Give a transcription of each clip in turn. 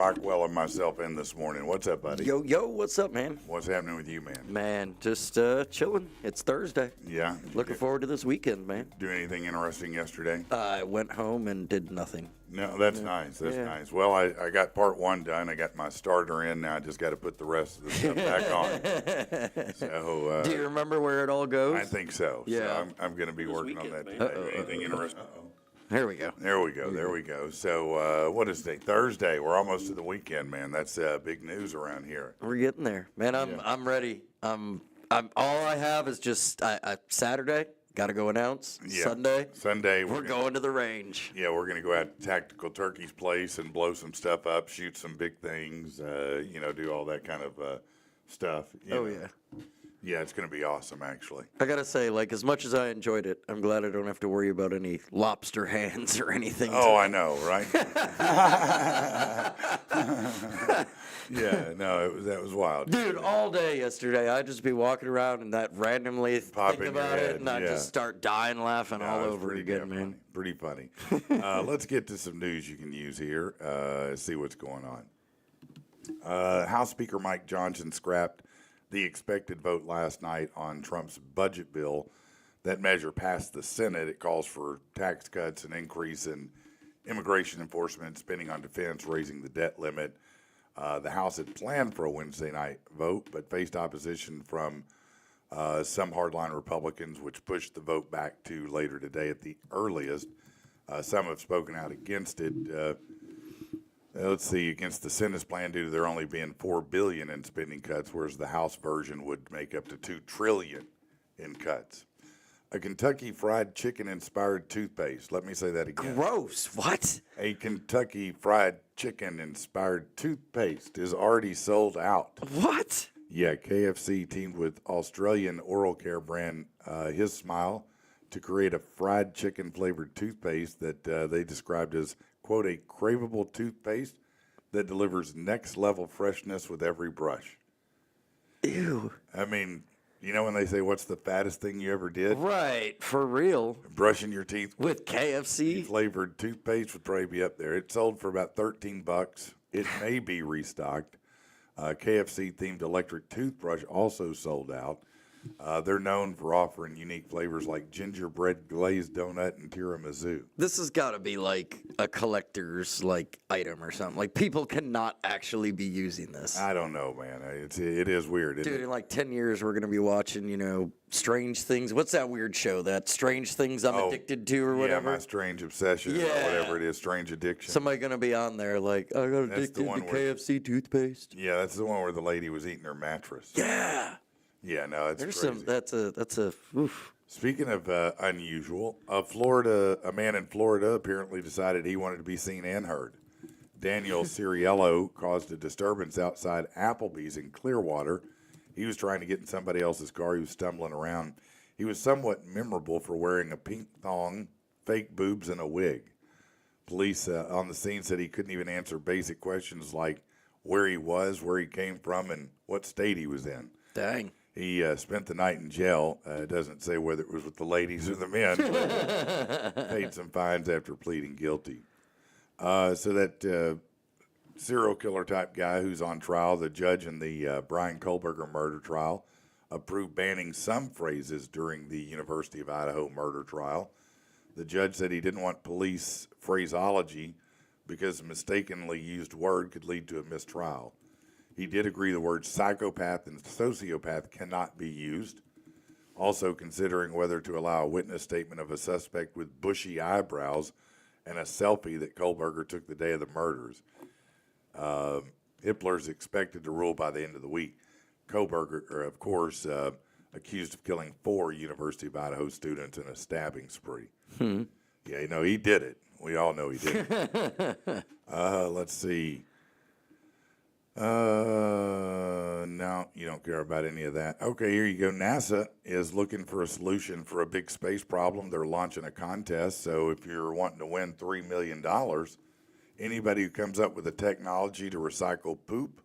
Rockwell and myself in this morning. What's up, buddy? Yo, what's up, man? What's happening with you, man? Man, just chilling. It's Thursday. Yeah. Looking forward to this weekend, man. Do anything interesting yesterday? I went home and did nothing. No, that's nice. That's nice. Well, I got part one done. I got my starter in. Now I just got to put the rest of the stuff back on. So, do you remember where it all goes? I think so. Yeah. So I'm going to be working on that today. Anything interesting? There we go. There we go. So, what is today? Thursday. We're almost to the weekend, man. That's big news around here. We're getting there, man. I'm ready. I'm all I have is just Saturday. Got to go announce. Yeah. Sunday. We're going to the range. Yeah, we're going to go out to Tactical Turkey's place and blow some stuff up, shoot some big things. Do all that kind of stuff. Yeah. Yeah, it's going to be awesome, actually. I gotta say, as much as I enjoyed it, I'm glad I don't have to worry about any lobster hands or anything. Oh, I know, right? Yeah, no, that was wild. Dude, all day yesterday, I'd just be walking around and that randomly Pop think in your about head, it, and I'd just start dying laughing all over again, man. Pretty funny. Let's get to some news you can use here. See what's going on. House Speaker Mike Johnson scrapped the expected vote last night on Trump's budget bill. That measure passed the Senate. It calls for tax cuts, an increase in immigration enforcement, spending on defense, raising the debt limit. The House had planned for a Wednesday night vote, but faced opposition from some hardline Republicans, which pushed the vote back to later today at the earliest. Some have spoken out against it. Against the Senate's plan due to there only being $4 billion in spending cuts, whereas the House version would make up to $2 trillion in cuts. A Kentucky Fried Chicken-inspired toothpaste. Let me say that again. Gross. What? A Kentucky Fried Chicken-inspired toothpaste is already sold out. What? Yeah, KFC teamed with Australian oral care brand His Smile to create a fried chicken-flavored toothpaste that they described as, quote, a craveable toothpaste that delivers next-level freshness with every brush. Ew. I mean, you know when they say, what's the fattest thing you ever did? Right, for real. Brushing your teeth with KFC? Flavored toothpaste would probably be up there. It sold for about $13. It may be restocked. KFC-themed electric toothbrush also sold out. They're known for offering unique flavors like gingerbread glazed donut and tiramisu. This has got to be like a collector's item or something. People cannot actually be using this. I don't know, man. It is weird. Dude, in 10 years, we're going to be watching, Strange Things. What's that weird show? That Strange Things I'm Addicted to or whatever? Yeah, My Strange Obsession or whatever it is, Strange Addiction. Somebody going to be on there I got addicted to KFC toothpaste. Yeah, that's the one where the lady was eating her mattress. Yeah. Yeah, no, it's crazy. That's a. Oof. Speaking of unusual, a man in Florida apparently decided he wanted to be seen and heard. Daniel Ciriello caused a disturbance outside Applebee's in Clearwater. He was trying to get in somebody else's car. He was stumbling around. He was somewhat memorable for wearing a pink thong, fake boobs, and a wig. Police on the scene said he couldn't even answer basic questions like where he was, where he came from, and what state he was in. Dang. He spent the night in jail. It doesn't say whether it was with the ladies or the men, but paid some fines after pleading guilty. So that serial killer type guy who's on trial, the judge in the Brian Kohlberger murder trial, approved banning some phrases during the University of Idaho murder trial. The judge said he didn't want police phraseology because a mistakenly used word could lead to a mistrial. He did agree the words psychopath and sociopath cannot be used. Also considering whether to allow a witness statement of a suspect with bushy eyebrows and a selfie that Kohlberger took the day of the murders. Hippler's expected to rule by the end of the week. Kohlberger, of course, accused of killing 4 University of Idaho students in a stabbing spree. Yeah, he did it. We all know he did it. Let's see. No, you don't care about any of that. Okay, here you go. NASA is looking for a solution for a big space problem. They're launching a contest. So if you're wanting to win $3 million, anybody who comes up with a technology to recycle poop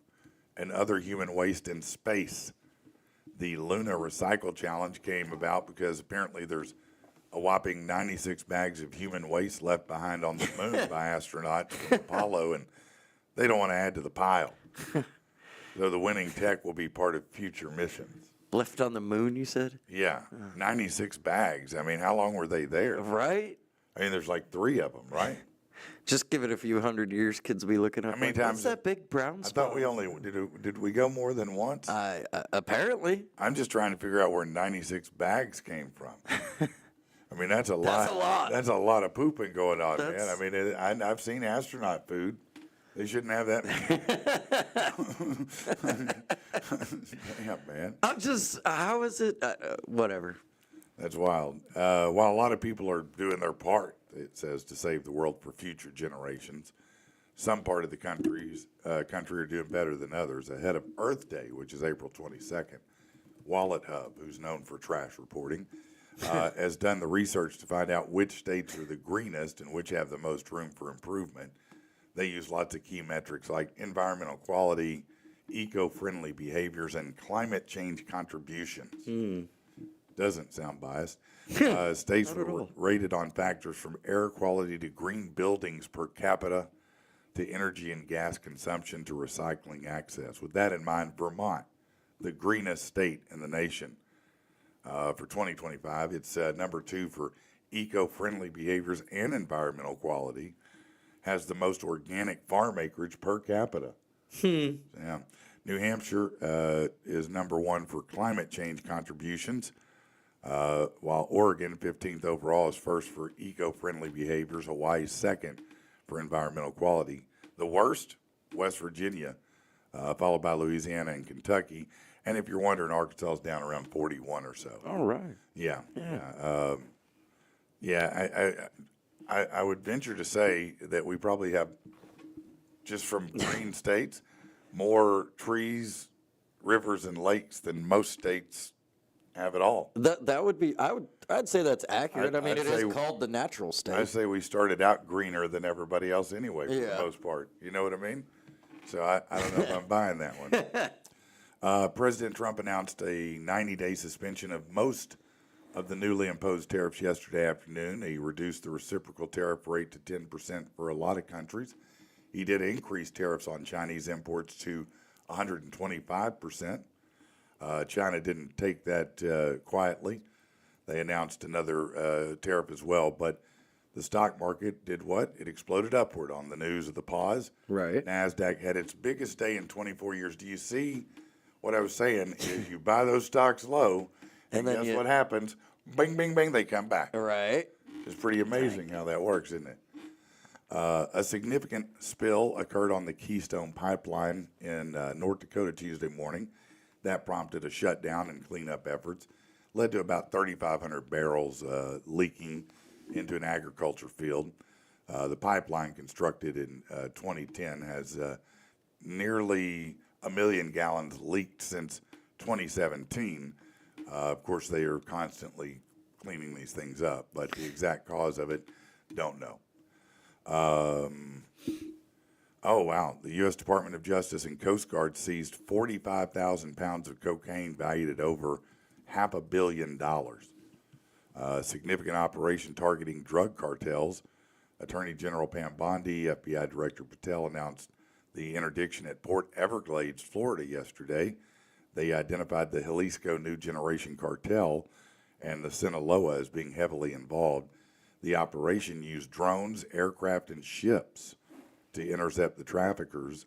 and other human waste in space. The Luna Recycle Challenge came about because apparently there's a whopping 96 bags of human waste left behind on the moon by astronauts from Apollo, and They don't want to add to the pile. So the winning tech will be part of future missions. Left on the moon, you said? Yeah, 96 bags. I mean, how long were they there? Right? I mean, there's like 3 of them, right? Just give it a few hundred years, kids will be looking up. How many like, times? What's that big brown I spot? thought we only did we go more than once? Apparently. I'm just trying to figure out where 96 bags came from. I mean, that's a lot. That's a lot. That's a lot of pooping going on, man. That's- I mean, I've seen astronaut food. They shouldn't have that many. Damn, man. I'm just, how is it? Whatever. That's wild. While a lot of people are doing their part, it says, to save the world for future generations, some part of the country are doing better than others. Ahead of Earth Day, which is April 22nd, Wallet Hub, who's known for trash reporting, has done the research to find out which states are the greenest and which have the most room for improvement. They use lots of key metrics like environmental quality, eco-friendly behaviors, and climate change contributions. Doesn't sound biased. States were rated on factors from air quality to green buildings per capita to energy and gas consumption to recycling access. With that in mind, Vermont, the greenest state in the nation, for 2025, it's number 2 for eco-friendly behaviors and environmental quality, has the most organic farm acreage per capita. Yeah. New Hampshire is number 1 for climate change contributions, while Oregon, 15th overall, is first for eco-friendly behaviors. Hawaii, second for environmental quality. The worst, West Virginia, followed by Louisiana and Kentucky. And if you're wondering, Arkansas is down around 41 or so. All right. Yeah. I would venture to say that we probably have, just from green states, more trees, rivers, and lakes than most states have at all. That would be, I'd say that's accurate. I mean, I'd it is say- called the natural I state. say we started out greener than everybody else anyway, for the Yeah. most part. You know what I mean? So I don't know if I'm buying that one. President Trump announced a 90-day suspension of most of the newly imposed tariffs yesterday afternoon. He reduced the reciprocal tariff rate to 10% for a lot of countries. He did increase tariffs on Chinese imports to 125%. China didn't take that quietly. They announced another tariff as well, but the stock market did what? It exploded upward on the news of the pause. Right. NASDAQ had its biggest day in 24 years. Do you see what I was saying? Is you buy those stocks low, and then guess you- what happens? Bing, bing, bing, they come back. Right. It's pretty amazing how that works, isn't it? A significant spill occurred on the Keystone Pipeline in North Dakota Tuesday morning. That prompted a shutdown and cleanup efforts, led to about 3,500 barrels leaking into an agriculture field. The pipeline, constructed in 2010, has nearly 1 million gallons leaked since 2017. Of course, they are constantly cleaning these things up, but the exact cause of it, don't know. Oh, wow. The U.S. Department of Justice and Coast Guard seized 45,000 pounds of cocaine valued at over $500 million. Significant operation targeting drug cartels. Attorney General Pam Bondi, FBI Director Patel announced the interdiction at Port Everglades, Florida yesterday. They identified the Jalisco New Generation Cartel and the Sinaloa as being heavily involved. The operation used drones, aircraft, and ships to intercept the traffickers.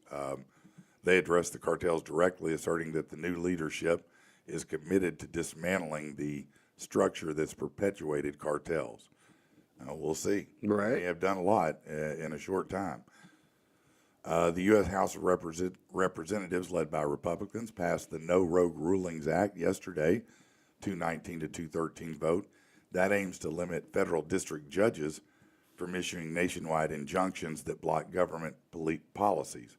They addressed the cartels directly, asserting that the new leadership is committed to dismantling the structure that's perpetuated cartels. We'll see. Right. They have done a lot in a short time. The U.S. House of Representatives, led by Republicans, passed the No Rogue Rulings Act yesterday, 219 to 213 vote. That aims to limit federal district judges from issuing nationwide injunctions that block government policies.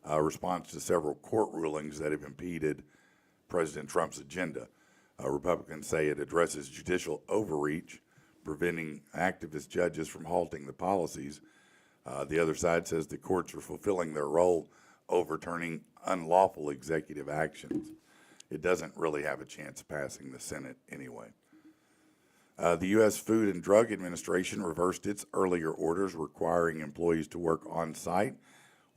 A response to several court rulings that have impeded President Trump's agenda. Republicans say it addresses judicial overreach, preventing activist judges from halting the policies. The other side says the courts are fulfilling their role, overturning unlawful executive actions. It doesn't really have a chance of passing the Senate anyway. The U.S. Food and Drug Administration reversed its earlier orders requiring employees to work on site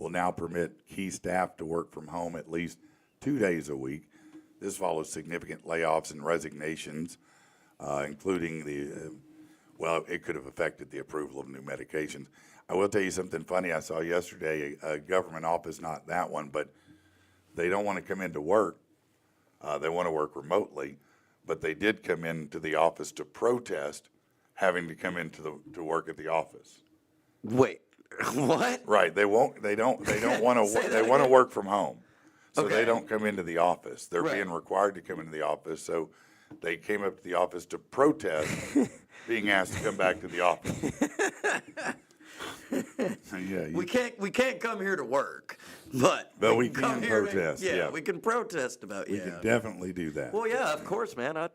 will now permit key staff to work from home at least 2 days a week. This follows significant layoffs and resignations, including it could have affected the approval of new medications. I will tell you something funny I saw yesterday. A government office, not that one, but they don't want to come into work. They want to work remotely, but they did come into the office to protest having to come into to work at the office. Wait, what? Right. They don't want to. They want to work from home, so Okay. they don't come into the office. They're Right. being required to come into the office, so they came up to the office to protest being asked to come back to the office. Yeah, We can't come here to work, but we come can here protest, yeah. we can protest about we can definitely do that. Well, yeah, of course, man. I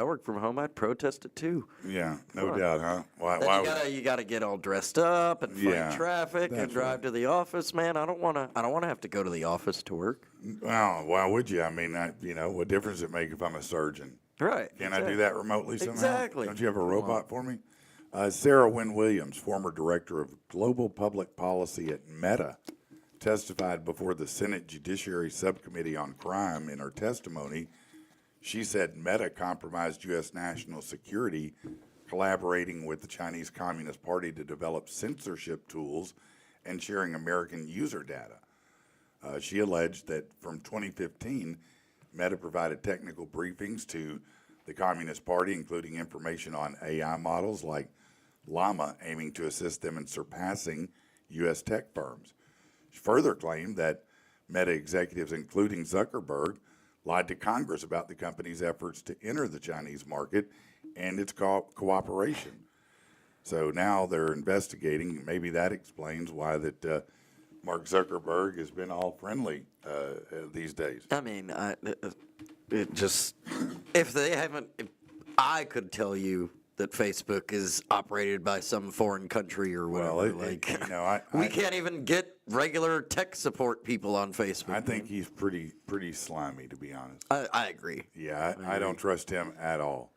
work from home. I'd protest it too. Yeah, no doubt, huh? Why? Then you gotta get all dressed up and fight Yeah, traffic and that's drive right. to the office, man. I don't wanna have to go to the office to work. Well, why would you? I mean, what difference does it make if I'm a surgeon? Right. Can I do that remotely somehow? Exactly. Don't you have a robot for me? Sarah Wynne Williams, former director of global public policy at Meta, testified before the Senate Judiciary Subcommittee on Crime. In her testimony, she said Meta compromised U.S. national security, collaborating with the Chinese Communist Party to develop censorship tools and sharing American user data. She alleged that from 2015, Meta provided technical briefings to the Communist Party, including information on AI models like Llama, aiming to assist them in surpassing U.S. tech firms. She further claimed that Meta executives, including Zuckerberg, lied to Congress about the company's efforts to enter the Chinese market and its cooperation. So now they're investigating. Maybe that explains why that Mark Zuckerberg has been all friendly these days. I mean, it just if I could tell you that Facebook is operated by some foreign country or whatever. Well, we can't even get regular tech support people on Facebook. I think he's pretty slimy, to be honest. I agree. Yeah, I don't trust him at all.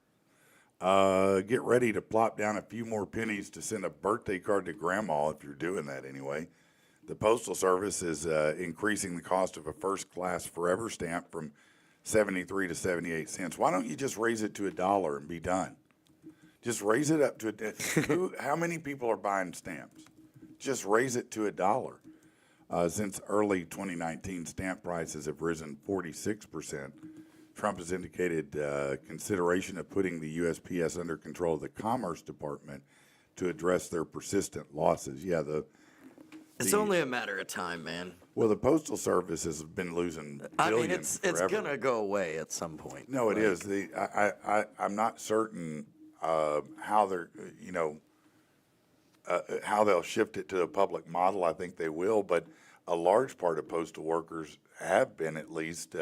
Get ready to plop down a few more pennies to send a birthday card to Grandma, if you're doing that anyway. The Postal Service is increasing the cost of a first-class Forever stamp from 73 to 78 cents. Why don't you just raise it to $1 and be done? Just raise it up to how many people are buying stamps? Just raise it to $1. Since early 2019, stamp prices have risen 46%. Trump has indicated consideration of putting the USPS under control of the Commerce Department to address their persistent losses. Yeah, It's only a matter of time, man. Well, the Postal Service has been losing billions it's forever. gonna go away at some point. No, it is. I'm not certain how they're, how they'll shift it to a public model. I think they will, but a large part of postal workers have been at least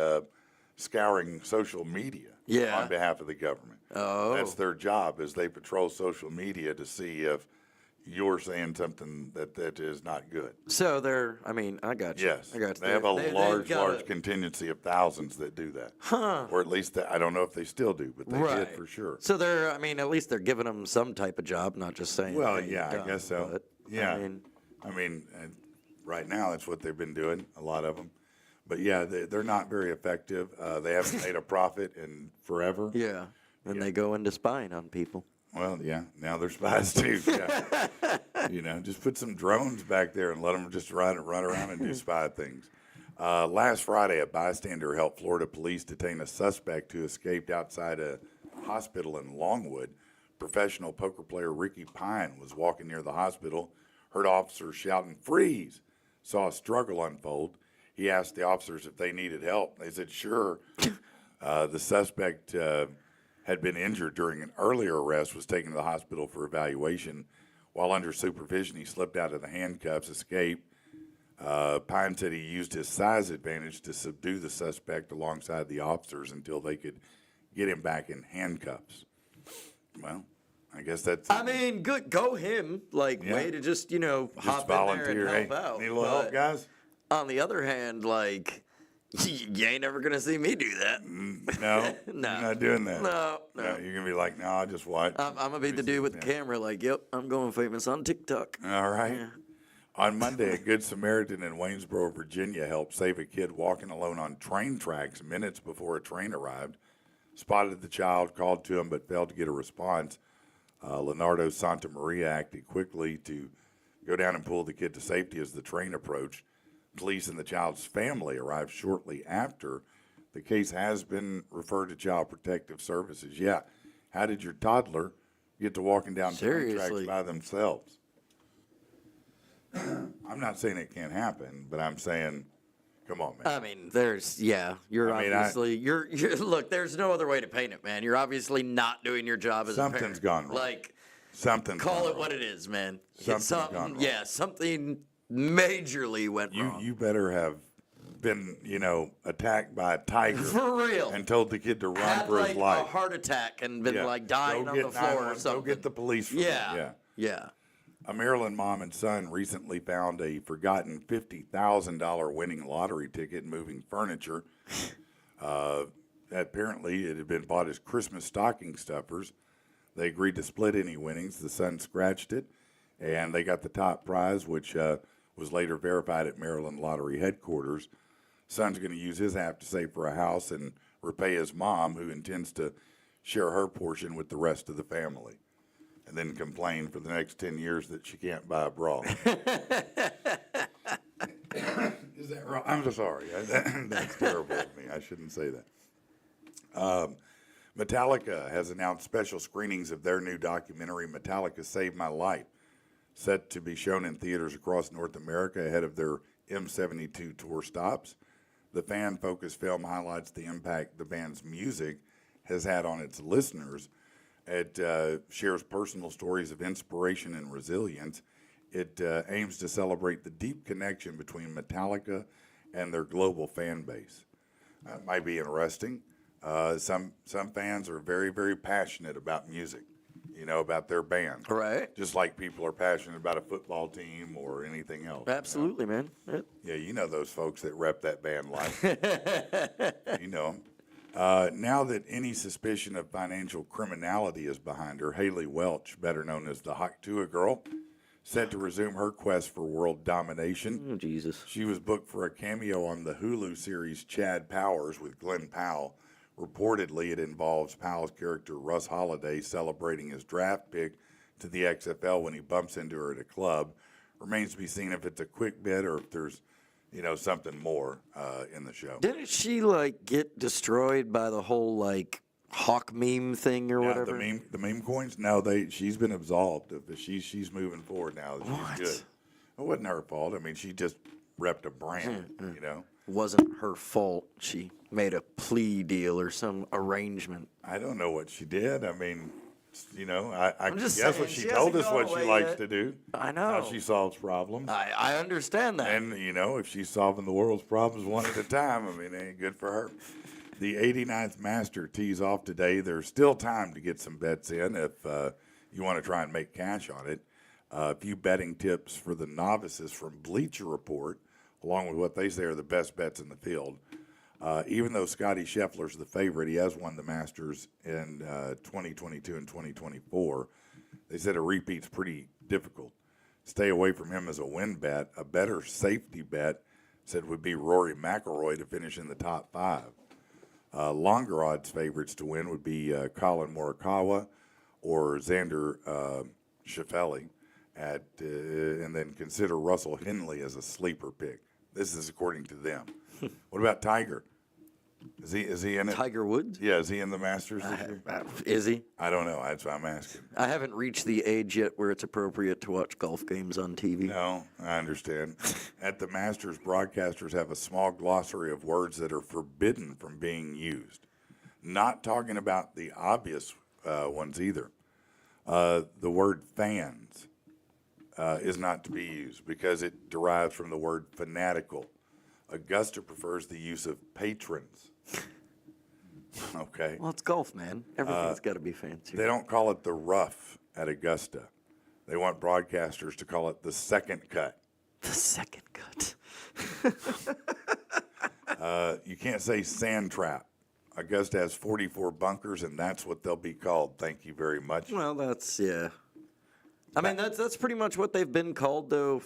scouring social media on behalf of the government. Oh. That's their job, is they patrol social media to see if you're saying something that is not good. So I got you. Yes, I got you. they have a large got contingency of thousands that do that. Huh. Or at least I don't know if they still do, but they did for sure. So at least they're giving them some type of job, not just saying. Well, hey, yeah, you're I guess so. done, but, Yeah, I mean, right now that's what they've been doing, a lot of them. But yeah, they're not very effective. They haven't made a profit in forever. Yeah, and they go into spying on people. Well, yeah, now they're spies too. Yeah. Just put some drones back there and let them just run around and do spy things. Last Friday, a bystander helped Florida police detain a suspect who escaped outside a hospital in Longwood. Professional poker player Ricky Pine was walking near the hospital, heard officers shouting, "Freeze!" saw a struggle unfold. He asked the officers if they needed help. They said, sure. The suspect had been injured during an earlier arrest, was taken to the hospital for evaluation. While under supervision, he slipped out of the handcuffs, escaped. Pine said he used his size advantage to subdue the suspect alongside the officers until they could get him back in handcuffs. Well, I guess that's... I mean, good, go him. Way to just, hop volunteer. in there and help out. Need a little help, guys? On the other hand, you ain't never going to see me do that. No, No. You're not doing that. No. You're going to be like, no, I'll just watch. I'm going to be the dude with the camera yep, I'm going famous on TikTok. All right. On Monday, a Good Samaritan in Waynesboro, Virginia, helped save a kid walking alone on train tracks minutes before a train arrived. Spotted the child, called to him, but failed to get a response. Leonardo Santa Maria acted quickly to go down and pull the kid to safety as the train approached. Police and the child's family arrived shortly after. The case has been referred to Child Protective Services. Yeah, how did your toddler get to walking down train tracks Seriously. by themselves? I'm not saying it can't happen, but I'm saying, come on, man. I mean, you're I mean, obviously, you're, look, there's no other way to paint it, man. You're obviously not doing your job as a parent. Something's gone wrong. Like, Something's call gone it wrong. what it is, man. Something's gone wrong. Yeah, something majorly went wrong. You better have been, attacked by a tiger For real. and told the kid to run Had for like his life. a heart attack and been Yeah. like dying Go on get the floor or 911, something. Go get the police for Yeah. them. Yeah. A Maryland mom and son recently found a forgotten $50,000 winning lottery ticket moving furniture. Apparently, it had been bought as Christmas stocking stuffers. They agreed to split any winnings. The son scratched it, and they got the top prize, which was later verified at Maryland Lottery headquarters. Son's going to use his half to save for a house and repay his mom, who intends to share her portion with the rest of the family, and then complain for the next 10 years that she can't buy a bra. Is that wrong? I'm so sorry. That's terrible of me. I shouldn't say that. Metallica has announced special screenings of their new documentary, Metallica Saved My Life, set to be shown in theaters across North America ahead of their M72 tour stops. The fan-focused film highlights the impact the band's music has had on its listeners. It shares personal stories of inspiration and resilience. It aims to celebrate the deep connection between Metallica and their global fan base. It might be interesting. Some fans are very, very passionate about music, about their band. Right. Just like people are passionate about a football team or anything else. Absolutely, man. Yeah. Yeah, you know those folks that rep that band life. You know 'em. Now that any suspicion of financial criminality is behind her, Haley Welch, better known as the Haktua Girl, set to resume her quest for world domination. Oh, Jesus. She was booked for a cameo on the Hulu series Chad Powers with Glenn Powell. Reportedly, it involves Powell's character Russ Holliday celebrating his draft pick to the XFL when he bumps into her at a club. Remains to be seen if it's a quick bit or if there's, something more in the show. Didn't she get destroyed by the whole hawk meme thing or Now, whatever? the meme coins? No, she's been absolved. She's moving forward now. She's good. It wasn't her fault. I mean, she just repped a brand. Wasn't her fault. She made a plea deal or some arrangement. I don't know what she did. I mean, I just guess saying, what she she told hasn't us what gone she away likes yet. to do. I How know. she solves problems. I understand that. And, if she's solving the world's problems one at a time, it ain't good for her. The 89th Master tees off today. There's still time to get some bets in if you want to try and make cash on it. A few betting tips for the novices from Bleacher Report, along with what they say are the best bets in the field. Even though Scotty Scheffler's the favorite, he has won the Masters in 2022 and 2024. They said a repeat's pretty difficult. Stay away from him as a win bet. A better safety bet said would be Rory McIlroy to finish in the top 5. Longer odds favorites to win would be Colin Morikawa or Xander Schauffele, and then consider Russell Henley as a sleeper pick. This is according to them. What about Tiger? Is he in it? Tiger Woods? Yeah, is he in the Masters this year? Is he? I don't know. That's why I'm asking. I haven't reached the age yet where it's appropriate to watch golf games on TV. No, I understand. At the Masters, broadcasters have a small glossary of words that are forbidden from being used. Not talking about the obvious ones either. The word fans is not to be used because it derives from the word fanatical. Augusta prefers the use of patrons. Okay. Well, it's golf, man. Everything's got to be fancy. They don't call it the rough at Augusta. They want broadcasters to call it the second cut. The second cut. You can't say sand trap. Augusta has 44 bunkers, and that's what they'll be called. Thank you very much. Well, that's, yeah. I mean, that's pretty much what they've been called, though.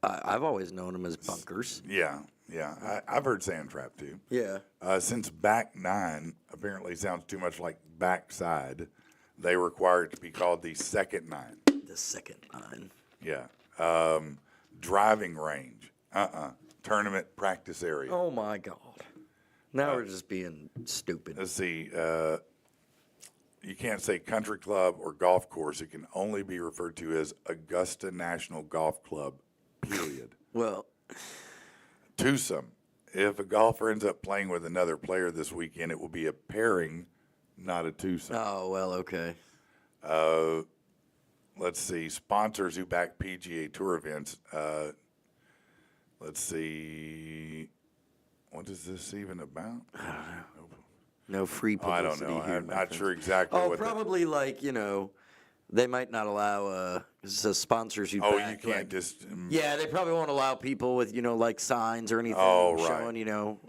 I've always known them as bunkers. Yeah, yeah. I've heard sand trap too. Yeah. Since back nine apparently sounds too much like backside, they require it to be called the second nine. The second nine. Yeah. Driving range. Tournament practice area. Oh my God. Now we're just being stupid. Let's see. You can't say country club or golf course. It can only be referred to as Augusta National Golf Club, period. Well, Twosome. If a golfer ends up playing with another player this weekend, it will be a pairing, not a twosome. oh, well, okay. Let's see. Sponsors who back PGA Tour events. Let's see. What is this even about? No free I publicity don't know. here, I'm my not friend. sure exactly Oh, what. probably like, they might not allow it says sponsors you Oh, back. you can't like, just. yeah, they probably won't allow people with, like signs or anything Oh, right. showing,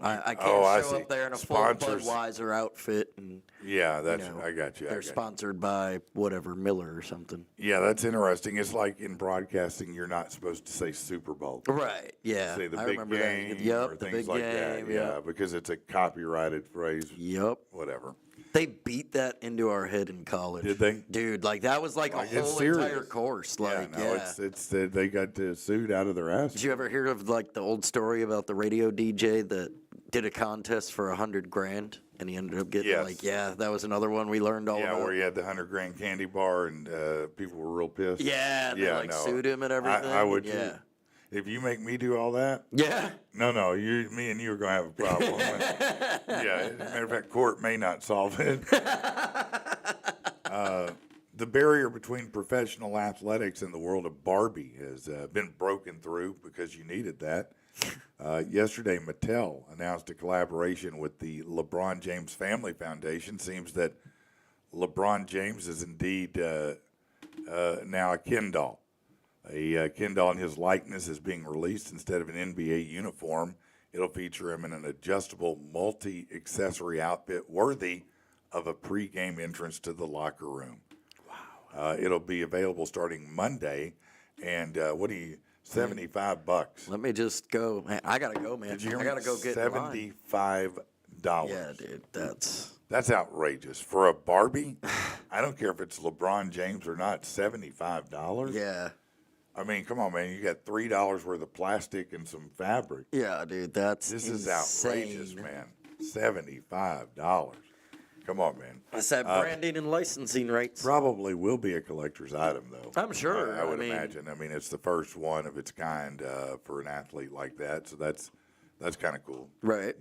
I can't I show see. up there in a full Sponsors. Budweiser outfit and Yeah, that's. I got you. I they're got you. sponsored by whatever, Miller or something. Yeah, that's interesting. It's like in broadcasting, you're not supposed to say Super Bowl. Right, yeah. Say the I big remember game that. Yep, or the things big like game. that. Yeah, because it's a copyrighted phrase. Yep. Whatever. They beat that into our head in college. Did they? Dude, like that was like a Like, it's whole serious. entire course. Like, it's they got sued out of their ass. Did you ever hear of like the old story about the radio DJ that did a contest for $100,000 and he ended up getting Yes. that was another one we learned all Yeah, about. where you had the $100,000 candy bar and people were real pissed. Yeah, they sued him and everything. I would yeah. too. If you make me do all that, Yeah. no, me and you are gonna have a problem. Yeah, as a matter of fact, court may not solve it. The barrier between professional athletics and the world of Barbie has been broken through because you needed that. Yesterday, Mattel announced a collaboration with the LeBron James Family Foundation. Seems that LeBron James is indeed now a Ken doll. A Ken doll in his likeness is being released instead of an NBA uniform. It'll feature him in an adjustable multi-accessory outfit worthy of a pregame entrance to the locker room. Wow. It'll be available starting Monday. And $75. Let me just go. Man, I gotta go, man. Did you hear I me? gotta go get in line. $75. Yeah, dude. That's outrageous. For a Barbie, I don't care if it's LeBron James or not, $75? Yeah. I mean, come on, man. You got $3 worth of plastic and some fabric. Yeah, dude. This is outrageous, man. $75. Come on, man. That's that branding and licensing rates. Probably will be a collector's item, though. I'm sure. I would imagine. I mean, it's the first one of its kind for an athlete like that, so that's kind of cool. Right.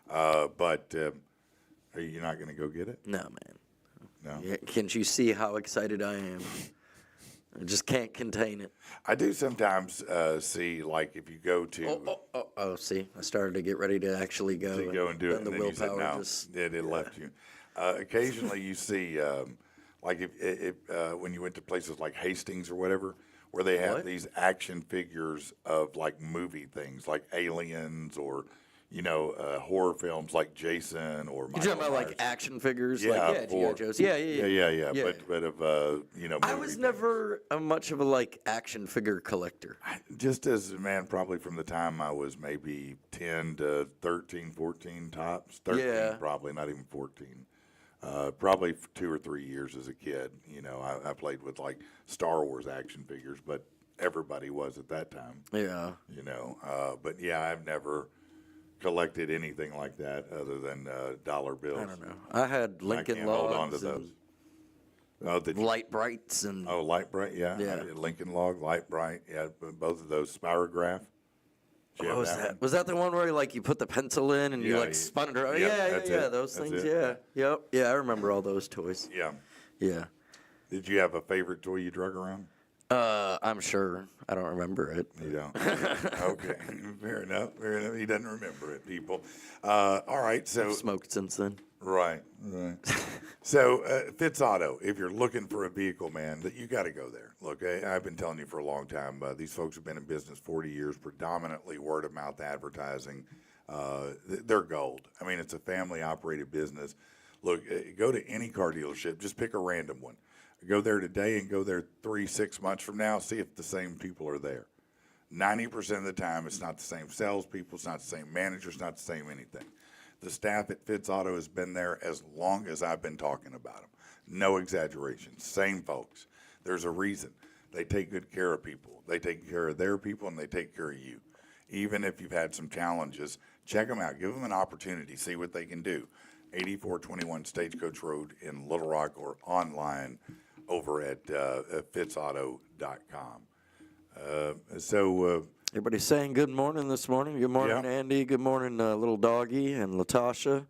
But are you not going to go get it? No, man. No. Yeah, can't you see how excited I am? I just can't contain it. I do sometimes see, like, if you go to Oh, see, I started to get ready to actually go. to go and do it, then and the then you said willpower no. just. It left you. Occasionally, you see, like if when you went to places like Hastings or whatever, where they have What? these action figures of like movie things, like Aliens or horror films like Jason or. You Michael talking about like Myers. action figures? Yeah, like, G.I. Joes. Yeah. Yeah. Yeah. But of I movie was things. never much of a like action figure collector. Just as a man, probably from the time I was maybe 10 to 13, 14 tops. 13, Yeah. probably, not even 14. Probably 2 or 3 years as a kid. I played with like Star Wars action figures, but everybody was at that time. Yeah. But yeah, I've never collected anything like that other than dollar bills. I don't know. I had Lincoln I can't hold on to Logs those. and Oh, did you? Light Brights and Oh, Light Bright, yeah. Yeah. Lincoln Log, Light Bright, yeah. Both of those Spirograph. Did you what have was that that? one? Was that the one where like you put the pencil in and you Yeah, like spun it around? yep, Yeah, that's yeah. it. Those That's things. it. Yeah. Yep. Yeah, I remember all those toys. Yeah. Yeah. Did you have a favorite toy you drug around? I'm sure. I don't remember it. You don't? Okay. Fair enough. He doesn't remember it, people. All right. So, Smoked since then. right. So, Fitz Auto, if you're looking for a vehicle, man, that you got to go there. Look, I've been telling you for a long time, these folks have been in business 40 years, predominantly word of mouth advertising. They're gold. I mean, it's a family operated business. Look, go to any car dealership, just pick a random one. Go there today and go there 3-6 months from now. See if the same people are there. 90% of the time, it's not the same salespeople. It's not the same manager. It's not the same anything. The staff at Fitz Auto has been there as long as I've been talking about them. No exaggeration. Same folks. There's a reason. They take good care of people. They take care of their people, and they take care of you. Even if you've had some challenges, check them out. Give them an opportunity. See what they can do. 8421 Stagecoach Road in Little Rock, or online over at fitzauto.com. Everybody's saying good morning this morning. Good morning, Yeah. Andy. Good morning, little doggy and Latasha.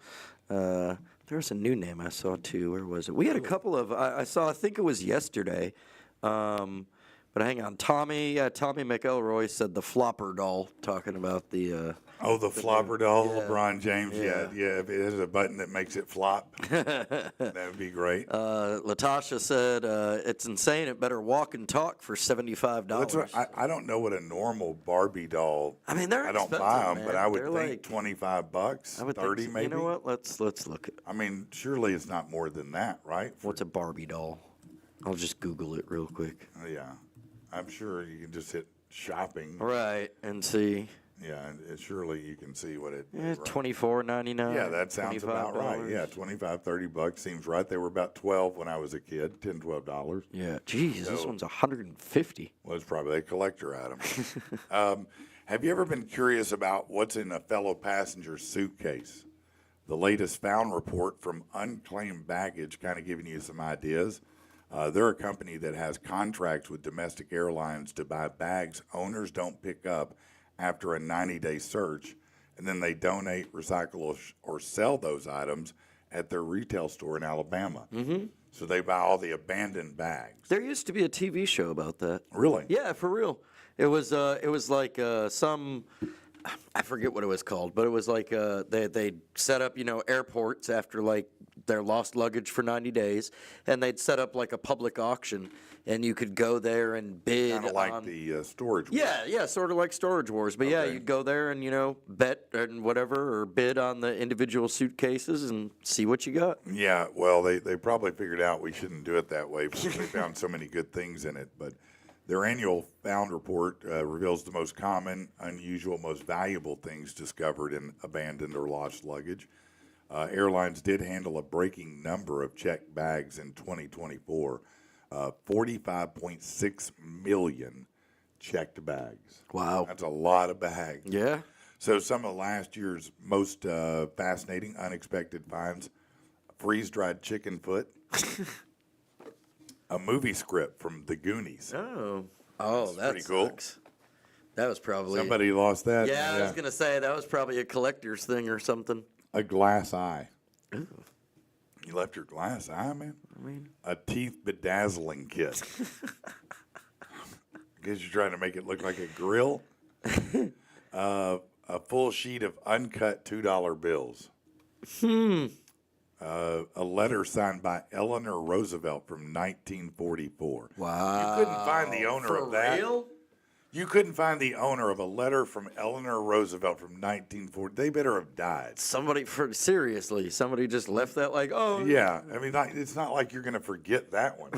There's a new name I saw too. Where was it? We had a couple of. I saw. I think it was yesterday. But hang on, Tommy McElroy said the flopper doll, talking about the. The flopper doll, yeah. LeBron James. Yeah. If it has a button that makes it flop, that would be great. Latasha said it's insane. It better walk and talk for $75. That's what, I don't know what a normal Barbie doll. I mean, they're I don't expensive, buy them, man. but I would They're think like- $25, I would 30 think, maybe. You know what? Let's look at I mean, surely it's not more than that, right? what's a Barbie doll. I'll just Google it real quick. Yeah, I'm sure you can just hit shopping. Right, and see. Yeah, and surely you can see what it. Yeah, right. $24.99. Yeah, that sounds about right. $25. Yeah, $25-$30 seems right. They were about 12 when I was a kid, $10-12. Yeah. Jeez, this So- one's $150. Well, it's probably a collector item. Have you ever been curious about what's in a fellow passenger's suitcase? The latest found report from Unclaimed Baggage kind of giving you some ideas. They're a company that has contracts with domestic airlines to buy bags owners don't pick up after a 90-day search, and then they donate, recycle, or sell those items at their retail store in Alabama. Mm-hmm. So they buy all the abandoned bags. There used to be a TV show about that. Really? Yeah, for real. It was like some, I forget what it was called, but it was like they set up, airports after like their lost luggage for 90 days, and they'd set up like a public auction, and you could go there and bid Kind of like on. the storage. Wars. Yeah, sort of like Storage Wars. But yeah, Okay. you'd go there and, bet and whatever, or bid on the individual suitcases and see what you got. Yeah, well, they probably figured out we shouldn't do it that way because they found so many good things in it. But their annual found report reveals the most common, unusual, most valuable things discovered in abandoned or lost luggage. Airlines did handle a breaking number of checked bags in 2024, 45.6 million checked bags. Wow. That's a lot of bags. Yeah. So some of last year's most fascinating, unexpected finds: freeze-dried chicken foot, a movie script from The Goonies. Oh, that's pretty cool. That was probably. Somebody lost that. Yeah, I was gonna say that was probably a collector's thing or something. A glass eye. Ooh. You left your glass eye, man? I mean, a teeth bedazzling kit. I guess you're trying to make it look like a grill. A full sheet of uncut $2 bills. A letter signed by Eleanor Roosevelt from 1944. wow. You couldn't find the owner For of that. real? You couldn't find the owner of a letter from Eleanor Roosevelt from 1940. They better have died. Somebody just left that like, oh. Yeah, I mean, it's not like you're going to forget that one.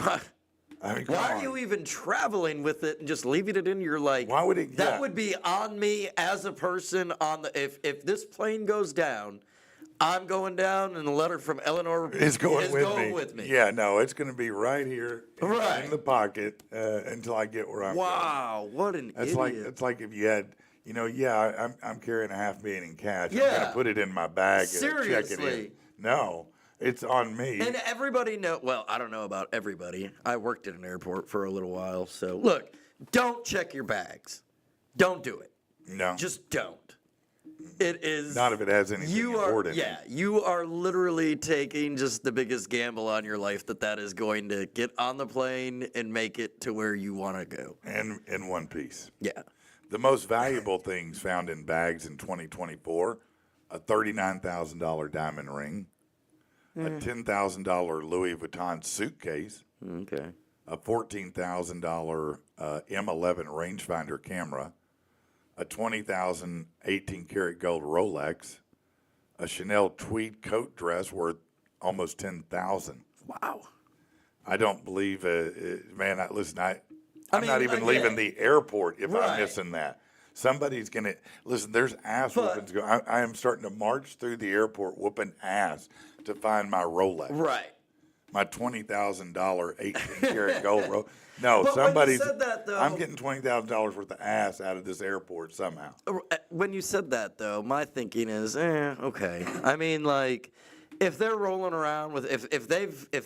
I mean, come Why on. are you even traveling with it and just leaving it in your like? Why would it? That yeah. would be on me as a person on the if this plane goes down, I'm going down, and the letter from Eleanor It's going is with going me. with me. Yeah, no, it's going to be right here Right. in the pocket until I get where I'm going. Wow, what an That's idiot! it's like if you had, I'm carrying $500,000 in cash. I'm Yeah. going to put it in my bag and check it in. Seriously. No, it's on me. And everybody know. Well, I don't know about everybody. I worked at an airport for a little while, so look, don't check your bags. Don't do it. No, Just don't. It is not if it has anything important. You are literally taking just the biggest gamble on your life that is going to get on the plane and make it to where you want to go. And in one piece. Yeah. The most valuable things found in bags in 2024: a $39,000 diamond ring, a $10,000 Louis Vuitton suitcase, Okay. a $14,000 M11 rangefinder camera, a $20,000 18-karat gold Rolex, a Chanel tweed coat dress worth almost $10,000. Wow. I don't believe, man. Listen, I'm mean, not even yeah. leaving the airport if I'm Right. missing that. Somebody's gonna listen. There's ass whoopings going. I am starting to march through the airport whooping ass to find my Rolex. Right. My $20,000 18-karat gold Rolex. No, But when you somebody's. said that, though- I'm getting $20,000 worth of ass out of this airport somehow. When you said that, though, my thinking is, okay. I mean, like, if they're rolling around with, if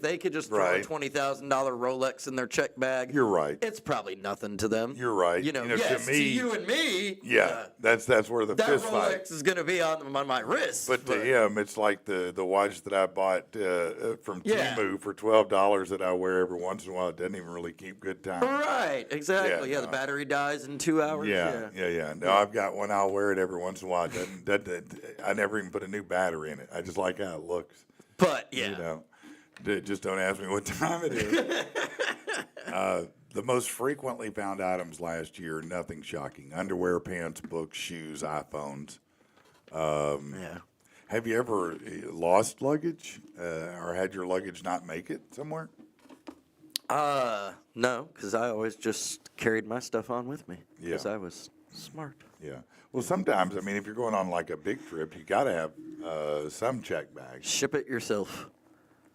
they could just throw Right. a $20,000 Rolex in their check bag, You're right. it's probably nothing to them. You're right. You know, You know, to yes, me- you and me. Yeah, that's where the That fist Rolex fight. is going to be on my wrist. But to him, it's like the watch that I bought from Yeah. Temu for $12 that I wear every once in a while. It doesn't even really keep good time. Right, exactly. Yeah, Yeah, the battery dies in 2 hours. Yeah. No, I've got one. I'll wear it every once in a while. I never even put a new battery in it. I just like how it looks. But, yeah. You know, just don't ask me what time it is. The most frequently found items last year, nothing shocking. Underwear, pants, books, shoes, iPhones. Yeah. Have you ever lost luggage or had your luggage not make it somewhere? No, because I always just carried my stuff on with me. Because Yeah. I was smart. Yeah. Well, sometimes, I mean, if you're going on like a big trip, you got to have some check bags Ship it yourself.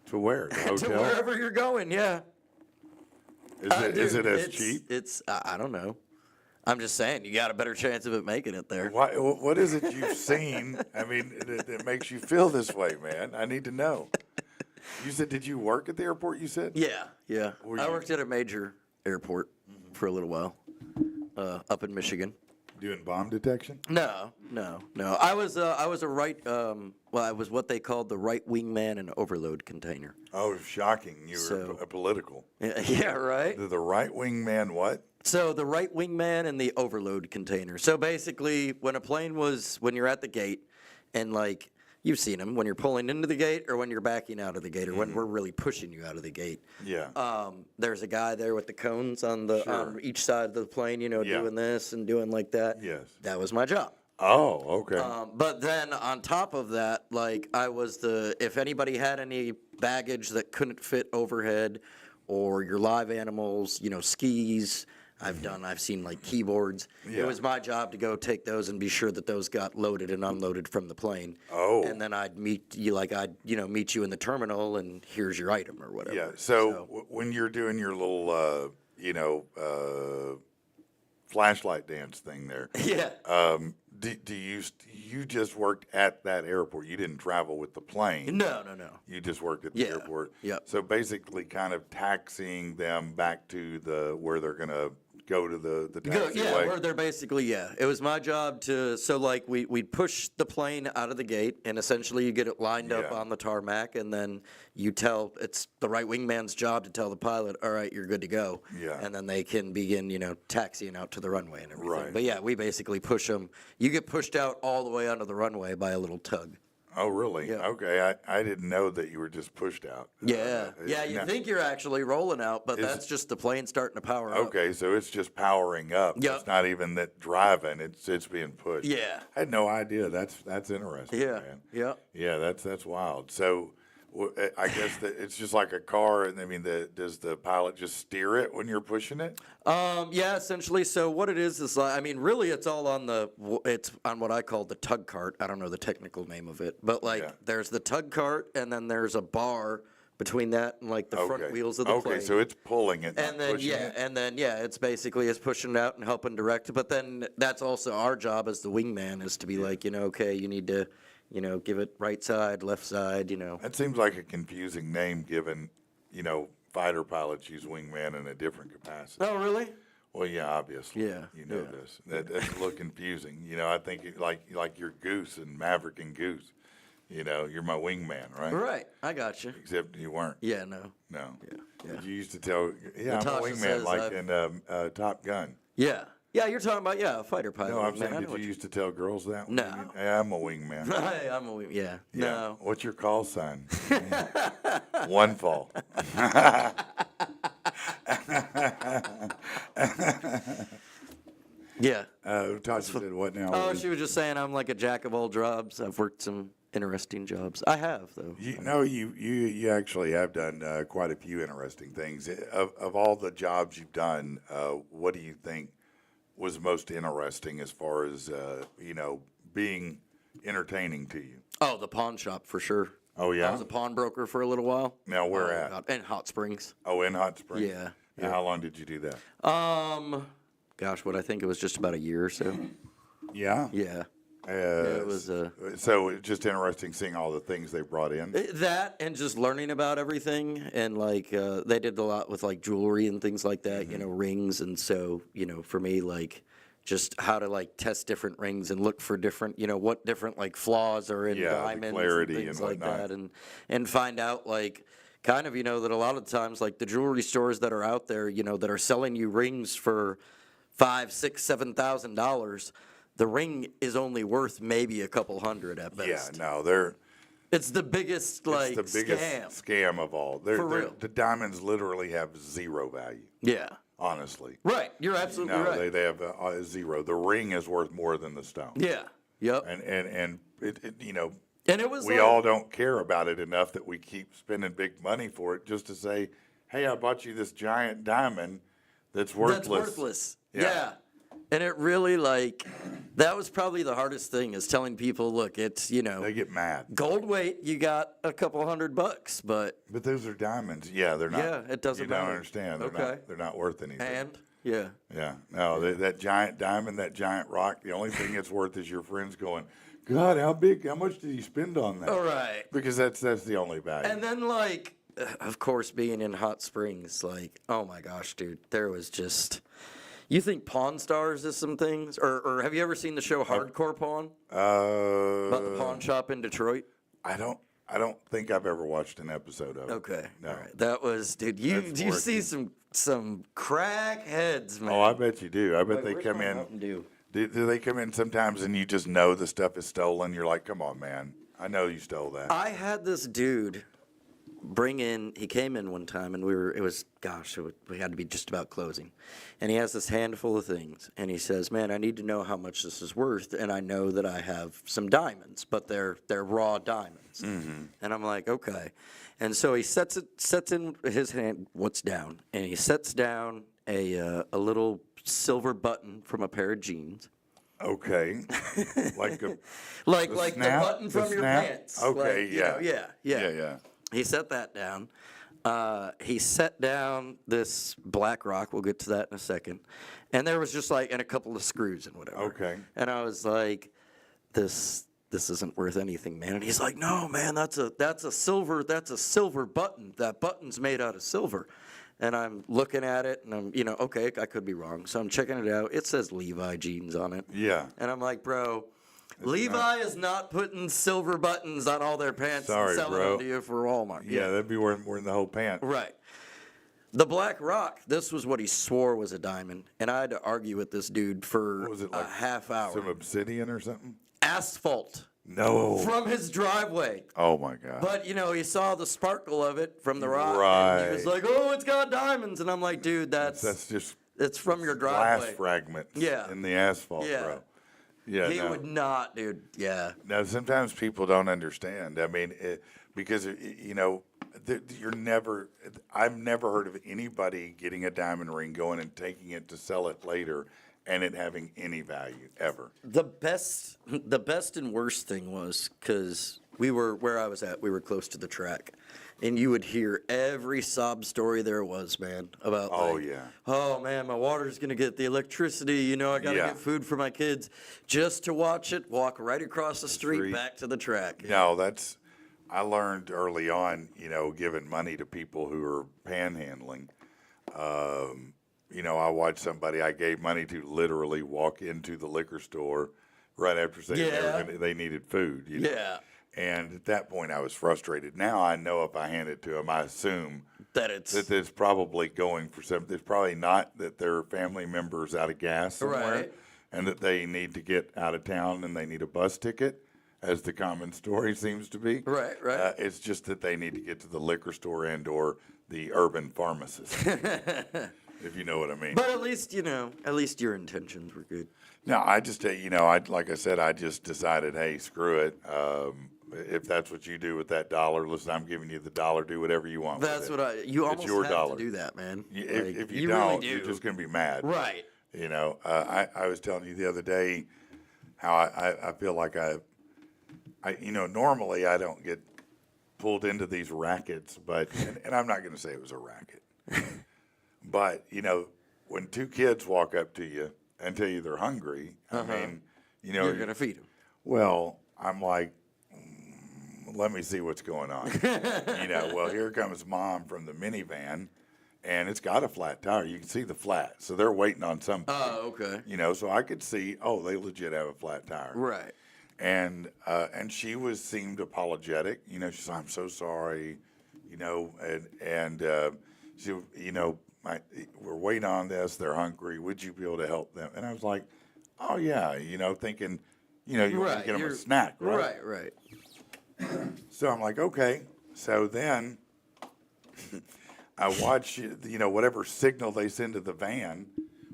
to where? The To hotel? wherever you're going, yeah. Is it as It's- cheap? It's I don't know. I'm just saying you got a better chance of it making it there. What is it you've seen? I mean, that makes you feel this way, man. I need to know. You said, did you work at the airport? You said, Yeah. Were I you- worked at a major airport for a little while, up in Michigan. doing bomb detection. No. I was a right. I was what they called the right wing man in overload container. Oh, shocking! You were So- a political. Yeah, right. The right wing man. What? So the right wing man and the overload container. So basically, when you're at the gate, and like you've seen them when you're pulling into the gate or when you're backing out of the gate or when we're really pushing you out of the gate. Yeah. There's a guy there with the cones on on each side of the plane, Yeah. doing this and doing like that. Yes. That was my job. Oh, okay. But then on top of that, like I was if anybody had any baggage that couldn't fit overhead or your live animals, skis, I've seen like keyboards. Yeah. It was my job to go take those and be sure that those got loaded and unloaded from the plane. Oh. And then I'd meet you meet you in the terminal and here's your item or whatever. Yeah. So when you're doing your little, flashlight dance thing there, Yeah. do you just worked at that airport? You didn't travel with the plane. No. You just worked at the Yeah, airport. yep. So basically, kind of taxiing them back to where they're gonna go to the taxiway. Where they're basically, it was my job we'd push the plane out of the gate and essentially you get it lined up Yeah. on the tarmac and then it's the right wingman's job to tell the pilot, all right, you're good to go. Yeah. And then they can begin, taxiing out to the runway and everything. Right. But yeah, we basically push them. You get pushed out all the way onto the runway by a little tug. Oh, really? Yeah. Okay. I didn't know that you were just pushed out. You now- think you're actually rolling out, but Is that's just the plane starting to power up. Okay, so it's just powering up. Yep. It's not even that driving. It's being pushed. Yeah. I had no idea. That's interesting. Yeah. Man. Yeah. Yeah, that's wild. So, I guess that it's just like a car, and I mean, does the pilot just steer it when you're pushing it? Yeah, essentially. So what it is like, really it's all on it's on what I call the tug cart. I don't know the technical name of it, but Yeah. there's the tug cart and then there's a bar between that and like the front wheels of the plane. Okay, so it's pulling it, not And then pushing it. it's basically pushing it out and helping direct it. But then that's also our job as the wingman is to be like, okay, you need to, give it right side, left side, That seems like a confusing name, given fighter pilots use wingman in a different capacity. Oh, really? Well, yeah, obviously. Yeah, You know yeah. this. That's a little confusing. I think like you're Goose and Maverick and Goose. You're my wingman, right? Right. I got you. Except you weren't. Yeah. No. No. Yeah. But you used to tell, I'm a Natasha wingman, says like I've- in Top Gun. Yeah. Yeah. You're talking about a fighter pilot. No, I'm wingman. saying, I know did what you used to tell girls that? No. Yeah, I'm a wingman. Hey, I'm a wing. Yeah. Yeah. No. What's your call sign? One fall. Yeah. Tasha said, what now? Oh, she was just saying I'm like a jack of all jobs. I've worked in interesting jobs. I have though. You actually have done quite a few interesting things. Of all the jobs you've done, what do you think was most interesting as far as being entertaining to you? Oh, the pawn shop for sure. Oh yeah. I was a pawnbroker for a little while. Now where at? God. In Hot Springs. Oh, in Hot Springs. Yeah. Now, how long did you do that? Gosh, what I think it was just about a year or so. Yeah. Yeah. It was So it's just interesting seeing all the things they brought in. that and just learning about everything, and like they did a lot with like jewelry and things like that, rings, and so for me, like just how to like test different rings and look for different what different like flaws are in Yeah, the diamonds clarity and things and like whatnot. that, and find out like kind of that a lot of times like the jewelry stores that are out there that are selling you rings for $5,000, $6,000, $7,000. The ring is only worth maybe a couple hundred at best. Yeah, no, It's the biggest like it's the biggest scam of all. For real. The diamonds literally have zero value. Yeah. Honestly. Right. You're absolutely No, right. they have zero. The ring is worth more than the stone. Yeah. Yep. And it And it was we all don't care about it enough that we keep spending big money for it just to say, hey, I bought you this giant diamond that's worthless. That's worthless. Yeah. Yeah. And it really that was probably the hardest thing is telling people, look, it's They get mad. gold weight. You got a couple $100, but But those are diamonds. Yeah, they're not. Yeah, it doesn't You don't matter. understand. They're Okay. not. They're not worth anything. and yeah. Yeah. No, that giant diamond, that giant rock. The only thing it's worth is your friends going, God, how much did you spend on that? All right. Because that's the only value. And then of course, being in Hot Springs, oh my gosh, dude, there was just. You think Pawn Stars is some things, or have you ever seen the show Hardcore Pawn about the pawn shop in Detroit? I don't think I've ever watched an episode of it. Okay, No. all right. That was, dude. You That's see some crackheads, man. Oh, I bet you do. I bet they Where's come my in. Mountain Dew? Do they come in sometimes and you just know the stuff is stolen? You're like, come on, man. I know you stole that. I had this dude he came in one time and we had to be just about closing. And he has this handful of things and he says, man, I need to know how much this is worth. And I know that I have some diamonds, but they're raw diamonds. Mm-hmm. And I'm like, okay. And so he sets in his hand what's down, and he sets down a little silver button from a pair of jeans. Okay. Like Like the snap? button from The your snap? pants. Okay, Like, yeah. Yeah. He set that down. He set down this black rock. We'll get to that in a second. And there was just and a couple of screws and whatever. Okay. And I was like, this isn't worth anything, man. And he's like, no, man, that's a silver button. That button's made out of silver. And I'm looking at it, and I'm, okay, I could be wrong. So I'm checking it out. It says Levi jeans on it. Yeah. And I'm like, bro, Levi is not putting silver buttons on all their pants Sorry, and selling bro. them to you for Walmart. Yeah, that'd be worth more than the whole pant. Right. The black rock, this was what he swore was a diamond. And I had to argue with this dude for What was it, a like half hour. Some obsidian or something? Asphalt No. from his driveway. Oh my God. But, he saw the sparkle of it from the rock. Right. And he was like, oh, it's got diamonds. And I'm like, dude, That's just it's from your glass driveway. fragments Yeah. in the asphalt, Yeah. bro. Yeah, He no. would not, dude. Yeah. Now, sometimes people don't understand. I mean, because, I've never heard of anybody getting a diamond ring, going and taking it to sell it later, and it having any value ever. The best and worst thing was because where I was at, we were close to the track, and you would hear every sob story there was, man, about oh man, my water's gonna get the electricity, I gotta get food for my kids, just to watch it walk right across the street back to the track. No, I learned early on, giving money to people who are panhandling. I watched somebody I gave money to literally walk into the liquor store right after saying they needed food. Yeah. And at that point, I was frustrated. Now I know if I hand it to them, I assume that it's probably going for something. It's probably not that their family member's out of gas somewhere, Right. and that they need to get out of town and they need a bus ticket, as the common story seems to be. Right. It's just that they need to get to the liquor store and/or the urban pharmacist, if you know what I mean. But at least your intentions were good. No, I just, like I said, I just decided, hey, screw it. if that's what you do with that dollar, listen, I'm giving you the dollar. Do whatever you want. That's with what it. you It's almost your have dollar. to do that, man. If you you don't, really do. you're just going to be mad. Right. You know, I was telling you the other day how I feel like normally I don't get pulled into these rackets, but, and I'm not going to say it was a racket, but, when two kids walk up to you and tell you they're hungry, I mean, You're going to feed them. well, I'm like, let me see what's going on. Well, here comes mom from the minivan, and it's got a flat tire. You can see the flat. So they're waiting on something. Oh, okay. So I could see, they legit have a flat tire. Right. And she seemed apologetic. She's I'm so sorry, and she, we're waiting on this. They're hungry. Would you be able to help them? And I was like, oh, yeah, thinking, you want to get them a snack, right? Right. So I'm like, okay. So then I watch, whatever signal they send to the van,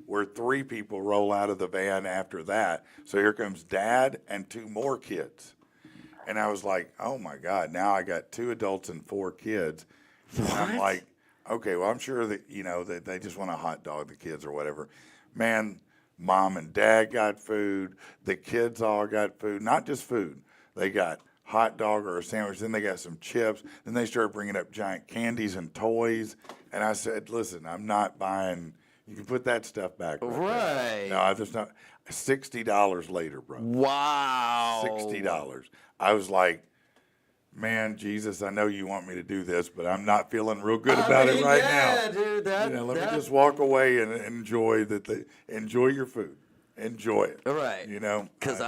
where 3 people roll out of the van after that. So here comes Dad and 2 more kids. And I was like, oh, my God, now I got 2 adults and 4 kids. And I'm like, okay, well, I'm sure that, that they just want to hot dog the kids or whatever. Man, Mom and Dad got food. The kids all got food. Not just food. They got hot dog or a sandwich. Then they got some chips. Then they started bringing up giant candies and toys. And I said, listen, I'm not buying. You can put that stuff back. Right. No, I just not. $60 later, bro. Wow. $60. I was like, man, Jesus, I know you want me to do this, but I'm not feeling real good about it right now. Dude, let me just walk away and enjoy enjoy your food. Enjoy it. Right. Because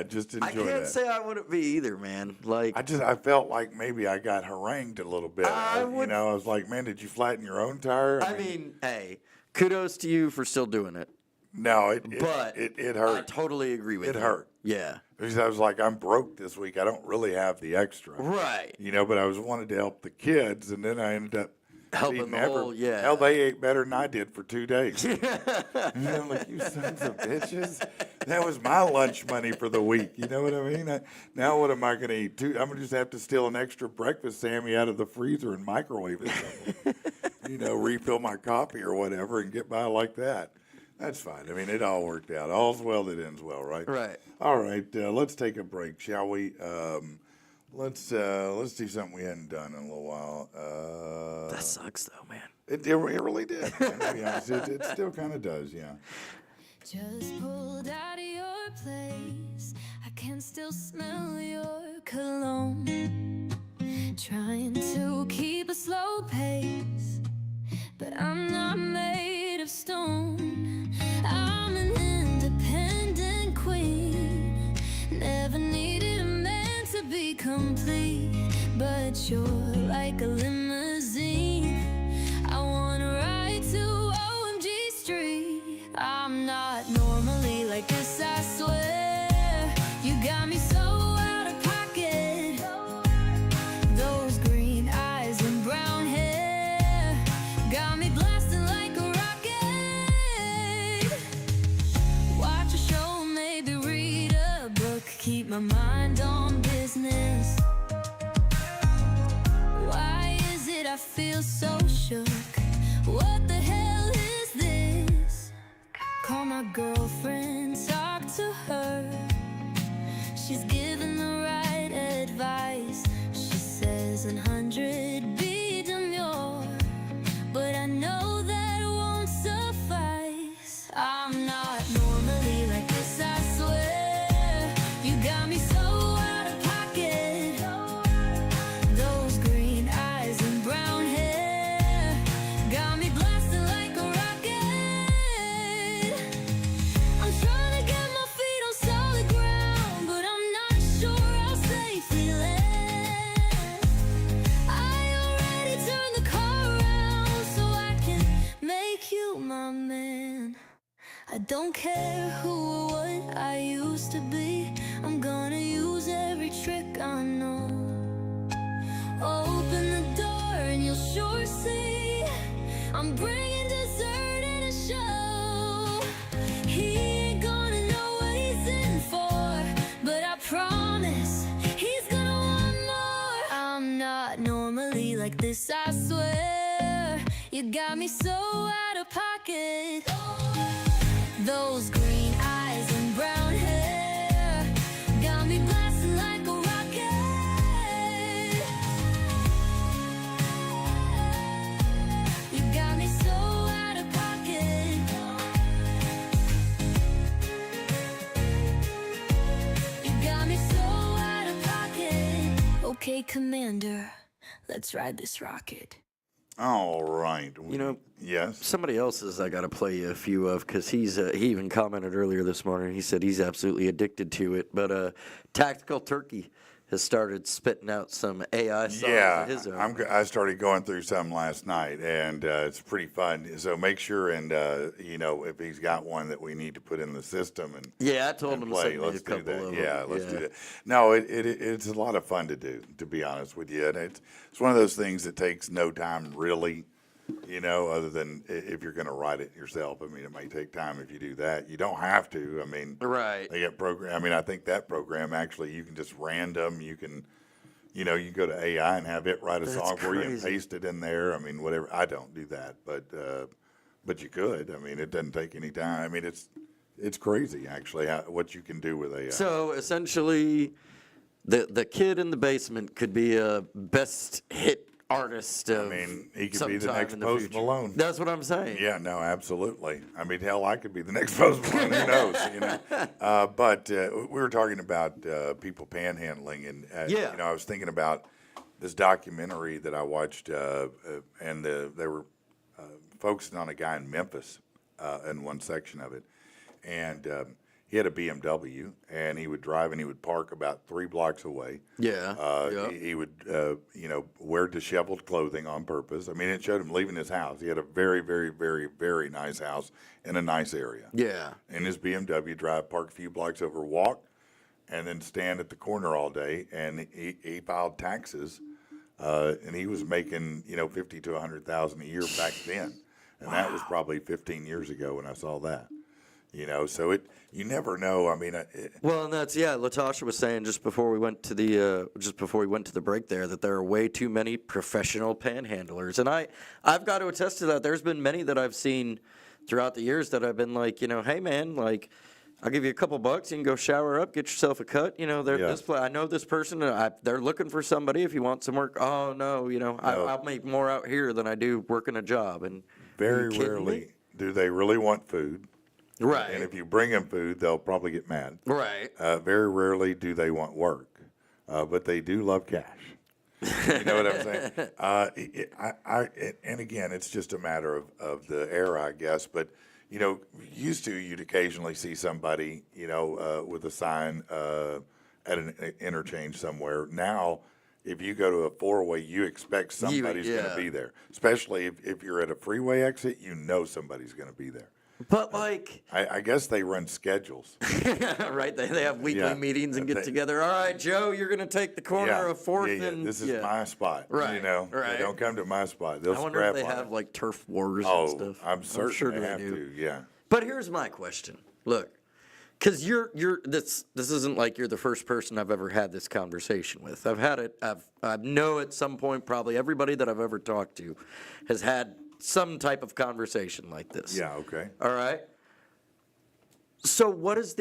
just enjoy I can't that. say I wouldn't be either, man. Like I felt like maybe I got harangued a little bit. I was like, man, did you flatten your own tire? I mean, hey, kudos to you for still doing it. No, it hurt. I totally agree with you. It hurt. Yeah. Because I was like, I'm broke this week. I don't really have the extra. Right. But I wanted to help the kids, and then I ended up helping the whole, yeah. Hell, they ate better than I did for 2 days. And I'm like, you sons of bitches. That was my lunch money for the week. You know what I mean? Now what am I going to eat? I'm going to just have to steal an extra breakfast Sammy out of the freezer and microwave it. Refill my coffee or whatever and get by like that. That's fine. I mean, it all worked out. All's well that ends well, right? Right. All right. Let's take a break, shall we? Let's do something we hadn't done in a little while. That sucks, though, man. It really did. To be honest, it still kind of does, yeah. Just pulled out of your place. I can still smell your cologne. Trying to keep a slow pace, but I'm not made of stone. I'm an independent queen. Never needed a man to be complete, but you're like a limousine. I wanna ride to OMG Street. I'm not normally like this, I swear. You got me so out of pocket. Those green eyes and brown hair got me blasting like a rocket. Watch a show, maybe read a book, keep my mind on business. Why is it I feel so shook? What the hell is this? Call my girlfriend, talk to her. She's giving the right advice. She says 100 be demure, but I know that won't suffice. I'm not normally like this, I swear. You got me so out of pocket. Those green eyes and brown hair got me blasting like a rocket. I'm trying to get my feet on solid ground, but I'm not sure I'll safely land. I already turned the car around so I can make you my man. I don't care who or what I used to be. I'm gonna use every trick I know. Open the door and you'll sure see I'm bringing dessert and a show. He ain't gonna know what he's in for, but I promise he's like this, I swear. You got me so out of pocket. Those green eyes and brown hair got me blasting like a rocket. You got me so out of pocket. You got me so out of pocket. Okay, Commander, let's ride this rocket. All right. You know, Yes. somebody else's I got to play you a few of because he even commented earlier this morning. He said he's absolutely addicted to it. But Tactical Turkey has started spitting out some AI songs of his own. I started going through some last night, and it's pretty fun. So make sure and if he's got one that we need to put in the system and Yeah, I told him to play, send me let's a do couple that. of Yeah, them. let's do that. No, it's a lot of fun to do, to be honest with you. And it's one of those things that takes no time really. Other than if you're going to write it yourself. I mean, it may take time if you do that. You don't have to. I mean, Right. they get program. I mean, I think that program actually you can just random. You can, you go to AI and have it write a That's song for you and crazy. paste it in there. I mean, whatever. I don't do that, but you could. I mean, it doesn't take any time. I mean, it's crazy actually what you can do with AI. So essentially, the kid in the basement could be a best hit artist of he could be the sometime next in the Post future. Malone. That's what I'm saying. Yeah, no, absolutely. I mean, hell, I could be the next Post Malone. Who knows? But we were talking about people panhandling, and Yeah. I was thinking about this documentary that I watched, and they were focusing on a guy in Memphis in one section of it, and he had a BMW, and he would drive and he would park about 3 blocks away. Yeah. Yeah. He would, wear disheveled clothing on purpose. I mean, it showed him leaving his house. He had a very, very, very, very nice house in a nice area. Yeah. In his BMW, drive, park a few blocks over, walk, and then stand at the corner all day. And he filed taxes, and he was making, 50 to 100,000 a year back then. And that was probably 15 years ago when I saw that. So you never know. I mean, Well, and that's Latasha was saying just before we went to the break there that there are way too many professional panhandlers, and I've got to attest to that. There's been many that I've seen throughout the years that I've been like, hey man, like I'll give you a couple bucks, you can go shower up, get yourself a cut. I know this person, they're looking for somebody if you want some work. Oh no, I'll make more out here than I do working a job. And very are you kidding rarely me? do they really want food. Right. And if you bring them food, they'll probably get mad. Right. Very rarely do they want work, but they do love cash. You know what I'm saying? And again, it's just a matter of the era, I guess. But used to you'd occasionally see somebody, with a sign at an interchange somewhere. Now, if you go to a 4-way, you expect somebody's going to be there. Especially if you're at a freeway exit, somebody's going to be there. But like, I guess they run schedules. right? They have weekly Yeah. meetings and get together. All right, Joe, you're going to take the corner of 4th and this is my spot. Right, right. They don't come to my spot. They'll I wonder scrap if they on have it. like turf wars Oh, and stuff. I'm certain sure they they have do. to. Yeah. But here's my question. Look, because this isn't like you're the first person I've ever had this conversation with. I've had it. I know at some point probably everybody that I've ever talked to has had some type of conversation like this. Yeah. Okay. All right. So what is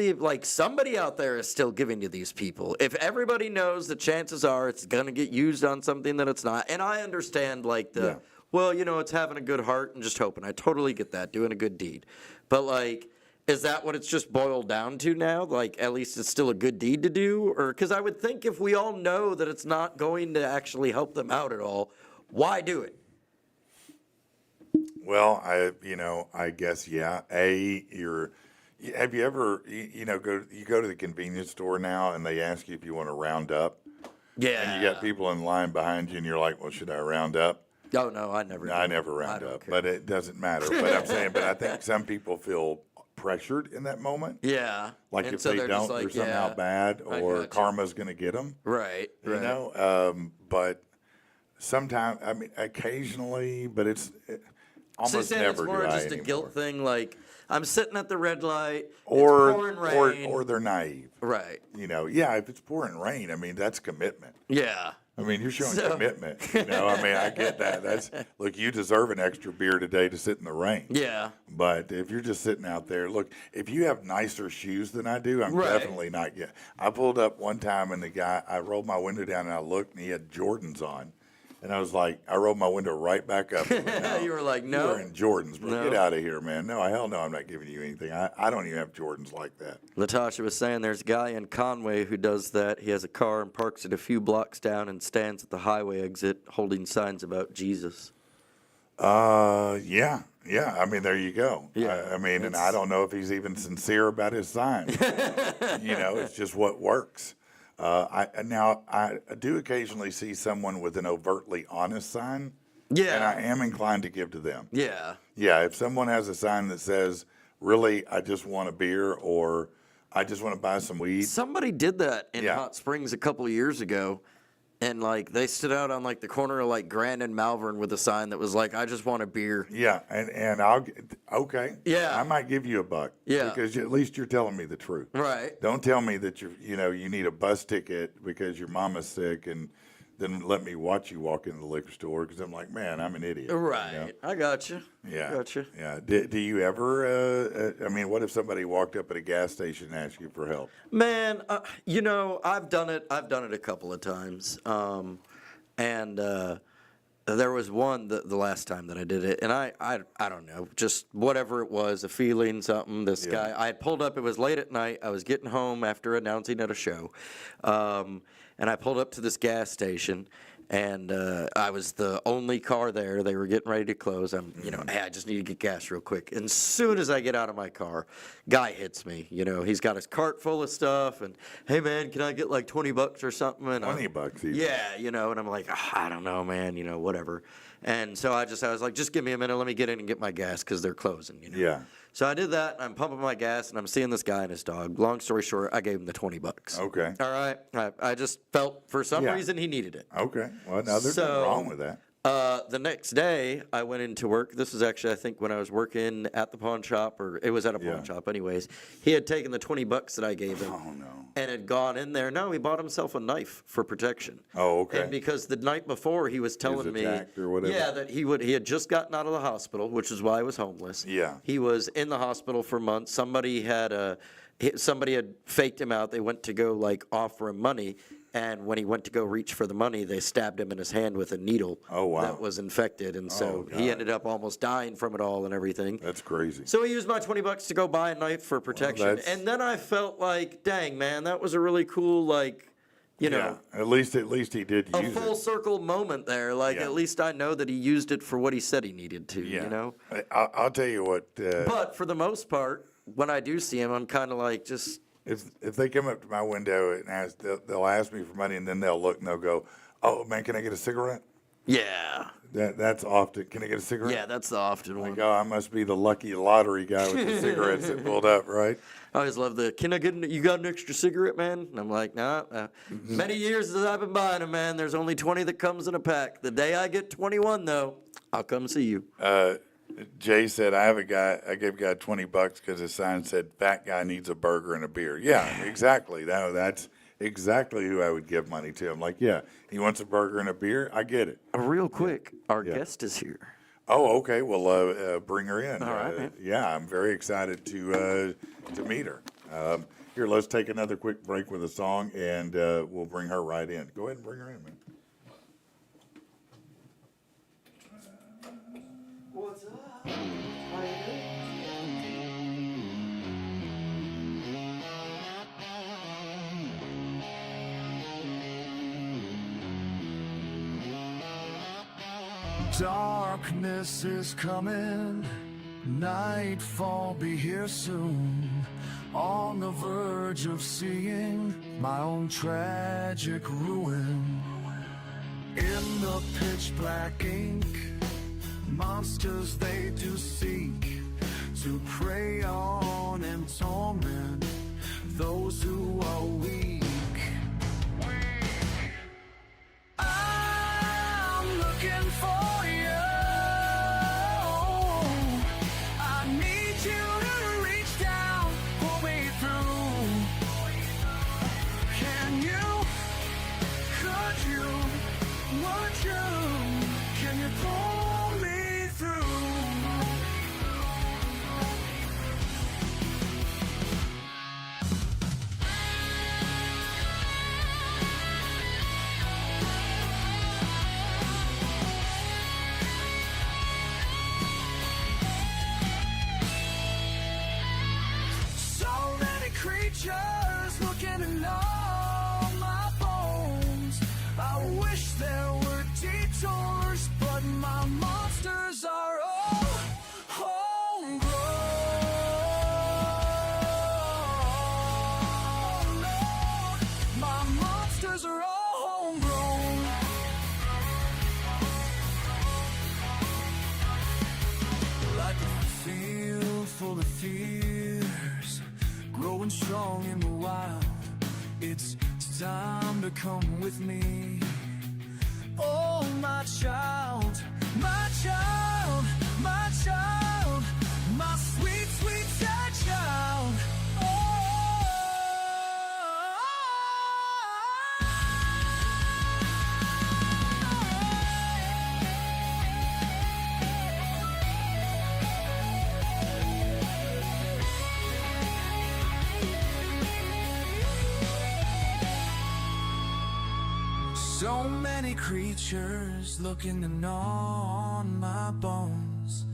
somebody out there is still giving to these people. If everybody knows that chances are it's going to get used on something that it's not. And I understand it's having a good heart and just hoping. I totally get that, doing a good deed. But is that what it's just boiled down to now? At least it's still a good deed to do? Or because I would think if we all know that it's not going to actually help them out at all, why do it? Well, I guess yeah. Have you ever go to the convenience store now and they ask you if you want to round up? Yeah. And you got people in line behind you and you're like, well, should I round up? Oh no, I never. No, I never round don't up, care. but it doesn't matter. But I'm saying, but I think some people feel pressured in that moment. Yeah. Like And if so they they're don't, just they're somehow bad, I or gotcha. karma's going to get them. Right. You know, but sometimes, I mean, occasionally, but it's almost so never it's more do I just a anymore. guilt thing. I'm sitting at the red light. Or, it's pouring rain. or they're naive. Right. If it's pouring rain, I mean, that's commitment. Yeah. I mean, you're showing So- commitment. You know, I mean, I get that. Look, you deserve an extra beer today to sit in the rain. Yeah. But if you're just sitting out there, look, if you have nicer shoes than I do, I'm Right. definitely not getting. I pulled up one time and the guy, I rolled my window down and I looked and he had Jordans on. And I was like, I rolled my window right back up. And went, no, You were like, no. You're in Jordans, bro. No. Get out of here, man. No, hell no, I'm not giving you anything. I don't even have Jordans like that. Latasha was saying there's a guy in Conway who does that. He has a car and parks it a few blocks down and stands at the highway exit holding signs about Jesus. Yeah. I mean, there you go. Yeah, I mean, and I don't know if he's even sincere about his sign. You know, it's just what works. I do occasionally see someone with an overtly honest sign, and I Yeah. am inclined to give to them. Yeah. Yeah, if someone has a sign that says, "Really, I just want a beer," or "I just want to buy some weed," Somebody did that in Yeah. Hot Springs a couple of years ago. And like they stood out on like the corner of like Grand and Malvern with a sign that was like, I just want a beer. yeah, and okay, Yeah. I might give you a buck, Yeah. because at least you're telling me the truth. Right. Don't tell me that you need a bus ticket because your mama's sick, and then let me watch you walk into the liquor store because I'm like, man, I'm an idiot. you know? Right. I got you. Yeah. Gotcha. Yeah. Do you ever? I mean, what if somebody walked up at a gas station and asked you for help? Man, I've done it. I've done it a couple of times. There was one the last time that I did it, and I don't know, just whatever it was, a feeling, something. This guy, I had pulled up. It was late at night. I was getting home after announcing at a show, and I pulled up to this gas station. And I was the only car there. They were getting ready to close. Hey, I just need to get gas real quick. And as soon as I get out of my car, guy hits me. You know, he's got his cart full of stuff. And hey, man, can I get like $20 or something? And $20 even. yeah, and I'm like, I don't know, man, whatever. And so I was like, just give me a minute. Let me get in and get my gas because they're closing. Yeah. So I did that, and I'm pumping my gas, and I'm seeing this guy and his dog. Long story short, I gave him the $20. Okay. All right. I just felt for some Yeah. reason he needed it. Okay. Well, no, there's nothing wrong with that. The next day, I went into work. This was actually, I think, when I was working at the pawn shop, or it was at a pawn Yeah. shop anyways. He had taken the $20 that I gave him Oh no. and had gone in there. No, he bought himself a knife for protection. Oh, okay. And because the night before he was telling me, attacked or whatever? yeah, that he had just gotten out of the hospital, which is why he was homeless. Yeah. He was in the hospital for months. Somebody had faked him out. They went to go like offer him money, and when he went to go reach for the money, they stabbed him in his hand with a needle. Oh, wow. That was infected, and so Oh, he God. ended up almost dying from it all and everything. That's crazy. So he used my $20 to go buy a knife for protection, that's- and then I felt like, dang man, that was a really cool Yeah. At least he did a use full it. circle moment there. Like, Yeah. at least I know that he used it for what he said he needed to, Yeah. I'll tell you what. But for the most part, when I do see him, I'm kind of like, just, If they come up to my window and they'll ask me for money, and then they'll look and they'll go, "Oh man, can I get a cigarette?" yeah. That's often. Can I get a cigarette? Yeah, that's the often one. Like, oh, I must be the lucky lottery guy with the cigarettes that pulled up, right? I always love you got an extra cigarette, man? And I'm like, nah. Many years that I've been buying them, man, there's only 20 that comes in a pack. The day I get 21, though, I'll come see you. Jay said, I gave a guy $20 because his sign said, "Fat guy needs a burger and a beer." Yeah, exactly. That's exactly who I would give money to. I'm like, yeah, he wants a burger and a beer. I get it. Real quick, our Yeah. guest is here. Oh, okay. Well, bring her in. All right, man. Yeah, I'm very excited to meet her. Here, let's take another quick break with a song, and we'll bring her right in. Go ahead and bring her in, man. What's up? Darkness is coming, nightfall be here soon. On the verge of seeing my own tragic ruin. In the pitch black ink, monsters they do seek to prey on and torment those who are weak. I'm looking for you. I need you to reach down, pull me through. Can you, could you you? Can you pull me through? So many creatures looking to gnaw my bones. I wish there were detours, but my monsters are all homegrown. My monsters are all homegrown. Like a field full of fears, growing strong in the wild. It's time to come with me. Oh, my child, my child, my child, my sweet, sweet child. So many creatures looking to gnaw on my bones.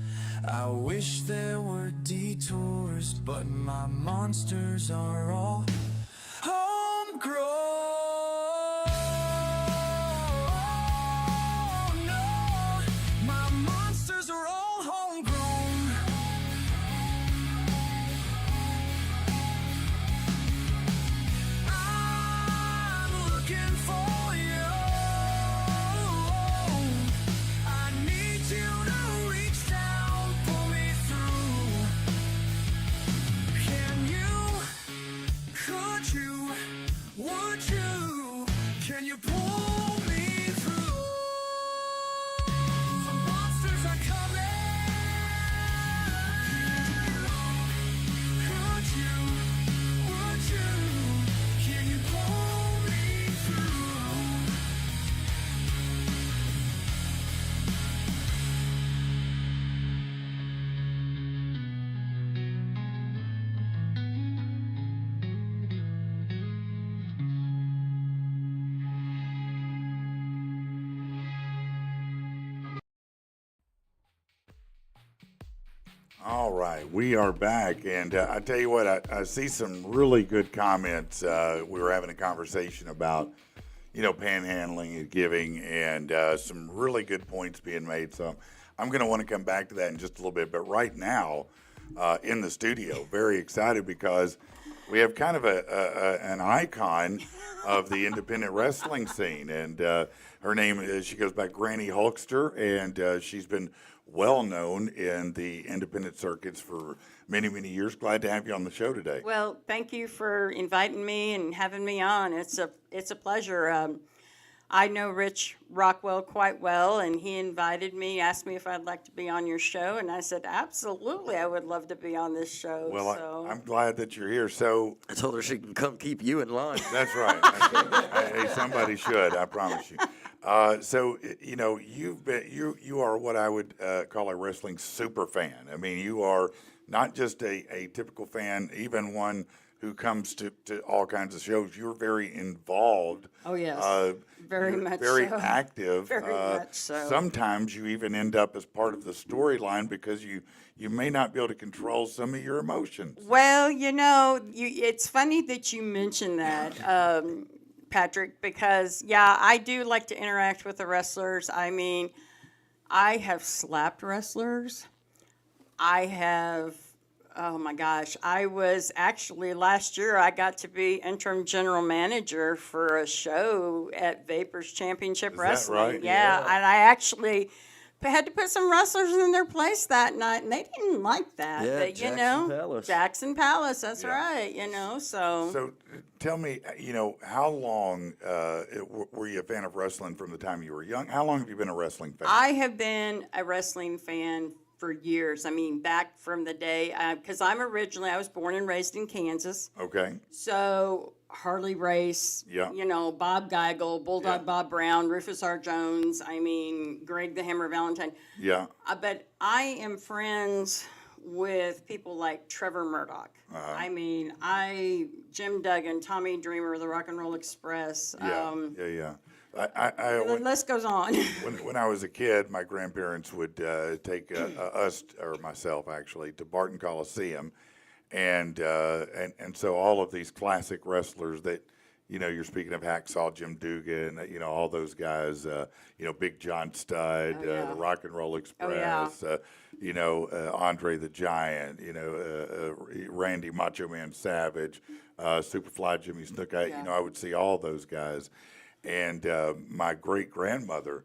I wish there were detours, but my monsters are all homegrown. No, my monsters are all homegrown. I'm looking for you. I need you to reach down, pull me through. Can you? Could you? Would you? Can you pull me through? The monsters are coming. Could you? Would you? Can you pull me through? All right, we are back, and I tell you what, I see some really good comments. We were having a conversation about, panhandling and giving, and some really good points being made. So I'm going to want to come back to that in just a little bit. But right now, in the studio, very excited because we have kind of an icon of the independent wrestling scene, and her name is, she goes by Granny Hulkster, and she's been well known in the independent circuits for many, many years. Glad to have you on the show today. Well, thank you for inviting me and having me on. It's a pleasure. I know Rich Rockwell quite well, and he invited me, asked me if I'd like to be on your show, and I said, absolutely, I would love to be on this show. Well, so. I'm glad that you're here. So I told her she can come keep you in line. that's right. Hey, somebody should. I promise you. So you are what I would call a wrestling super fan. I mean, you are not just a typical fan, even one who comes to all kinds of shows. You're very involved. Oh, yes. Very you're much very so. active. Very much so. Sometimes you even end up as part of the storyline because you may not be able to control some of your emotions. Well, it's funny that you mentioned that, Patrick, because, I do like to interact with the wrestlers. I mean, I have slapped wrestlers. I have, oh my gosh, I was actually, last year, I got to be interim general manager for a show at Vapors Championship Wrestling. right? Yeah, and I actually had to put some wrestlers in their place that night, and they didn't like that. Yeah, but, Jackson Palace. Jackson Palace, that's Yeah. right, so. So tell me, how long were you a fan of wrestling from the time you were young? How long have you been a wrestling fan? I have been a wrestling fan for years. I mean, back from the day, because I was born and raised in Kansas. Okay. So Harley Race, Yeah. you know, Bob Geigel, Bulldog Yeah. Bob Brown, Rufus R. Jones, I mean, Greg the Hammer Valentine. Yeah. But I am friends with people like Trevor Murdoch. I mean, Jim Duggan, Tommy Dreamer, the Rock and Roll Express. Yeah. Yeah. The list goes on. When I was a kid, my grandparents would take us, or myself actually, to Barton Coliseum, and so all of these classic wrestlers that, you know, you're speaking of Hacksaw Jim Dugan, you know, all those guys, you know, Big John Studd, the Rock and Roll Express, you know, Andre the Giant, you know, Randy Macho Man Savage, Superfly Jimmy Snuka. You know, I would see all those guys. And my great grandmother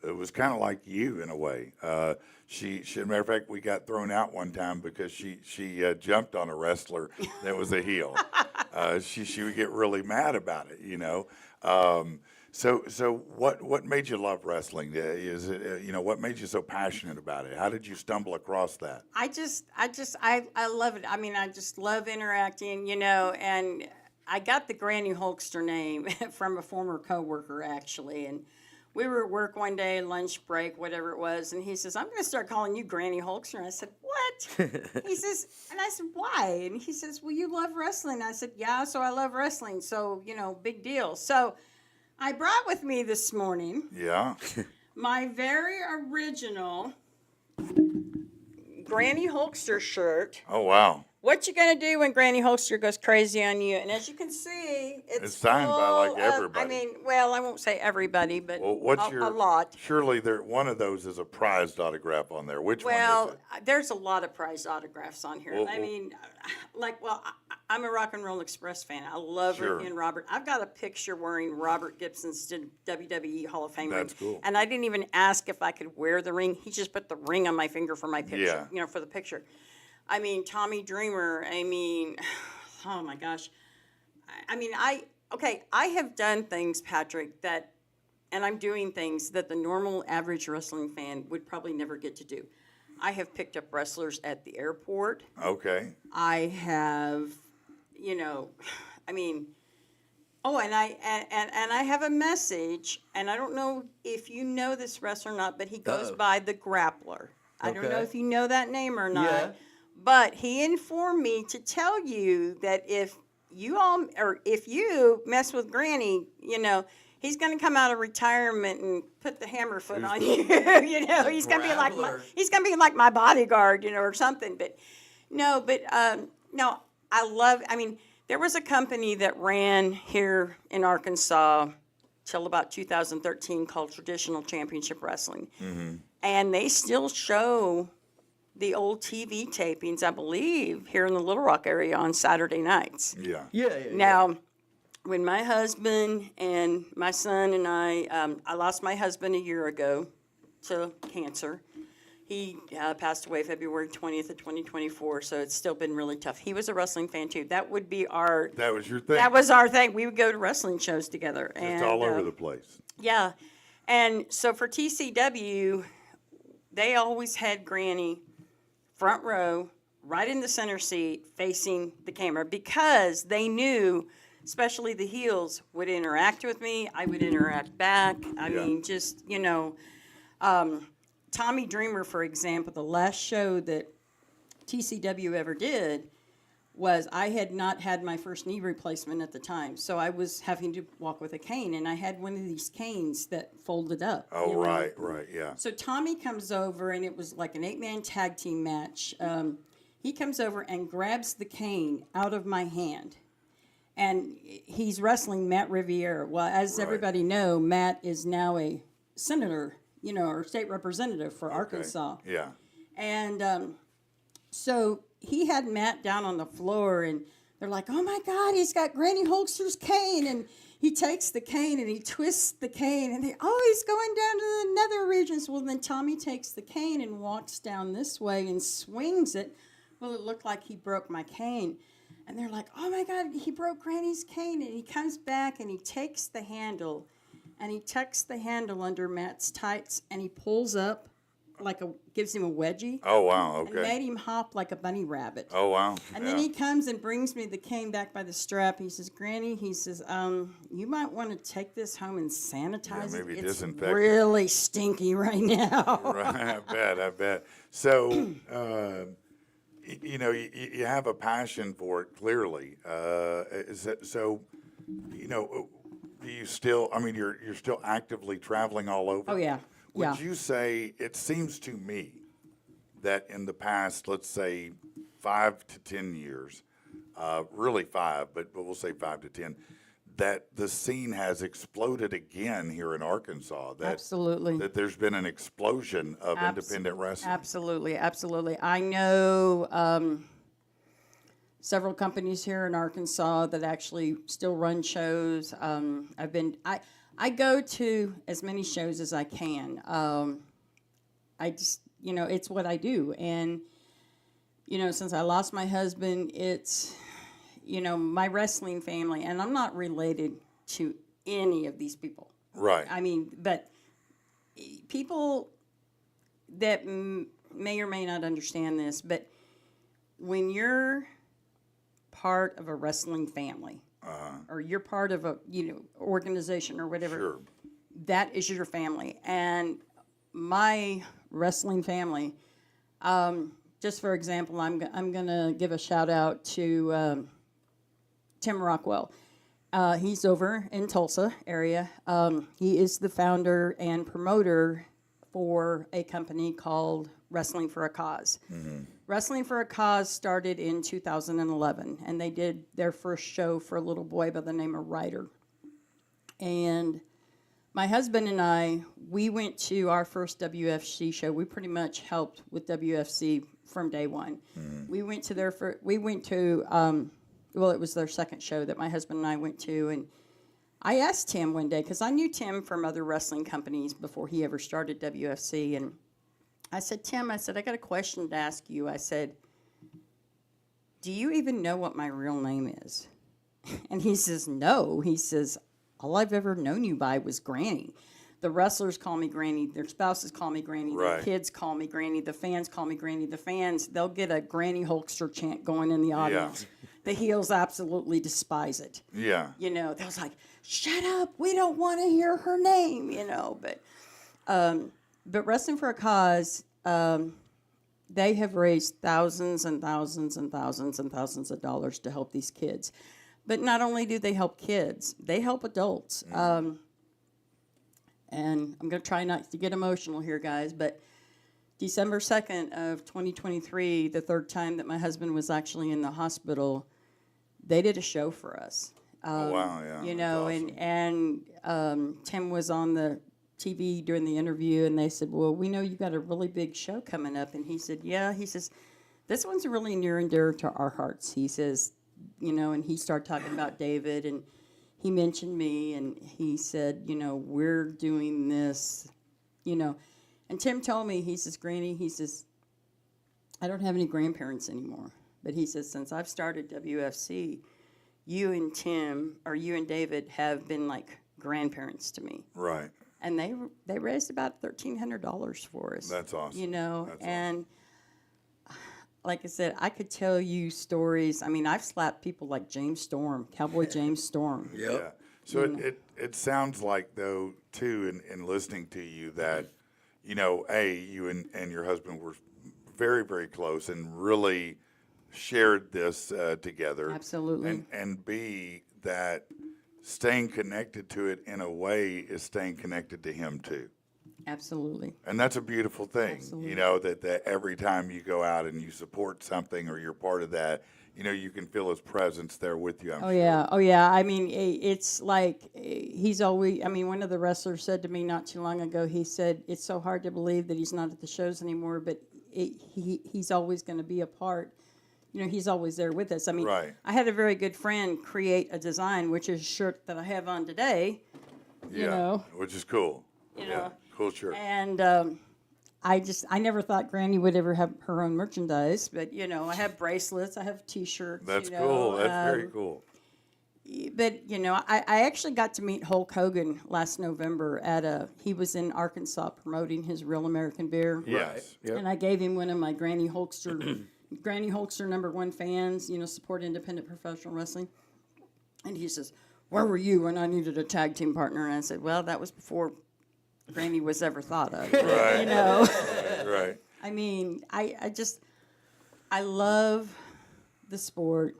was kind of like you in a way. She, as a matter of fact, we got thrown out one time because she jumped on a wrestler that was a heel. She would get really mad about it, you know. So what made you love wrestling? Is it you know, what made you so passionate about it? How did you stumble across that? I love it. I mean, I just love interacting, you know, and I got the Granny Hulkster name from a former coworker, actually, and we were at work one day, lunch break, whatever it was, and he says, "I'm going to start calling you Granny Hulkster." And I said, "What?" He says, and I said, "Why?" And he says, "Well, you love wrestling." I said, "Yeah, so I love wrestling, so, you know, big deal." So I brought with me this morning Yeah. my very original Granny Hulkster shirt. Oh wow. What you gonna do when Granny Hulkster goes crazy on you? And as you can see, It's signed by, like, full of- everybody. I mean, well, I won't say everybody, but Well, what's a lot. Surely one of those is a prized autograph on there. Which one Well, is it? there's a lot of prized autographs on here. Well, I mean, I'm a Rock and Roll Express fan. I love Sure. Rick and Robert. I've got a picture wearing Robert Gibson's WWE Hall of Fame That's ring. cool. And I didn't even ask if I could wear the ring. He just put the ring on my finger for my picture, Yeah. you know, for the picture. I mean, Tommy Dreamer, I mean, oh my gosh. I have done things, Patrick, and I'm doing things that the normal average wrestling fan would probably never get to do. I have picked up wrestlers at the airport. Okay. I have, you know, I mean, oh, and I have a message, and I don't know if you know this wrestler or not, but he goes by the Grappler. I don't know Okay. if you know that name or not. Yeah. But he informed me to tell you that if you mess with Granny, you know, he's going to come out of retirement and put the hammer foot on you. You know, he's going to be like my bodyguard, you know, or something. But no, I mean, there was a company that ran here in Arkansas till about 2013 called Traditional Championship Wrestling. Mm-hmm. And they still show the old TV tapings, I believe, here in the Little Rock area on Saturday nights. Yeah. Yeah. Now, when my husband and my son and I lost my husband a year ago to cancer. He passed away February 20th of 2024, so it's still been really tough. He was a wrestling fan, too. That would be our... That was your thing. That was our thing. We would go to wrestling shows together. It's all over the place. Yeah. And so for TCW, they always had Granny front row, right in the center seat, facing the camera, because they knew, especially the heels, would interact with me. I would interact back. I mean, just, you know, Tommy Dreamer, for example, the last show that TCW ever did was I had not had my first knee replacement at the time, so I was having to walk with a cane, and I had one of these canes that folded up. Oh, you know. right, yeah. So Tommy comes over, and it was like an 8-man tag team match. He comes over and grabs the cane out of my hand, and he's wrestling Matt Riviera. Well, as everybody know, Matt is now a senator, you know, or state representative for Arkansas. Yeah. And so he had Matt down on the floor, and they're like, "Oh my God, he's got Granny Hulkster's cane!" And he takes the cane and he twists the cane, and he's going down to the nether regions. Well, then Tommy takes the cane and walks down this way and swings it. Well, it looked like he broke my cane. And they're like, "Oh my God, he broke Granny's cane." And he comes back and he takes the handle and he tucks the handle under Matt's tights and he pulls up gives him a wedgie. Oh, wow. And Okay. made him hop like a bunny rabbit. Oh, wow. And then he comes and brings me the cane back by the strap. He says, Granny, he says, you might want to take this home and sanitize maybe it. It's disinfect it." really stinky right now. Right, I bet. So, you have a passion for it, clearly. So, do you still, you're still actively traveling all over? Oh, yeah. Would you say, it seems to me that in the past, let's say 5 to 10 years, really 5, but we'll say 5 to 10, that the scene has exploded again here in Arkansas. Absolutely. That there's been an explosion of independent wrestling. Absolutely. I know several companies here in Arkansas that actually still run shows. I go to as many shows as I can. I just, it's what I do. And, since I lost my husband, it's, my wrestling family, and I'm not related to any of these people. Right. But people that may or may not understand this, but when you're part of a wrestling family, or you're part of a organization or whatever, Sure. that is your family. And my wrestling family, just for example, I'm gonna give a shout out to Tim Rockwell. He's over in Tulsa area. He is the founder and promoter for a company called Wrestling for a Cause. Mm-hmm. Wrestling for a Cause started in 2011, and they did their first show for a little boy by the name of Ryder. And my husband and I, we went to our first WFC show. We pretty much helped with WFC from day one. Mm-hmm. We went to it was their second show that my husband and I went to, and I asked Tim one day, because I knew Tim from other wrestling companies before he ever started WFC, and I said, Tim, I got a question to ask you. I said, do you even know what my real name is? And he says, no. He says, all I've ever known you by was Granny. The wrestlers call me Granny. Their spouses call me Granny. Right. Their kids call me Granny. The fans call me Granny. The fans, they'll get a Granny Hulkster chant going in the audience. Yeah. The heels absolutely despise it. Yeah. They was like, shut up. We don't want to hear her name, But Wrestling for a Cause, they have raised thousands and thousands and thousands and thousands of dollars to help these kids. But not only do they help kids, they help adults. And I'm going to try not to get emotional here, guys, but December 2nd of 2023, the third time that my husband was actually in the hospital, they did a show for us. Oh, wow, yeah. Awesome. And Tim was on the TV during the interview, and they said, well, we know you got a really big show coming up. And he said, yeah. He says, this one's really near and dear to our hearts. He says, and he started talking about David, and he mentioned me, and he said, we're doing this, And Tim told me, he says, Granny, he says, I don't have any grandparents anymore. But he says, since I've started WFC, you and David have been like grandparents to me. Right. And they raised about $1,300 for us. That's awesome. That's and like I said, I could tell you stories. I've slapped people like James Storm, Cowboy James Storm. Yep. Yeah. So it sounds like, though, too, in listening to you, that, you and your husband were very, very close and really shared this together. Absolutely. And B, that staying connected to it in a way is staying connected to him, too. Absolutely. And that's a beautiful thing, Absolutely. that every time you go out and you support something or you're part of that, you can feel his presence there with you, I'm sure. Oh, yeah. It's like he's always, one of the wrestlers said to me not too long ago, he said, it's so hard to believe that he's not at the shows anymore, but he's always going to be a part. He's always there with us. Right. I had a very good friend create a design, which is a shirt that I have on today. Which is cool. Yeah, cool shirt. And I never thought Granny would ever have her own merchandise, but I have bracelets, I have T-shirts. That's cool. That's very cool. but you know, I actually got to meet Hulk Hogan last November he was in Arkansas promoting his Real American Beer. Yes. Yep. And I gave him one of my Granny Hulkster #1 fans, you know, support independent professional wrestling. And he says, "Where were you when I needed a tag team partner?" And I said, "Well, that was before Granny was ever thought of." Right. You know. Right. I mean, I love the sport.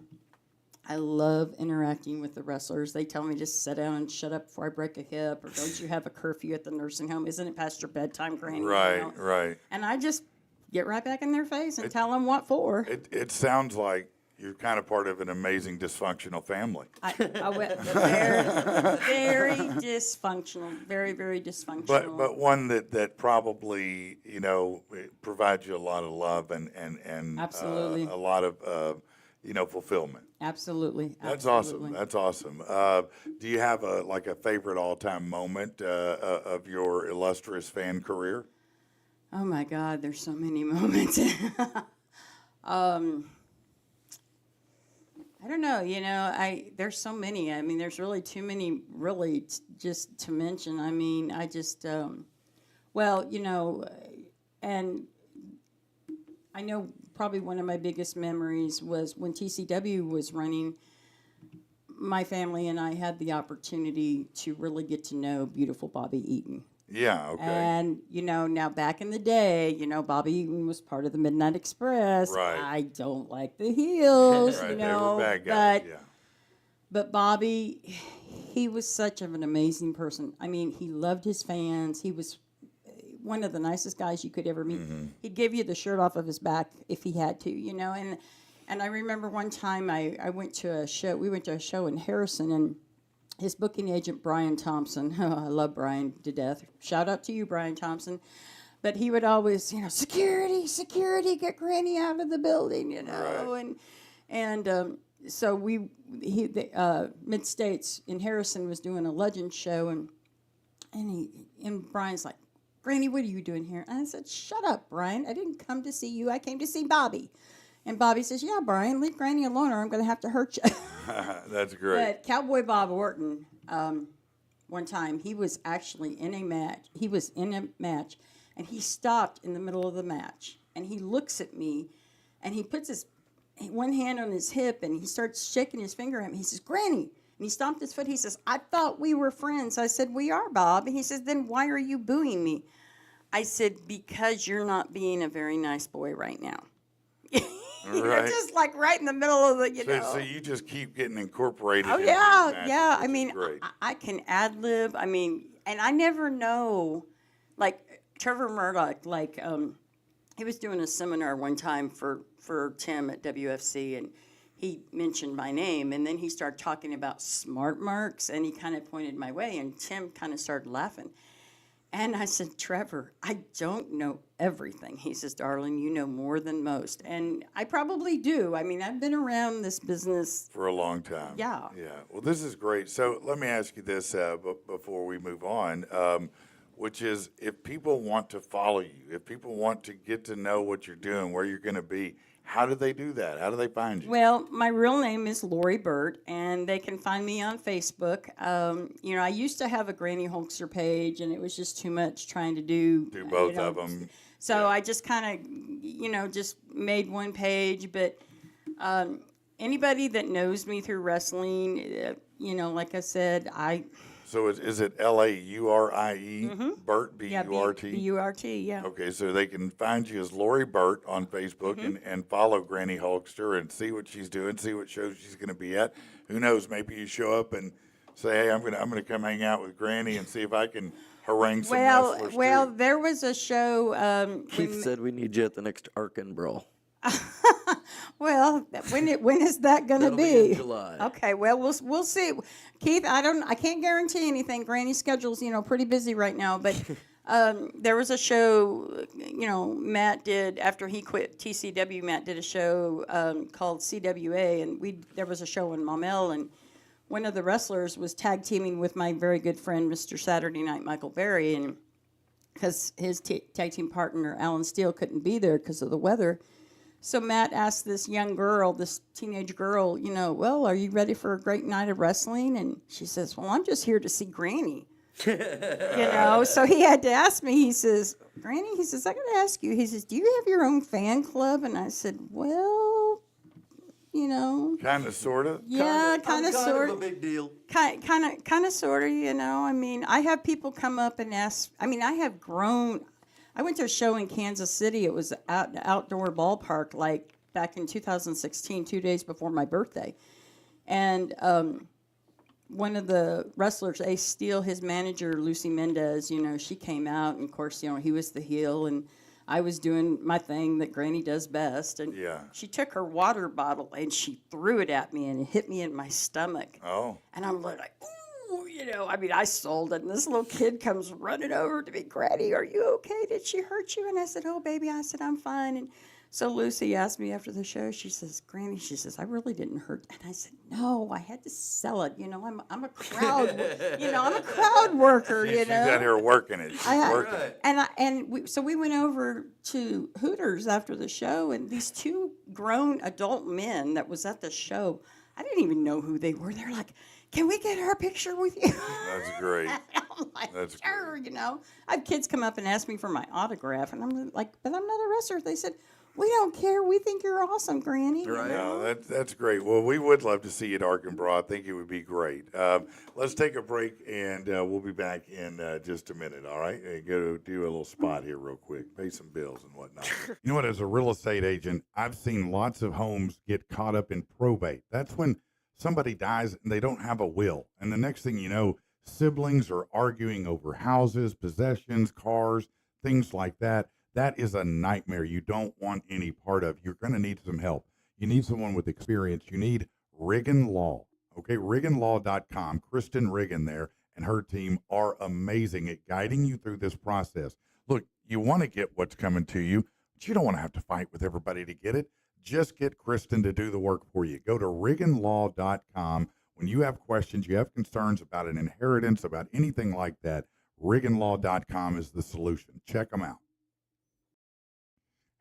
I love interacting with the wrestlers. They tell me just sit down and shut up before I break a hip, or don't you have a curfew at the nursing home? Isn't it past your bedtime, Granny? You Right. know? Right. And I just get right back in their face and tell them what for. It sounds like you're kind of part of an amazing dysfunctional family. I went very dysfunctional, very, very dysfunctional. But one that probably, you know, it provides you a lot of love and Absolutely. a lot of you know, fulfillment. Absolutely. That's absolutely. awesome. That's awesome. Do you have a favorite all time moment of your illustrious fan career? Oh my God, there's so many moments. I don't know. You know, there's so many. I mean, there's really too many, really, just to mention. I mean, I just, well, you know, and I know probably one of my biggest memories was when TCW was running. My family and I had the opportunity to really get to know beautiful Bobby Eaton. Yeah. Okay. And, you know, now back in the day, you know, Bobby Eaton was part of the Midnight Express. Right. I don't like the heels, Right. you They know. were bad guys. Yeah. But Bobby, he was such of an amazing person. I mean, he loved his fans. He was one of the nicest guys you could ever meet. Mm-hmm. He'd give you the shirt off of his back if he had to, you know. And I remember one time I went to a show. We went to a show in Harrison, and his booking agent, Brian Thompson, I love Brian to death. Shout out to you, Brian Thompson. But he would always, you know, security, get Granny out of the building, you know. Right. And so Mid-States in Harrison was doing a legend show, and Brian's like, "Granny, what are you doing here?" And I said, "Shut up, Brian. I didn't come to see you. I came to see Bobby." And Bobby says, "Yeah, Brian, leave Granny alone or I'm going to have to hurt you." That's great. But Cowboy Bob Orton, one time, he was actually in a match. He was in a match, and he stopped in the middle of the match. And he looks at me, and he puts his one hand on his hip, and he starts shaking his finger at me. He says, "Granny." And he stomped his foot. He says, "I thought we were friends." I said, "We are, Bob." And he says, "Then why are you booing me?" I said, "Because you're not being a very nice boy right now." You're Right. just like right in the middle of the, you know. So you just keep getting incorporated. Oh into yeah, these matches, yeah. which I is mean, great. I can ad lib. I mean, and I never know. Like Trevor Murdoch, he was doing a seminar one time for Tim at WFC, and he mentioned my name, and then he started talking about smart marks, and he kind of pointed my way, and Tim kind of started laughing. And I said, "Trevor, I don't know everything." He says, "Darling, you know more than most." And I probably do. I mean, I've been around this business. For a long time. Yeah. Yeah. Well, this is great. So let me ask you this before we move on, which is if people want to follow you, if people want to get to know what you're doing, where you're going to be, how do they do that? How do they find you? Well, my real name is Laurie Burt, and they can find me on Facebook. You know, I used to have a Granny Hulkster page, and it was just too much trying to do both you know, of them. So Yeah. I just kind of, you know, just made one page. But anybody that knows me through wrestling, you know, like I said, So is it Laurie, Burt, yeah, B-U-R-T? B-U-R-T, yeah. Okay, so they can find you as Laurie Burt on Facebook and follow Granny Hulkster and see what she's doing, see what shows she's going to be at. Who knows? Maybe you show up and say, "Hey, I'm gonna come hang out with Granny and see if I can harangue some wrestlers Well, too." there was a show. Keith said we need you at the next Arkin Brawl. Well, when is that going to That'll be in be? July. Okay, well we'll see. Keith, I can't guarantee anything. Granny's schedule's, you know, pretty busy right now, but there was a show, you know, Matt did after he quit TCW. Matt did a show called CWA, and there was a show in Maumelle, and one of the wrestlers was tag teaming with my very good friend, Mr. Saturday Night Michael Berry, and because his tag team partner Alan Steele couldn't be there because of the weather. So Matt asked this young girl, this teenage girl, well, are you ready for a great night of wrestling? And she says, well, I'm just here to see Granny. So he had to ask me, he says, Granny, he says, I got to ask you, he says, do you have your own fan club? And I said, well, Kind of, sort of. yeah, kind of, sort of a big deal. kind of, sort of, I mean, I have people come up and ask, I mean, I have grown. I went to a show in Kansas City. It was outdoor ballpark, like back in 2016, 2 days before my birthday. And one of the wrestlers, Ace Steel, his manager, Lucy Mendez, she came out. And, of course, he was the heel. And I was doing my thing that Granny does best. And she took her water bottle and she threw it at me and it hit me in my stomach. Oh. And I'm like, ooh. I mean, I sold it. And this little kid comes running over to me, Granny, are you okay? Did she hurt you? And I said, oh, baby. I said, I'm fine. And so Lucy asked me after the show, she says, Granny, she says, I really didn't hurt. And I said, no, I had to sell it. I'm a crowd, I'm a crowd worker, She's out here working it. She's working it. So we went over to Hooters after the show, and these two grown adult men that was at the show, I didn't even know who they were. They're like, can we get our picture with you? That's great. I'm like, That's sure, I have kids come up and ask me for my autograph, and I'm like, but I'm not a wrestler. They said, we don't care. We think you're awesome, Granny. Right. No, that's great. Well, we would love to see you at Arkansas. I think it would be great. Let's take a break, and we'll be back in just a minute, all right? Go do a little spot here real quick, pay some bills and whatnot. You know what? As a real estate agent, I've seen lots of homes get caught up in probate. That's when somebody dies and they don't have a will. And the next thing you know, siblings are arguing over houses, possessions, cars, things like that. That is a nightmare you don't want any part of. You're going to need some help. You need someone with experience. You need Riggin Law. Okay, RigginLaw.com. Kristen Riggin there and her team are amazing at guiding you through this process. Look, you want to get what's coming to you, but you don't want to have to fight with everybody to get it. Just get Kristen to do the work for you. Go to RigginLaw.com. When you have questions, you have concerns about an inheritance, about anything like that, RigginLaw.com is the solution. Check them out.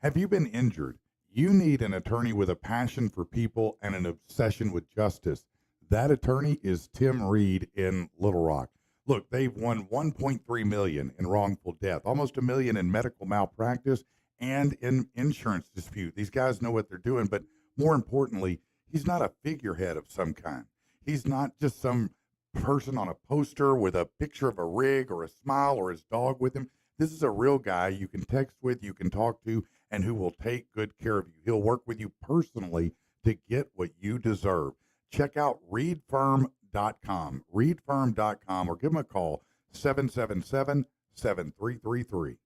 Have you been injured? You need an attorney with a passion for people and an obsession with justice. That attorney is Tim Reed in Little Rock. Look, they've won $1.3 million in wrongful death, almost $1 million in medical malpractice and in insurance dispute. These guys know what they're doing, but more importantly, he's not a figurehead of some kind. He's not just some person on a poster with a picture of a rig or a smile or his dog with him. This is a real guy you can text with, you can talk to, and who will take good care of you. He'll work with you personally to get what you deserve. Check out reedfirm.com, reedfirm.com, or give him a call, 777-7333.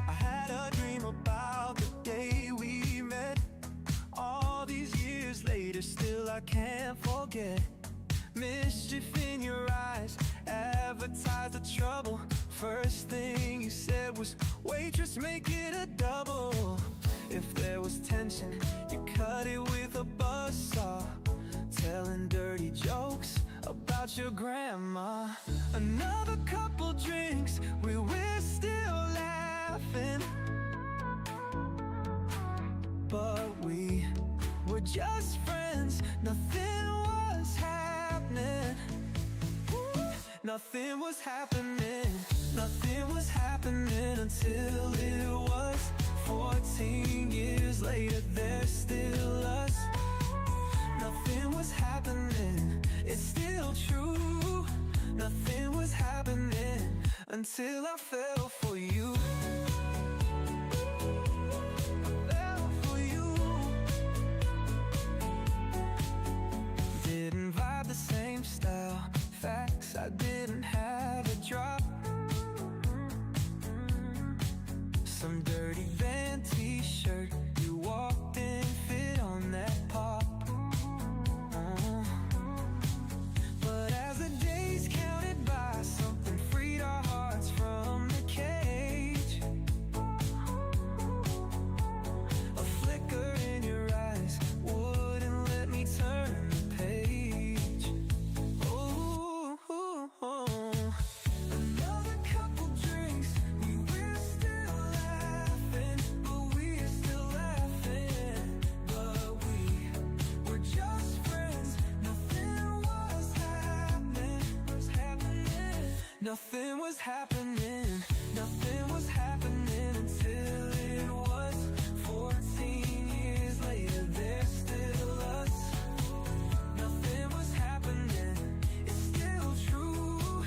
I had a dream about the day we met. All these years later, still I can't forget. Mischief in your eyes, advertise the trouble. First thing you said was, waitress, make it a double. If there was tension, you cut it with a buzzsaw. Telling dirty jokes about your grandma. Another couple drinks, we were still laughing. But we were just friends, nothing was happening. Nothing was happening, nothing was happening until it was 14 years later, there's still us. Nothing was happening, it's still true. Nothing was happening until I fell for you. I fell for you. Didn't vibe the same style. Facts, I didn't have a drop. Some dirty band t-shirt, you walked in, fit on that pop. But as the days counted by, something freed our hearts from the Nothing was happening, nothing was happening until it was 14 years later, there's still us. Nothing was happening, it's still true.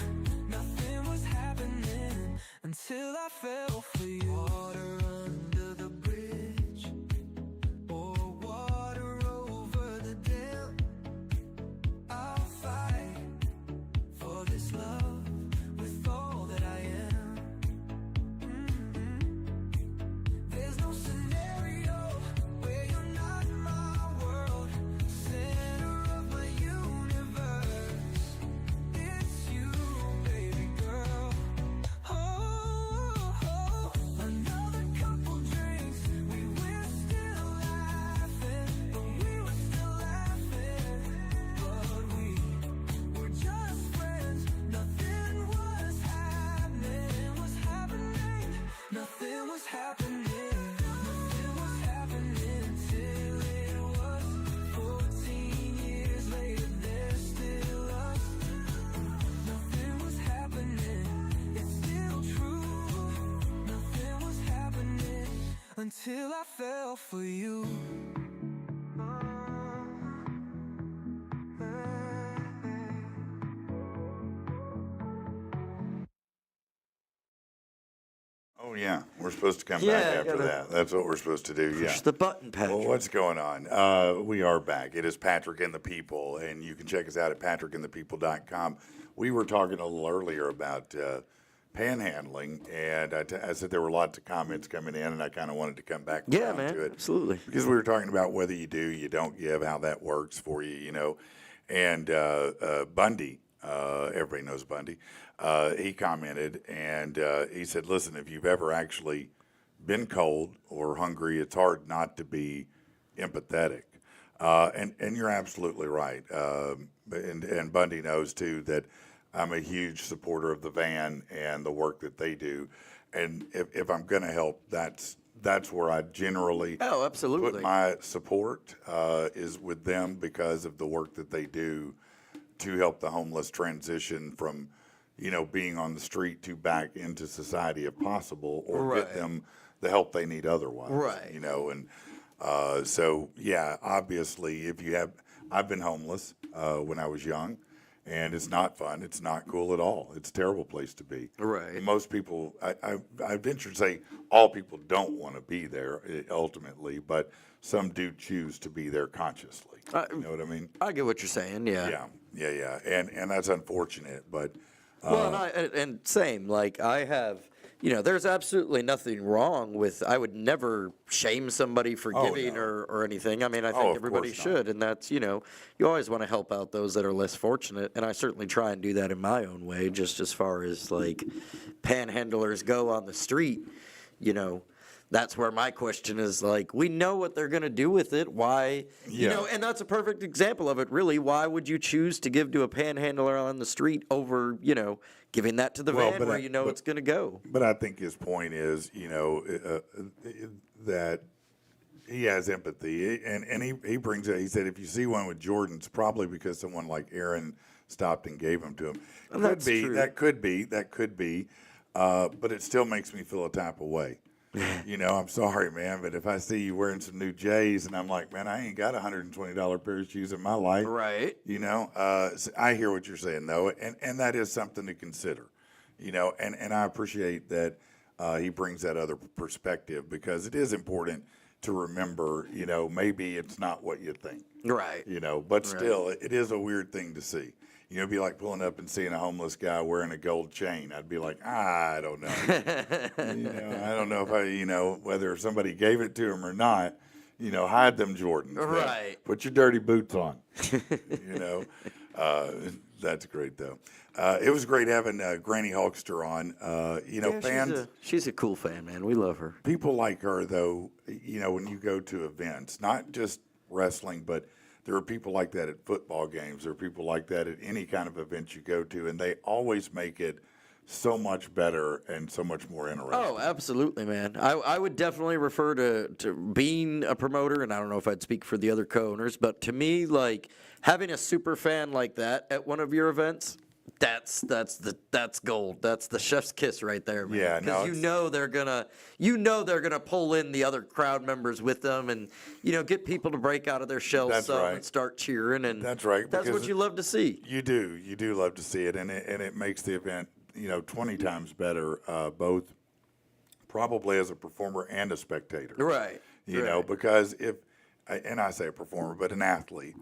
Nothing was happening until I fell for you. Water under the bridge, or water over the dam. I'll fight for this love with all that I am. There's no scenario where you're not my world, center of my universe. It's you, baby girl. Oh, another couple drinks, we were still laughing, but we were still laughing, but we were just friends. Nothing was happening, nothing was happening, nothing was happening until it was 14 years later, there's still us. Nothing was happening, it's still true. Nothing was happening until I fell for you. Oh, yeah. We're supposed to come Yeah, back after gotta that. That's what we're supposed to do, yeah. Push the button, Patrick. Well, what's going on? We are back. It is Patrick and the People, and you can check us out at patrickandthepeople.com. We were talking a little earlier about panhandling, and I said there were lots of comments coming in, and I kind of wanted to come back Yeah, around man, to it. absolutely. Because we were talking about whether you do, you don't give, how that works for you, you know. And Bundy, everybody knows Bundy, he commented, and he said, listen, if you've ever actually been cold or hungry, it's hard not to be empathetic. And you're absolutely right. And Bundy knows, too, that I'm a huge supporter of the van and the work that they do. And if I'm going to help, that's where I generally Oh, absolutely. put my support is with them because of the work that they do to help the homeless transition from, you know, being on the street to back into society if possible, or Right. get them the help they need otherwise. Right. You know, and so yeah, obviously, I've been homeless when I was young, and it's not fun. It's not cool at all. It's a terrible place to be. Right. Most people, I venture to say, all people don't want to be there ultimately, but some do choose to be there consciously. You know what I mean? I get what you're saying, yeah. Yeah. And that's unfortunate, but Well, and same, like I have, you know, there's absolutely nothing wrong with, I would never shame somebody for giving no. or anything. I mean, I of think everybody course not. should, and that's, you know, you always want to help out those that are less fortunate, and I certainly try and do that in my own way, just as far as like panhandlers go on the street, you know. That's where my question is, like, we know what they're going to do with it. Why, you Yeah. know, and that's a perfect example of it, really. Why would you choose to give to a panhandler on the street over, you know, giving that to the Well, van but where I- you know but- it's going to go? But I think his point is, you know, that he has empathy, and he brings it. He said, if you see one with Jordans, probably because someone like Aaron stopped and gave them to him. That's true. That could be, but it still makes me feel a type of way. You know, I'm sorry, man, but if I see you wearing some new J's and I'm like, man, I ain't got a $120 pair of shoes in my life. Right. You know, so I hear what you're saying, though, and that is something to consider. You know, and I appreciate that he brings that other perspective, because it is important to remember, you know, maybe it's not what you think. Right. You know, but still, it is a weird thing to see. You know, it'd be like pulling up and seeing a homeless guy wearing a gold chain. I'd be like, I don't know. You know, I don't know if you know, whether somebody gave it to him or not. You know, hide them Jordans. man. Right. Put your dirty boots on. You know, that's great though. It was great having Granny Hulkster on. You know, Yeah, fans. she's a cool fan, man. We love her. People like her, though, you know, when you go to events, not just wrestling, but there are people like that at football games. There are people like that at any kind of event you go to, and they always make it so much better and so much more interesting. Oh, absolutely, man. I would definitely refer to being a promoter, and I don't know if I'd speak for the other co-owners, but to me, like, having a super fan like that at one of your events, That's gold. That's the chef's kiss right there, man. Yeah, no, because you know they're gonna pull in the other crowd members with them, and get people to break out of their shells That's some right. and start cheering, and That's right, That's because what you love to see. You do love to see it, and it makes the event 20 times better, both probably as a performer and a spectator. Right. Because and I say a performer, but an athlete,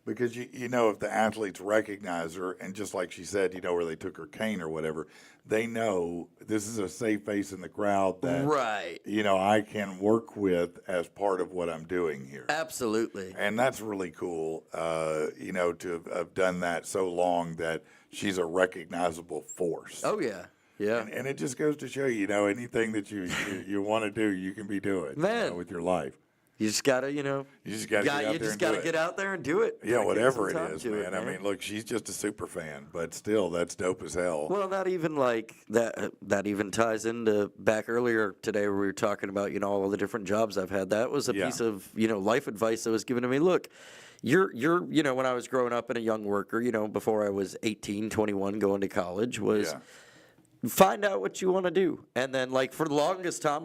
because if the athletes recognize her, and just like she said, where they took her cane or whatever, they know this is a safe face in the crowd that Right. I can work with as part of what I'm doing here. Absolutely. And that's really cool, to have done that so long that she's a recognizable force. Oh yeah. Yeah. And it just goes to show anything that you want to do, you can be doing Man. with your life. You just gotta, You just got to get out there you just and gotta do get it. out there and do it. Yeah, Gotta give whatever some it time is, to man. I mean, look, she's just a super fan, but still, that's dope as hell. Well, not even like that. That even ties into back earlier today where we were talking about all of the different jobs I've had. That was a Yeah. piece of life advice that was given to me. Look, you're when I was growing up and a young worker, before I was 18, 21, going to college, was Yeah. find out what you want to do. And then, like, for the longest time,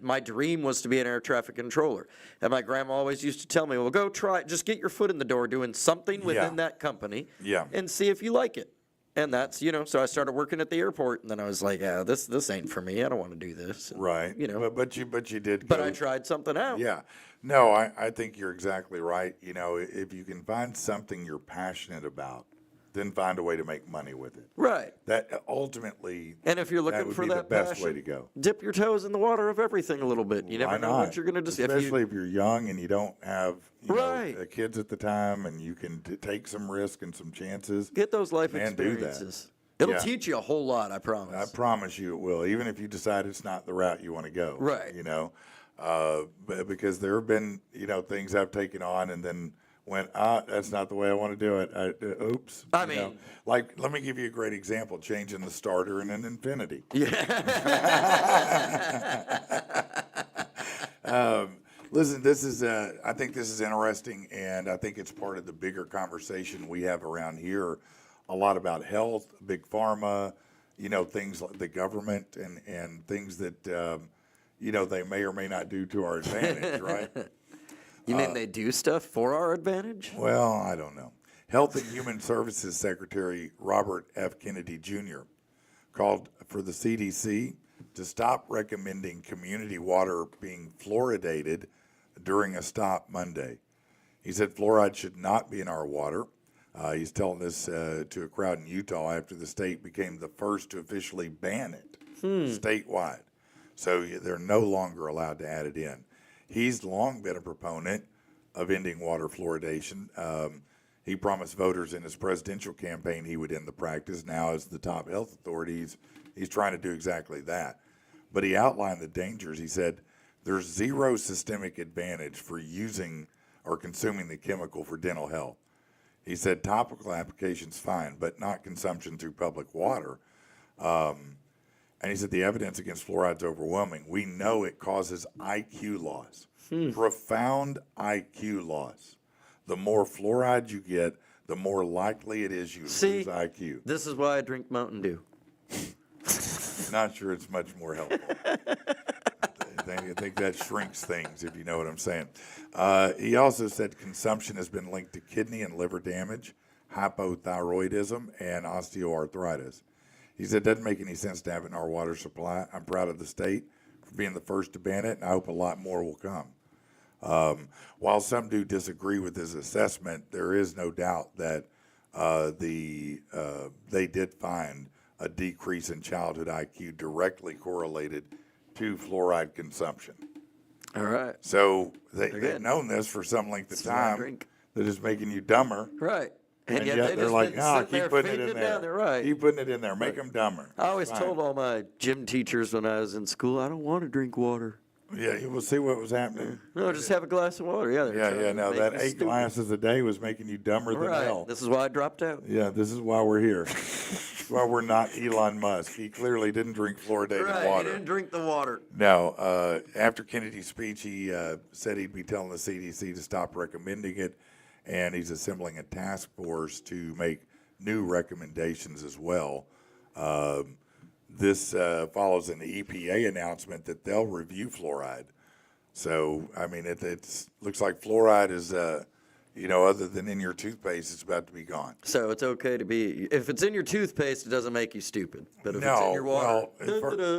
my dream was to be an air traffic controller. And my grandma always used to tell me, well, go try it. Just get your foot in the door doing something within that company Yeah. and see if you like it. And that's, so I started working at the airport, and then I was like, yeah, this ain't for me. I don't want to do this. And, Right. But you did. But go- I tried something out. Yeah. No, I think you're exactly right. If you can find something you're passionate about, then find a way to make money with it. Right. That ultimately, And if you're that looking would for be that the best passion, way to go. dip your toes in the water of everything a little bit. You never Why know not? what you're going to do. Especially if you're young and you don't have Right. kids at the time, and you can take some risk and some chances. Get those life Man, do that. experiences. It'll Yeah. teach you a whole lot, I promise. I promise you it will, even if you decide it's not the route you want to go. Right. Because there have been, things I've taken on and then went, that's not the way I want to do it. Oops. I you mean- know. Like, let me give you a great example, changing the starter in an Infinity. Listen, this is, I think this is interesting, and I think it's part of the bigger conversation we have around here, a lot about health, big pharma, things like the government and things that, they may or may not do to our advantage, right? You mean they do stuff for our advantage? Well, I don't know. Health and Human Services Secretary Robert F. Kennedy Jr. called for the CDC to stop recommending community water being fluoridated during a stop Monday. He said fluoride should not be in our water. He's telling this to a crowd in Utah after the state became the first to officially ban it statewide. So they're no longer allowed to add it in. He's long been a proponent of ending water fluoridation. He promised voters in his presidential campaign he would end the practice. Now, as the top health authorities, he's trying to do exactly that. But he outlined the dangers. He said there's zero systemic advantage for using or consuming the chemical for dental health. He said topical application's fine, but not consumption through public water. And he said the evidence against fluoride's overwhelming. We know it causes IQ loss, profound IQ loss. The more fluoride you get, the more likely it is you lose IQ. This is why I drink Mountain Dew. Not sure it's much more helpful. I think that shrinks things, if you know what I'm saying. He also said consumption has been linked to kidney and liver damage, hypothyroidism, and osteoarthritis. He said it doesn't make any sense to have it in our water supply. I'm proud of the state for being the first to ban it, and I hope a lot more will come. While some do disagree with his assessment, there is no doubt that they did find a decrease in childhood IQ directly correlated to fluoride consumption. All right. So they've good. known this for some length of That's what I time drink. that is making you dumber. Right. And yet they they're just like, been no, sitting there keep putting it feeding in there. down there. Right. Keep putting it in there. Make them dumber. I always Fine. told all my gym teachers when I was in school, I don't want to drink water. Yeah, you will see what was happening. No, just have a glass of water. Yeah, they're trying Yeah, to no, make that me 8 stupid. glasses a day was making you dumber than Right. hell. This is why I dropped out. Yeah, this is why we're here. This is why we're not Elon Musk. He clearly didn't drink fluoridated Right. water. He didn't drink the water. No, after Kennedy's speech, he said he'd be telling the CDC to stop recommending it, and he's assembling a task force to make new recommendations as well. This follows an EPA announcement that they'll review fluoride. So, I mean, it looks like fluoride is, other than in your toothpaste, it's about to be gone. So it's okay to be, if it's in your toothpaste, it doesn't make you stupid. But if it's in your water,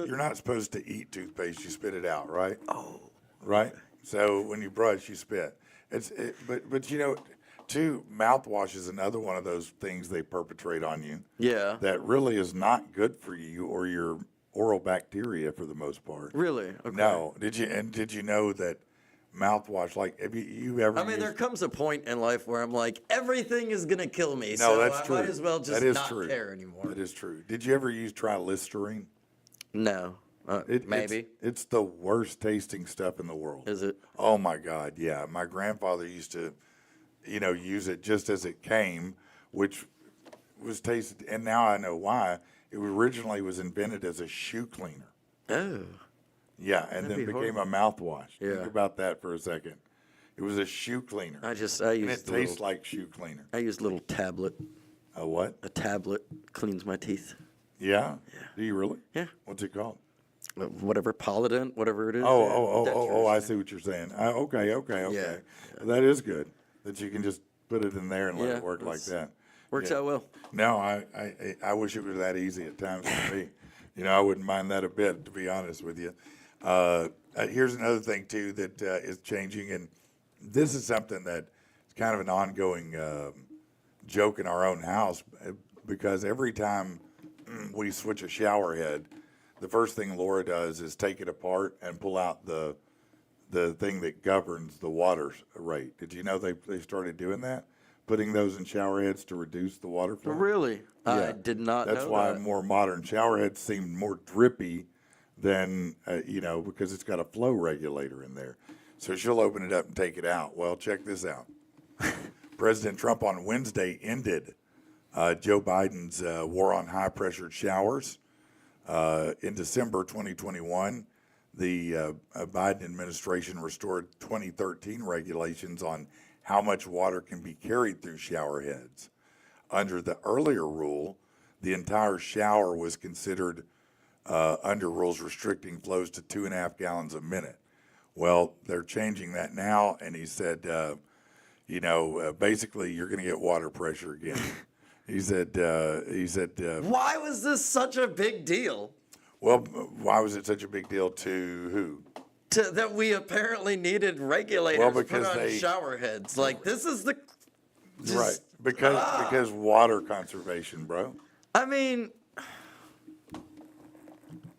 you're not supposed to eat toothpaste. You spit it out, right? Oh. Right? So when you brush, you spit. But too, mouthwash is another one of those things they perpetrate on you. Yeah. That really is not good for you or your oral bacteria for the most part. Really? Okay. No. Did you know that mouthwash, like, have you ever I mean, there comes a point in life where I'm like, everything is going to kill me. No, so that's I true. might as well just That is not true. care anymore. That is true. Did you ever use Listerine? No. Maybe. It's the worst tasting stuff in the world. Is it? Oh my God, yeah. My grandfather used to, use it just as it came, which was tasted, and now I know why. It originally was invented as a shoe cleaner. Oh. Yeah, and then be became a mouthwash. Yeah. Think about that for a second. It was a shoe cleaner. I and used it tastes like shoe cleaner. I use a little tablet. A what? A tablet cleans my teeth. Yeah? Do you really? Yeah. What's it called? Whatever Polident, whatever it is. I see what you're saying. Okay. Yeah. That is good. That you can just put it in there and let Yeah, it work like that. Works Yeah. out well. No, I wish it was that easy at times for me. I wouldn't mind that a bit, to be honest with you. Here's another thing, too, that is changing, and this is something that is kind of an ongoing joke in our own house, because every time we switch a shower head, the first thing Laura does is take it apart and pull out the thing that governs the water rate. Did you know they started doing that? Putting those in shower heads to reduce the water flow? Really? Yeah. I did not know That's why that. more modern shower heads seem more drippy than, because it's got a flow regulator in there. So she'll open it up and take it out. Well, check this out. President Trump on Wednesday ended Joe Biden's war on high-pressured showers. In December 2021, the Biden administration restored 2013 regulations on how much water can be carried through shower heads. Under the earlier rule, the entire shower was considered under rules restricting flows to 2.5 gallons a minute. Well, they're changing that now, and he said, basically you're going to get water pressure again. He said, Why was this such a big deal? well, why was it such a big deal to who? That we apparently needed regulators Well, put because on they- shower heads. Like, this is the... Right, because water conservation, bro. I mean,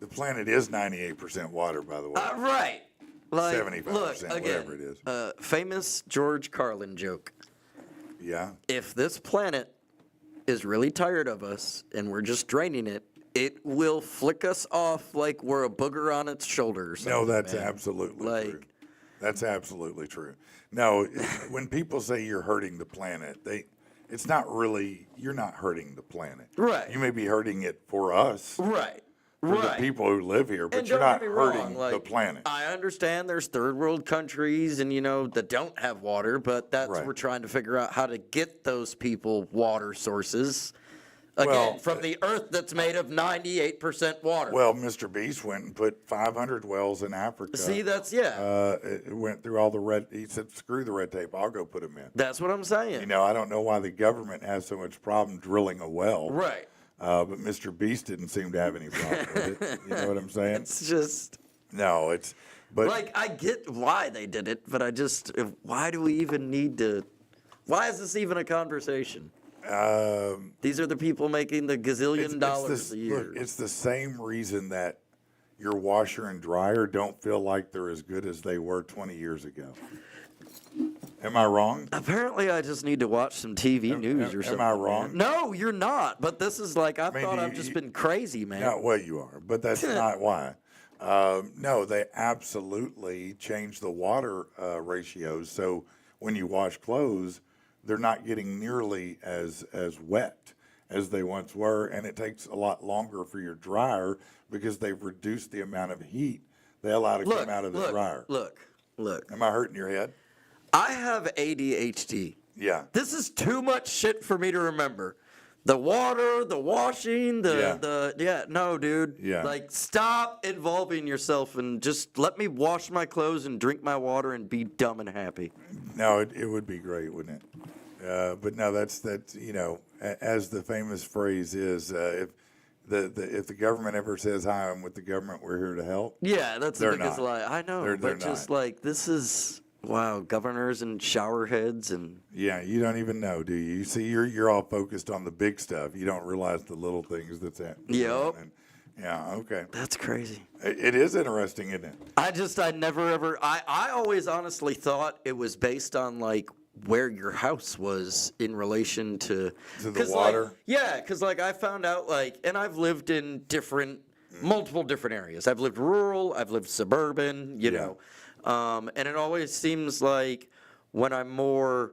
The planet is 98% water, by the way. right. Like, 75%, look, again, whatever it is. Famous George Carlin joke. Yeah. If this planet is really tired of us and we're just draining it, it will flick us off like we're a booger on its shoulder or something. No, that's man. absolutely Like- true. That's absolutely true. No, when people say you're hurting the planet, it's not really, you're not hurting the planet. Right. You may be hurting it for us, Right. for the people who live here, but And you're don't not get me wrong, hurting like, the planet. I understand there's third world countries and that don't have water, but that's Right. we're trying to figure out how to get those people water sources. Again, Well, from the earth that's made of 98% water. Well, Mr. Beast went and put 500 wells in Africa. See, that's It went through all the red. He said, "Screw the red tape. I'll go put them in." that's what I'm saying. I don't know why the government has so much problem drilling a well. Right. But Mr. Beast didn't seem to have any problem with it. You know what I'm saying? It's just No, but like I get why they did it, but why do we even need to? Why is this even a conversation? These are the people making the gazillion dollars a year. Look, it's the same reason that your washer and dryer don't feel like they're as good as they were 20 years ago. Am I wrong? Apparently, I just need to watch some TV news or am something. I wrong? man. No, you're not. But this is like I mean, thought you- I've just been crazy, man. No, well, you are, but that's not why. No, they absolutely changed the water ratios. So when you wash clothes, they're not getting nearly as wet as they once were, and it takes a lot longer for your dryer because they've reduced the amount of heat they allow to come out of the dryer. Look. Am I hurting your head? I have ADHD. Yeah. This is too much shit for me to remember. The water, the washing, no, dude. Yeah. Like, stop involving yourself and just let me wash my clothes and drink my water and be dumb and happy. No, it would be great, wouldn't it? But no, that's as the famous phrase is, if the government ever says, "Hi, I'm with the government. We're here to help." Yeah, that's the They're biggest not. lie. I know, They're but just not. like this is wow, governors and shower heads and Yeah, you don't even know, do you? You see, you're all focused on the big stuff. You don't realize the little things that's happening. Yep. Yeah. Okay. that's crazy. It is interesting, isn't it? I never ever I always honestly thought it was based on like where your house was in relation to the 'cause, water? Like, yeah, because like I found out like, and I've lived in multiple different areas. I've lived rural, I've lived suburban, you know, and it always seems like when I'm more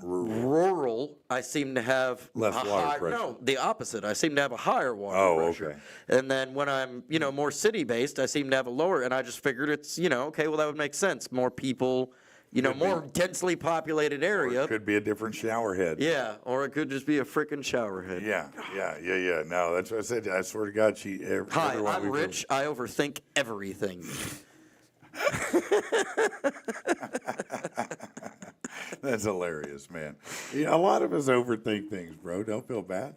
rural, I seem to have Less a water high- pressure. No, the opposite. I seem to have a higher water Oh, pressure. okay. And then when I'm, more city-based, I seem to have a lower. And I just figured it's, okay, well, that would make sense. More people, more densely populated area. Could be a different shower head. Yeah, or it could just be a frickin' shower head. Yeah. No, that's what I said. I swear to God, Hi, everyone I'm we've rich. I overthink everything. That's hilarious, man. Yeah, a lot of us overthink things, bro. Don't feel bad.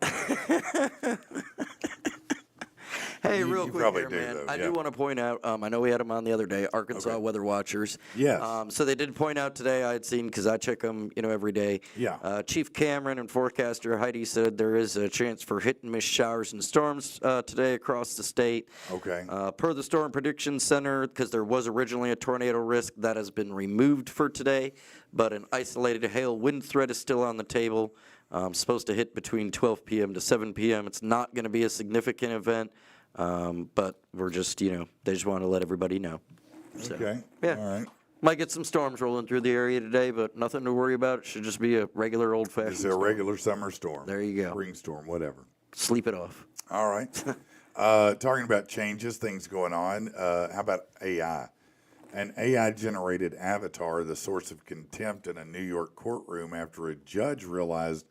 Hey, You- real you quick probably here, do, man. though, I yeah. do want to point out, I know we had them on the other day, Arkansas Weather Watchers. Yes. So they did point out today, I had seen, because I check them, every day. Yeah. Chief Cameron and forecaster Heidi said there is a chance for hit and miss showers and storms today across the state. Okay. Per the Storm Prediction Center, because there was originally a tornado risk, that has been removed for today, but an isolated hail wind threat is still on the table. Supposed to hit between 12 p.m. to 7 p.m. It's not going to be a significant event. But we're just, they just want to let everybody know. So, Okay. Yeah. All right. Might get some storms rolling through the area today, but nothing to worry about. It should just be a regular old-fashioned It's a storm. regular summer storm. There you go. Spring storm, whatever. Sleep it off. All right. Talking about changes, things going on. How about AI? An AI-generated avatar, the source of contempt in a New York courtroom after a judge realized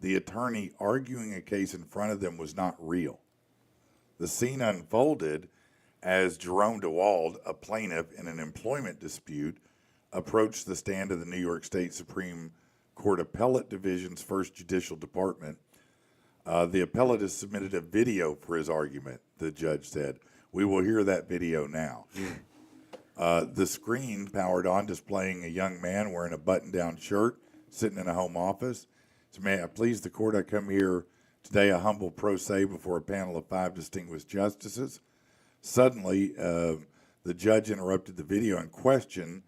the attorney arguing a case in front of them was not real. The scene unfolded as Jerome DeWald, a plaintiff in an employment dispute, approached the stand of the New York State Supreme Court Appellate Division's First Judicial Department. The appellate has submitted a video for his argument, the judge said. We will hear that video now. The screen powered on displaying a young man wearing a button-down shirt sitting in a home office. So may I please the court, I come here today a humble pro se before a panel of 5 distinguished justices. Suddenly, the judge interrupted the video and questioned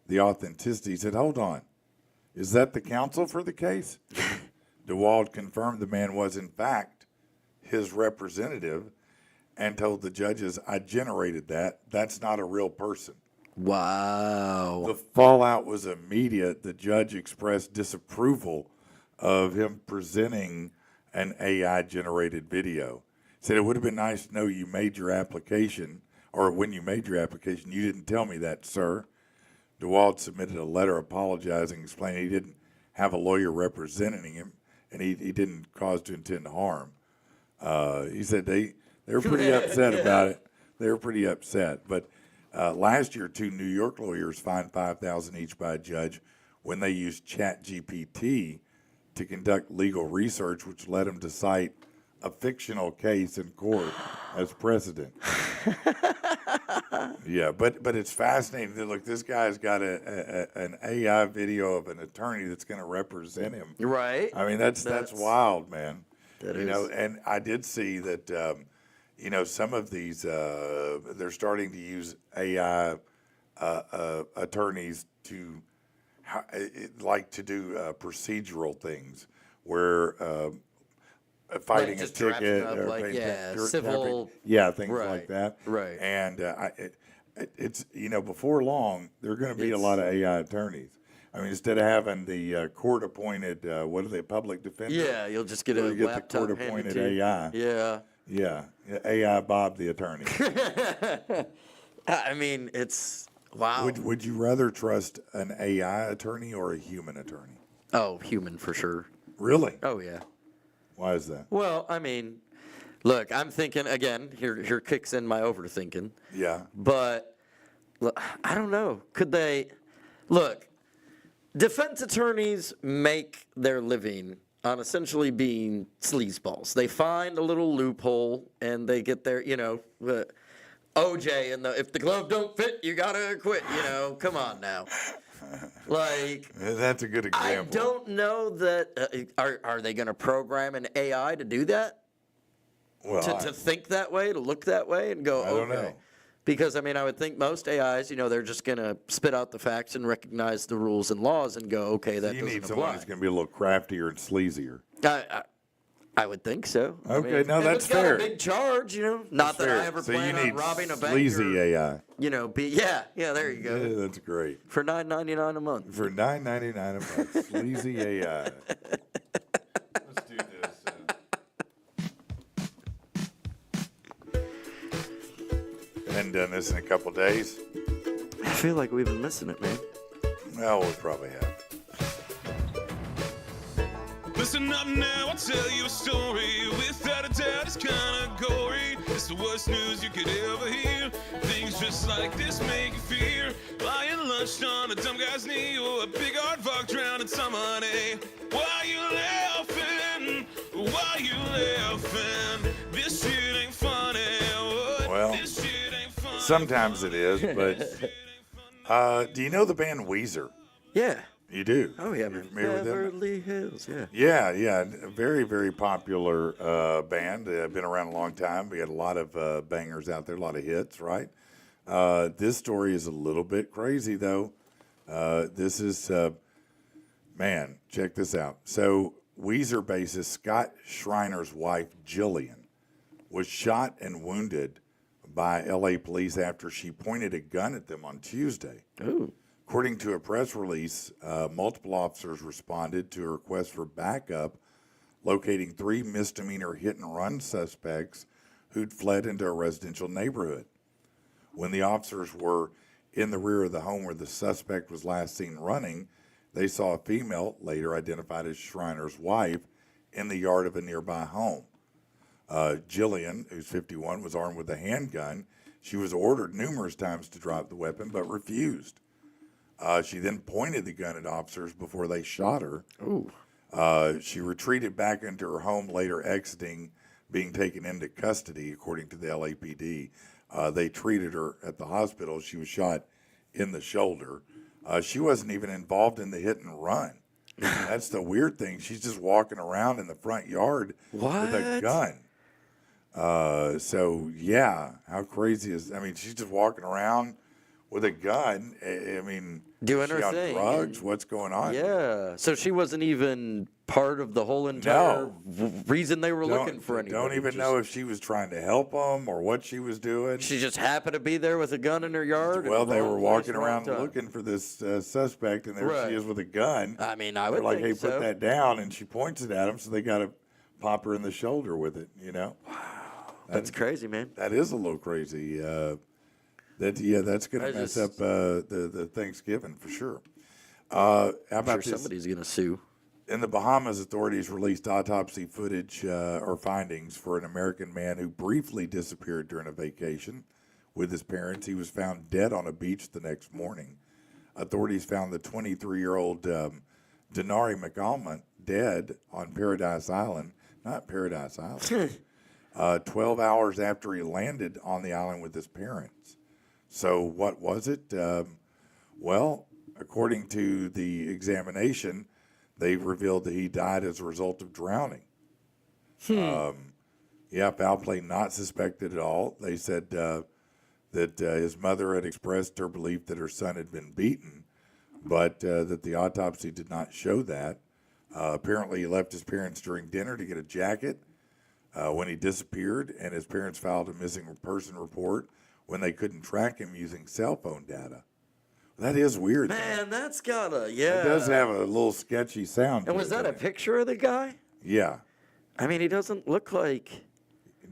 the authenticity. He said, hold on, is that the counsel for the case? DeWald confirmed the man was, in fact, his representative and told the judges, I generated that. That's not a real person. Wow. The fallout was immediate. The judge expressed disapproval of him presenting an AI-generated video. Said it would have been nice to know you made your application, or when you made your application, you didn't tell me that, sir. DeWald submitted a letter apologizing, explaining he didn't have a lawyer representing him, and he didn't cause to intend harm. He said they were pretty upset about it. They were pretty upset. But last year, 2 New York lawyers fined $5,000 each by a judge when they used ChatGPT to conduct legal research, which led them to cite a fictional case in court as precedent. Yeah, but it's fascinating. Look, this guy's got an AI video of an attorney that's going to represent him. Right. I mean, that's wild, man. That you is. know, and I did see that, some of these, they're starting to use AI attorneys to do procedural things where fighting just a ticket, drafting up, or like, paying civil. things Right, like that. right. And it's before long there are going to be a lot of AI attorneys. I mean, instead of having the court-appointed, what are they, public defender? Yeah, you'll just get a Or you get the laptop handed court-appointed to you. AI. Yeah. Yeah, AI Bob the attorney. I mean, it's wow. Would you rather trust an AI attorney or a human attorney? Oh, human for sure. Really? Oh yeah. Why is that? Well, I mean, look, I'm thinking again. Here kicks in my overthinking. Yeah. But look, I don't know. Could they look? Defense attorneys make their living on essentially being sleazeballs. They find a little loophole and they get their, OJ and if the glove don't fit, you gotta quit. Come on now. Like, That's a good example. I don't know that. Are they going to program an AI to do that? Well, To think that way, to look that way, and go, I don't okay. know. Because, I mean, I would think most AIs, they're just going to spit out the facts and recognize the rules and laws and go, okay, that You doesn't need someone apply. who's going to be a little craftier and sleazier. I would think so. Okay, no, if that's it's got fair. a big charge, not that Fair. I ever So plan you on need robbing a bank. sleazy or, AI. yeah, there you go. Yeah, that's great. For $9.99 a month. For $9.99 a month, sleazy AI. Let's do this. Hadn't done this in a couple days. I feel like we've been missing it, man. Well, we probably have. Listen up now, I'll tell you a story. Without a doubt, it's kinda gory. It's the worst news you could ever hear. Things just like this make you fear. Lying lunched on a dumb guy's knee, or a big hard fuck drowning some honey. Why you laughing? Why you laughing? This shit ain't funny. What? Well, This shit ain't funny. sometimes it is, but do you know the band Weezer? Yeah. You do? Oh, yeah, You're man. familiar with them? Beverly Hills, yeah. Yeah, a very, very popular band. Been around a long time. We had a lot of bangers out there, a lot of hits, right? This story is a little bit crazy, though. This is, man, check this out. So, Weezer bassist Scott Schreiner's wife, Jillian, was shot and wounded by L.A. police after she pointed a gun at them on Tuesday. Ooh. According to a press release, multiple officers responded to a request for backup, locating 3 misdemeanor hit-and-run suspects who'd fled into a residential neighborhood. When the officers were in the rear of the home where the suspect was last seen running, they saw a female, later identified as Schreiner's wife, in the yard of a nearby home. Jillian, who's 51, was armed with a handgun. She was ordered numerous times to drop the weapon, but refused. She then pointed the gun at officers before they shot her. Ooh. She retreated back into her home, later exiting, being taken into custody, according to the LAPD. They treated her at the hospital. She was shot in the shoulder. She wasn't even involved in the hit and run. That's the weird thing. She's just walking around in the front yard with a What? gun. So, yeah, how crazy is... I mean, she's just walking around with a gun. I mean, Doing is she her on thing. drugs? What's going on? Yeah. So she wasn't even part of the whole entire reason they were looking for anybody. Don't even know if she was trying to help them or what she was doing. She just happened to be there with a gun in her yard. Well, and they wrong were place, walking wrong around time. looking for this suspect, and there Right. she is with a gun. I mean, I They're would like, think hey, so. put that down, and she points it at him, so they got to pop her in the shoulder with it, That's crazy, man. That is a little crazy. That's going I to mess just- up the Thanksgiving for sure. How I'm about sure this? somebody's gonna sue. In the Bahamas, authorities released autopsy footage or findings for an American man who briefly disappeared during a vacation with his parents. He was found dead on a beach the next morning. Authorities found the 23-year-old Denari McAlmont dead on Paradise Island. Not Paradise Island. 12 hours after he landed on the island with his parents. So what was it? Well, according to the examination, they've revealed that he died as a result of drowning. Foul play not suspected at all. They said that his mother had expressed her belief that her son had been beaten, but that the autopsy did not show that. Apparently, he left his parents during dinner to get a jacket when he disappeared, and his parents filed a missing person report when they couldn't track him using cell phone data. That is weird. Man, that's gotta, It does have a little sketchy sound. And to was it, that a doesn't it? picture of the guy? Yeah. I mean, he doesn't look like.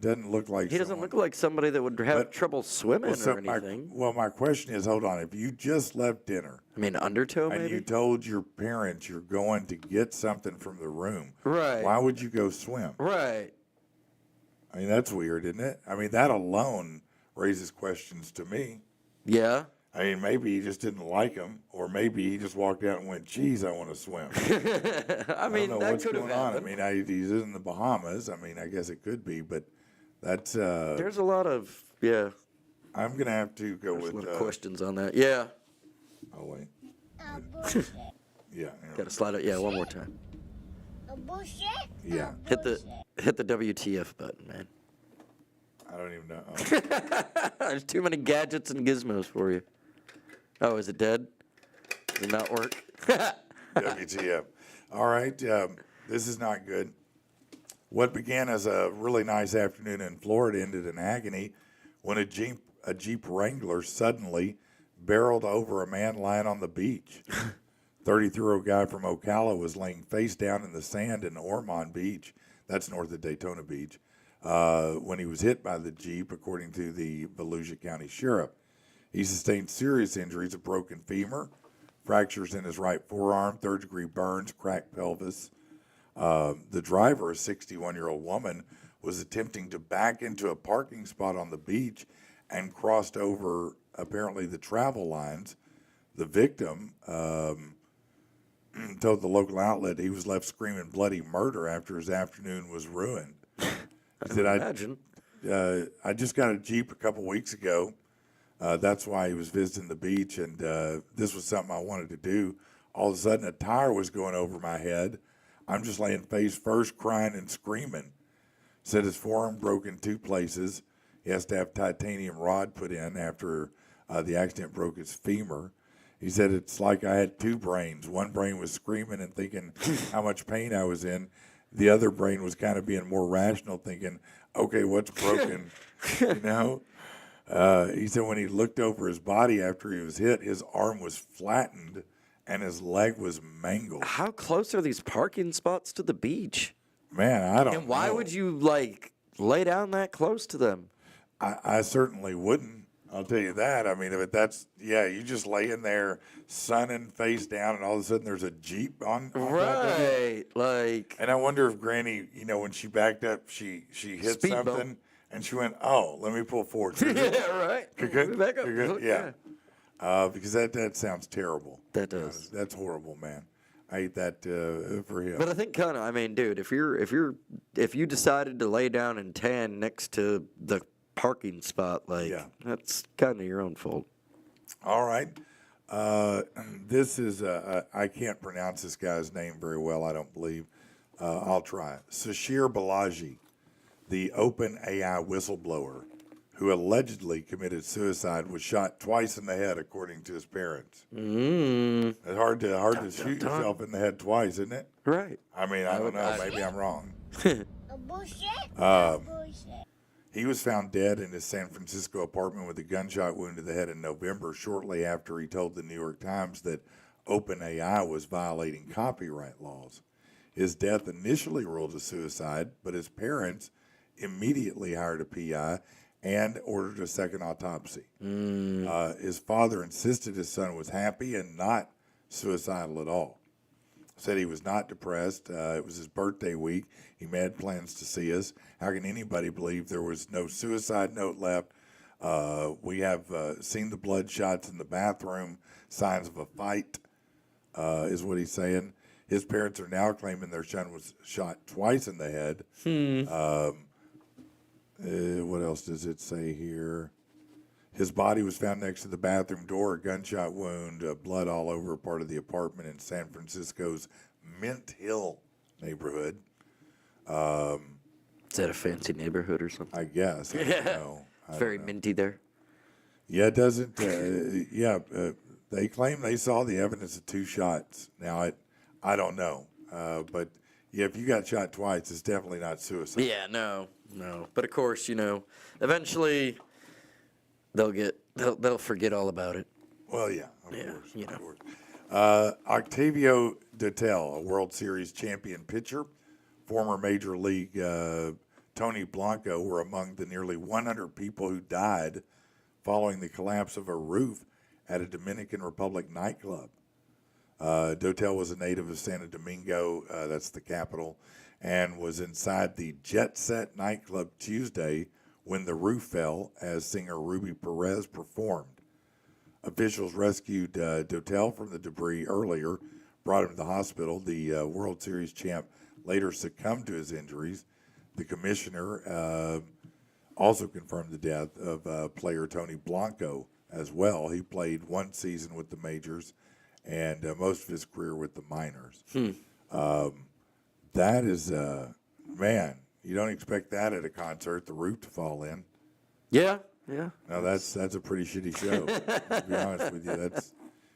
doesn't look like He doesn't someone- look like somebody that would have But- trouble swimming Well, so or anything. my question is, hold on. If you just left dinner I mean, undertow and maybe. you told your parents you're going to get something from the room, Right. why would you go swim? Right. I mean, that's weird, isn't it? I mean, that alone raises questions to me. Yeah. I mean, maybe he just didn't like him, or maybe he just walked out and went, geez, I want to swim. I mean, I don't know that what's could have going on. I happened. mean, he's in the Bahamas. I mean, I guess it could be, but that's. There's a lot of I'm going to have to go there's with. a lot of questions on that. Yeah. Oh, wait. Yeah. Got to slide it. Yeah, one more time. Yeah. Hit the WTF button, man. I don't even know. There's too many gadgets and gizmos for you. Oh, is it dead? Does it not work? WTF. All right. This is not good. What began as a really nice afternoon in Florida ended in agony when a Jeep Wrangler suddenly barreled over a man lying on the beach. 33-year-old guy from Ocala was laying face down in the sand in Ormond Beach. That's north of Daytona Beach. When he was hit by the Jeep, according to the Volusia County Sheriff. He sustained serious injuries, a broken femur, fractures in his right forearm, third-degree burns, cracked pelvis. The driver, a 61-year-old woman, was attempting to back into a parking spot on the beach and crossed over, apparently, the travel lines. The victim told the local outlet he was left screaming bloody murder after his afternoon was ruined. He said, Imagine. I just got a Jeep a couple weeks ago. That's why he was visiting the beach, and this was something I wanted to do. All of a sudden, a tire was going over my head. I'm just laying face first, crying and screaming. Said his forearm broke in two places. He has to have titanium rod put in after the accident broke his femur. He said, it's like I had two brains. One brain was screaming and thinking how much pain I was in. The other brain was kind of being more rational, thinking, okay, what's broken, you know? He said when he looked over his body after he was hit, his arm was flattened and his leg was mangled. How close are these parking spots to the beach? Man, I don't know. And why would you, lay down that close to them? I certainly wouldn't. I'll tell you that. I mean, if that's, you just lay in there, sunning face down, and all of a sudden there's a Jeep on top of you. Right. And I wonder if Granny, when she backed up, she hit Speed bump. something, and she went, oh, let me pull forward. Yeah, right. Good. Back up. Good. Yeah. Because that sounds terrible. That does. That's horrible, man. I hate that for him. But I think dude, if you decided to lay down and tan next to the parking spot, that's kind of your own fault. All right. This is, I can't pronounce this guy's name very well, I don't believe. I'll try. Sashir Balaji, the OpenAI whistleblower who allegedly committed suicide, was shot twice in the head, according to his parents. It's hard to shoot yourself in the head twice, isn't it? Right. I mean, I don't know. Maybe I'm wrong. He was found dead in his San Francisco apartment with a gunshot wound to the head in November, shortly after he told the New York Times that OpenAI was violating copyright laws. His death initially ruled as suicide, but his parents immediately hired a PI and ordered a second autopsy. His father insisted his son was happy and not suicidal at all. Said he was not depressed. It was his birthday week. He made plans to see us. How can anybody believe there was no suicide note left? We have seen the blood shots in the bathroom, signs of a fight, is what he's saying. His parents are now claiming their son was shot twice in the head. What else does it say here? His body was found next to the bathroom door, a gunshot wound, blood all over part of the apartment in San Francisco's Mint Hill neighborhood. Is that a fancy neighborhood or something? I guess. I don't know. It's very minty there. Yeah, it doesn't. They claim they saw the evidence of two shots. Now, I don't know. But, if you got shot twice, it's definitely not suicide. Yeah, no. But of course, eventually they'll forget all about it. Well, yeah, of Yeah, course. Of course. Octavio Dotel, a World Series champion pitcher, former Major League Tony Blanco were among the nearly 100 people who died following the collapse of a roof at a Dominican Republic nightclub. Dotel was a native of Santo Domingo, that's the capital, and was inside the Jet Set nightclub Tuesday when the roof fell as singer Ruby Perez performed. Officials rescued Dotel from the debris earlier, brought him to the hospital. The World Series champ later succumbed to his injuries. The commissioner also confirmed the death of player Tony Blanco as well. He played one season with the majors and most of his career with the minors. That is, man, you don't expect that at a concert, the roof to fall in. Yeah. No, that's a pretty shitty show. To be honest with you, that's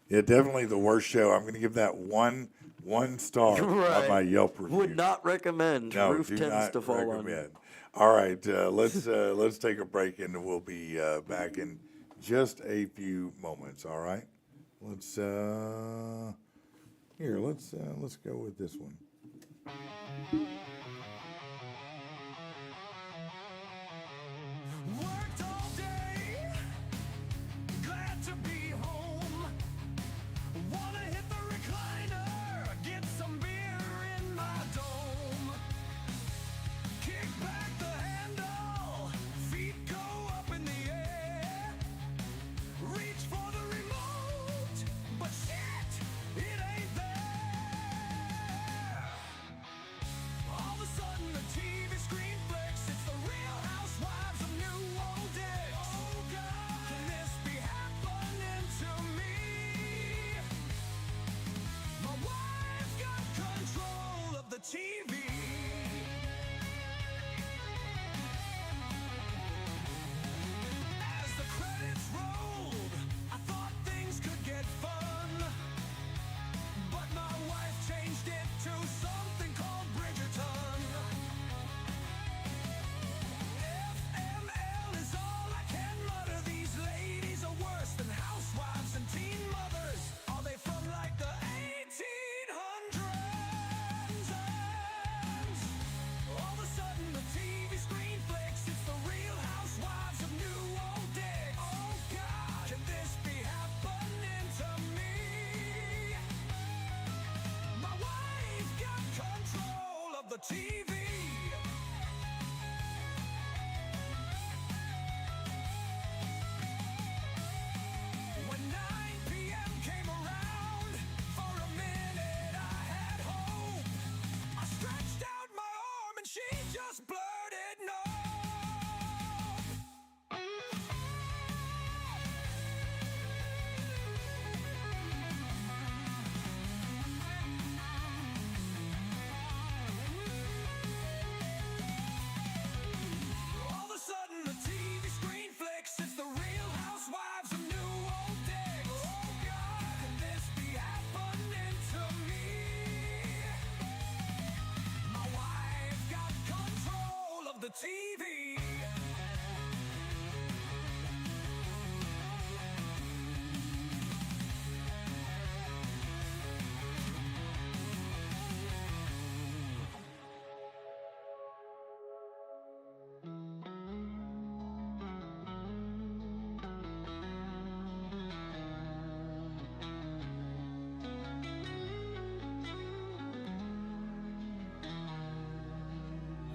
definitely the worst show. I'm going to give that one star on my Yelp review. Would not recommend. No, Roof do tends not to fall recommend. All right, let's take a break and we'll be back in just a few moments. All right, let's go with this one. Worked all day, glad to be home. Wanna hit the recliner, get some beer in my dome. Kick back the handle, feet go up in the air. Reach for the remote, but shit, it ain't there. All of a sudden the TV screen flicks, it's the Real Housewives of New Old Dicks. Oh God, can this be happening to me? My wife got control of the TV. As the credits rolled, I thought things could get fun, but my wife changed it to something called Bridgerton. FML is all I can mutter. These ladies are worse than housewives and teen mothers. Are they from like the 1800s? All of a sudden the TV screen flicks, it's the Real Housewives of New Old Dicks. Oh God, can this be happening to me? My wife got control of the TV. When 9 p.m. came around, for a minute I had hope. I stretched out my arm and she just blurted no. All of a sudden the TV screen flicks, it's the Real Housewives of New Old Dicks. Oh God, can this be happening to me? My wife got control of the TV.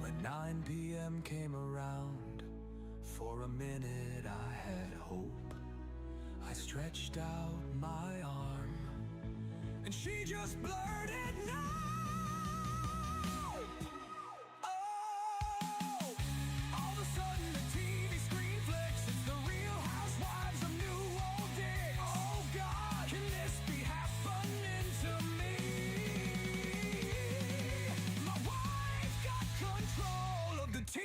When 9 p.m. came around, for a minute I had hope. I stretched out my arm, and she just blurted no. Oh, all of a sudden the TV screen flicks, it's the Real Housewives of New Old Dicks. Oh God, can this be happening to me? My wife got control of the TV.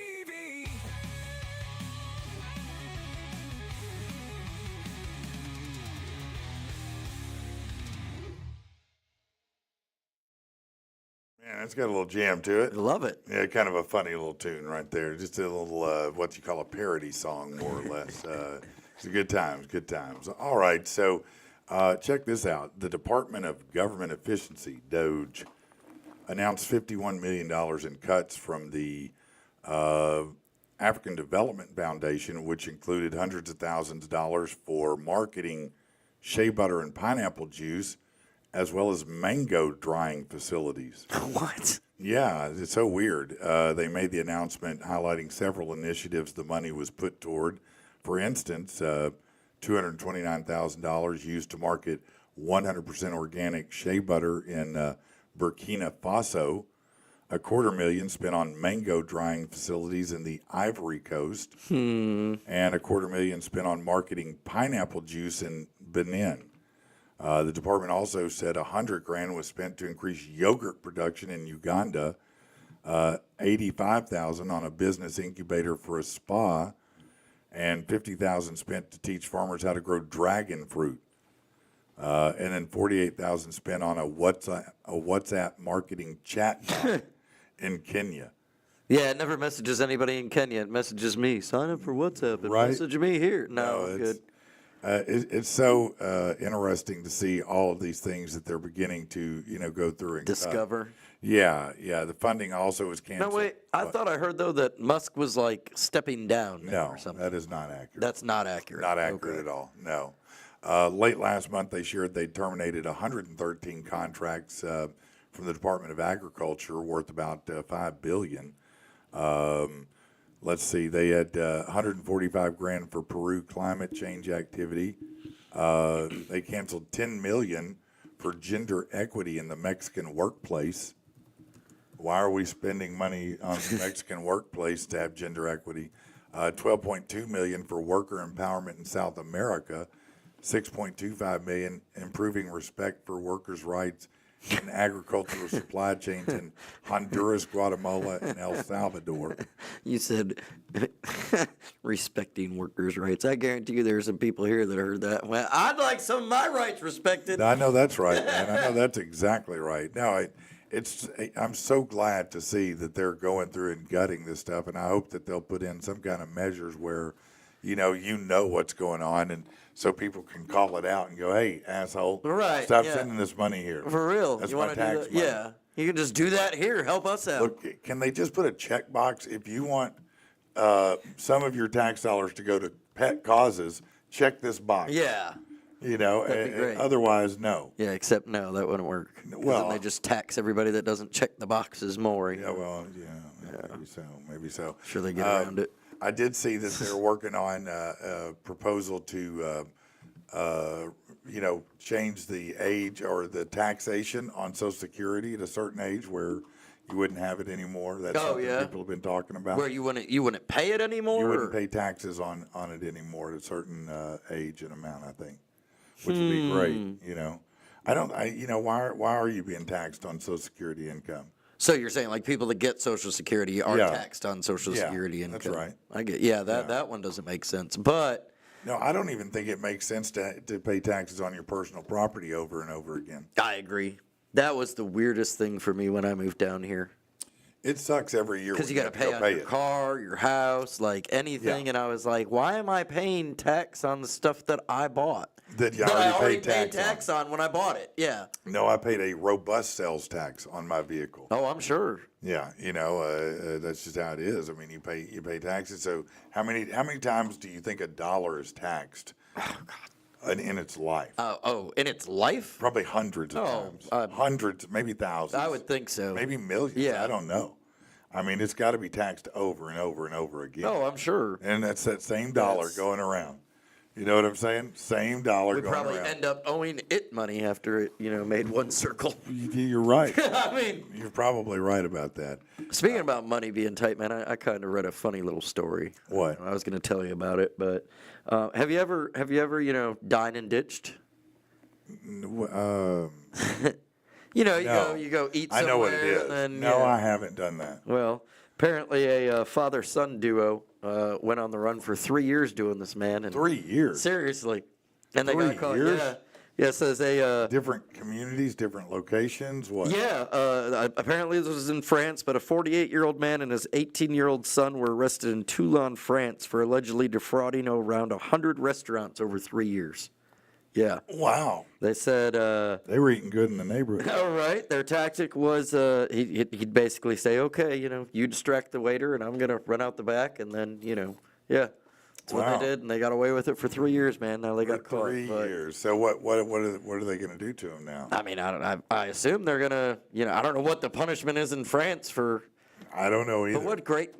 Man, it's got a little jam to it. Love it. Yeah, kind of a funny little tune right there. Just a little, what you call a parody song, more or less. It's good times. All right, so check this out. The Department of Government Efficiency, DOGE, announced $51 million in cuts from the African Development Foundation, which included hundreds of thousands of dollars for marketing shea butter and pineapple juice, as well as mango drying facilities. What? Yeah, it's so weird. They made the announcement highlighting several initiatives the money was put toward. For instance, $229,000 used to market 100% organic shea butter in Burkina Faso, $250,000 spent on mango drying facilities in the Ivory Coast, and $250,000 spent on marketing pineapple juice in Benin. The department also said $100,000 was spent to increase yogurt production in Uganda, $85,000 on a business incubator for a spa, and $50,000 spent to teach farmers how to grow dragon fruit. And then $48,000 spent on a WhatsApp marketing chat bot in Kenya. Yeah, it never messages anybody in Kenya. It messages me. Sign up for WhatsApp and Right. message me here. No, I'm good. It's so interesting to see all of these things that they're beginning to, go through and cut. Discover. Yeah. The funding also was No, canceled. wait. I thought I heard, though, that Musk was, like, stepping down now No, or something. that is not accurate. That's not accurate. Not accurate at all. No. Late last month, they shared they terminated 113 contracts from the Department of Agriculture worth about $5 billion. Let's see, they had $145,000 for Peru climate change activity. They canceled $10 million for gender equity in the Mexican workplace. Why are we spending money on the Mexican workplace to have gender equity? $12.2 million for worker empowerment in South America. $6.25 million improving respect for workers' rights in agricultural supply chains in Honduras, Guatemala, and El Salvador. You said respecting workers' rights. I guarantee you there are some people here that heard that. Well, I'd like some of my rights respected. I know that's right, man. I know that's exactly right. No, I'm so glad to see that they're going through and gutting this stuff, and I hope that they'll put in some kind of measures where, you know what's going on, and so people can call it out and go, "Hey, asshole, Right, stop yeah. sending this money here." For real. That's you my wanna tax do that? money. Yeah. You can just do that here. Help us out. Look, can they just put a checkbox if you want some of your tax dollars to go to pet causes? Check this box. Yeah. That'd be great. Otherwise, no. Yeah, except no, that wouldn't work. 'Cause Well- then they just tax everybody that doesn't check the boxes more. Yeah, well, maybe so. Sure they get around it. I did see that they're working on a proposal to, change the age or the taxation on Social Security at a certain age where you wouldn't have it anymore. That's Oh, something yeah? people have been talking about. Where you wouldn't pay it anymore? You wouldn't or- pay taxes on it anymore at a certain age and amount, I think, which would be great. Why are you being taxed on Social Security income? So you're saying like people that get Social Security are Yeah. taxed on Social Yeah, Security income? that's right. I get. Yeah, that one doesn't make sense. But No, I don't even think it makes sense to pay taxes on your personal property over and over again. I agree. That was the weirdest thing for me when I moved down here. It sucks every year Because when you got to have pay go on your it. car, your house, like anything. Yeah. And I was like, why am I paying tax on the stuff that I bought? That you That I already already paid paid tax on when I bought it. Yeah. No, I paid a robust sales tax on my vehicle. Oh, I'm sure. Yeah, that's just how it is. I mean, you pay taxes. So how many times do you think a dollar is taxed in its life? In its life? Probably hundreds of Oh, times. Hundreds, maybe thousands. I would think so. Maybe millions. Yeah. I don't know. I mean, it's got to be taxed over and over and over again. Oh, I'm sure. And that's that same dollar Yes. going around. You know what I'm saying? Same dollar We going probably around. end up owing it money after it, made one circle. You're right. I mean, You're probably right about that. speaking about money being tight, man, I kind of read a funny little story. What? I was going to tell you about it, but have you ever, dined and ditched? You No. go eat I somewhere. know what it is. And then, No, yeah. I haven't done that. Well, apparently a father-son duo went on the run for 3 years doing this, man. And 3 years. seriously. And they 3 got caught. years? Yeah. Yeah, it says they Different communities, different locations. What? Yeah, apparently this was in France, but a 48-year-old man and his 18-year-old son were arrested in Toulon, France for allegedly defrauding around 100 restaurants over 3 years. Yeah. Wow. They said, They were eating good in the neighborhood. all right, their tactic was he'd basically say, okay, you distract the waiter and I'm going to run out the back. And then, yeah, that's what Wow. they did. And they got away with it for 3 years, man. Now they got caught. 3 but- years. So what are they going to do to him now? I mean, I assume they're going to, I don't know what the punishment is in France for, I don't know either. but what great,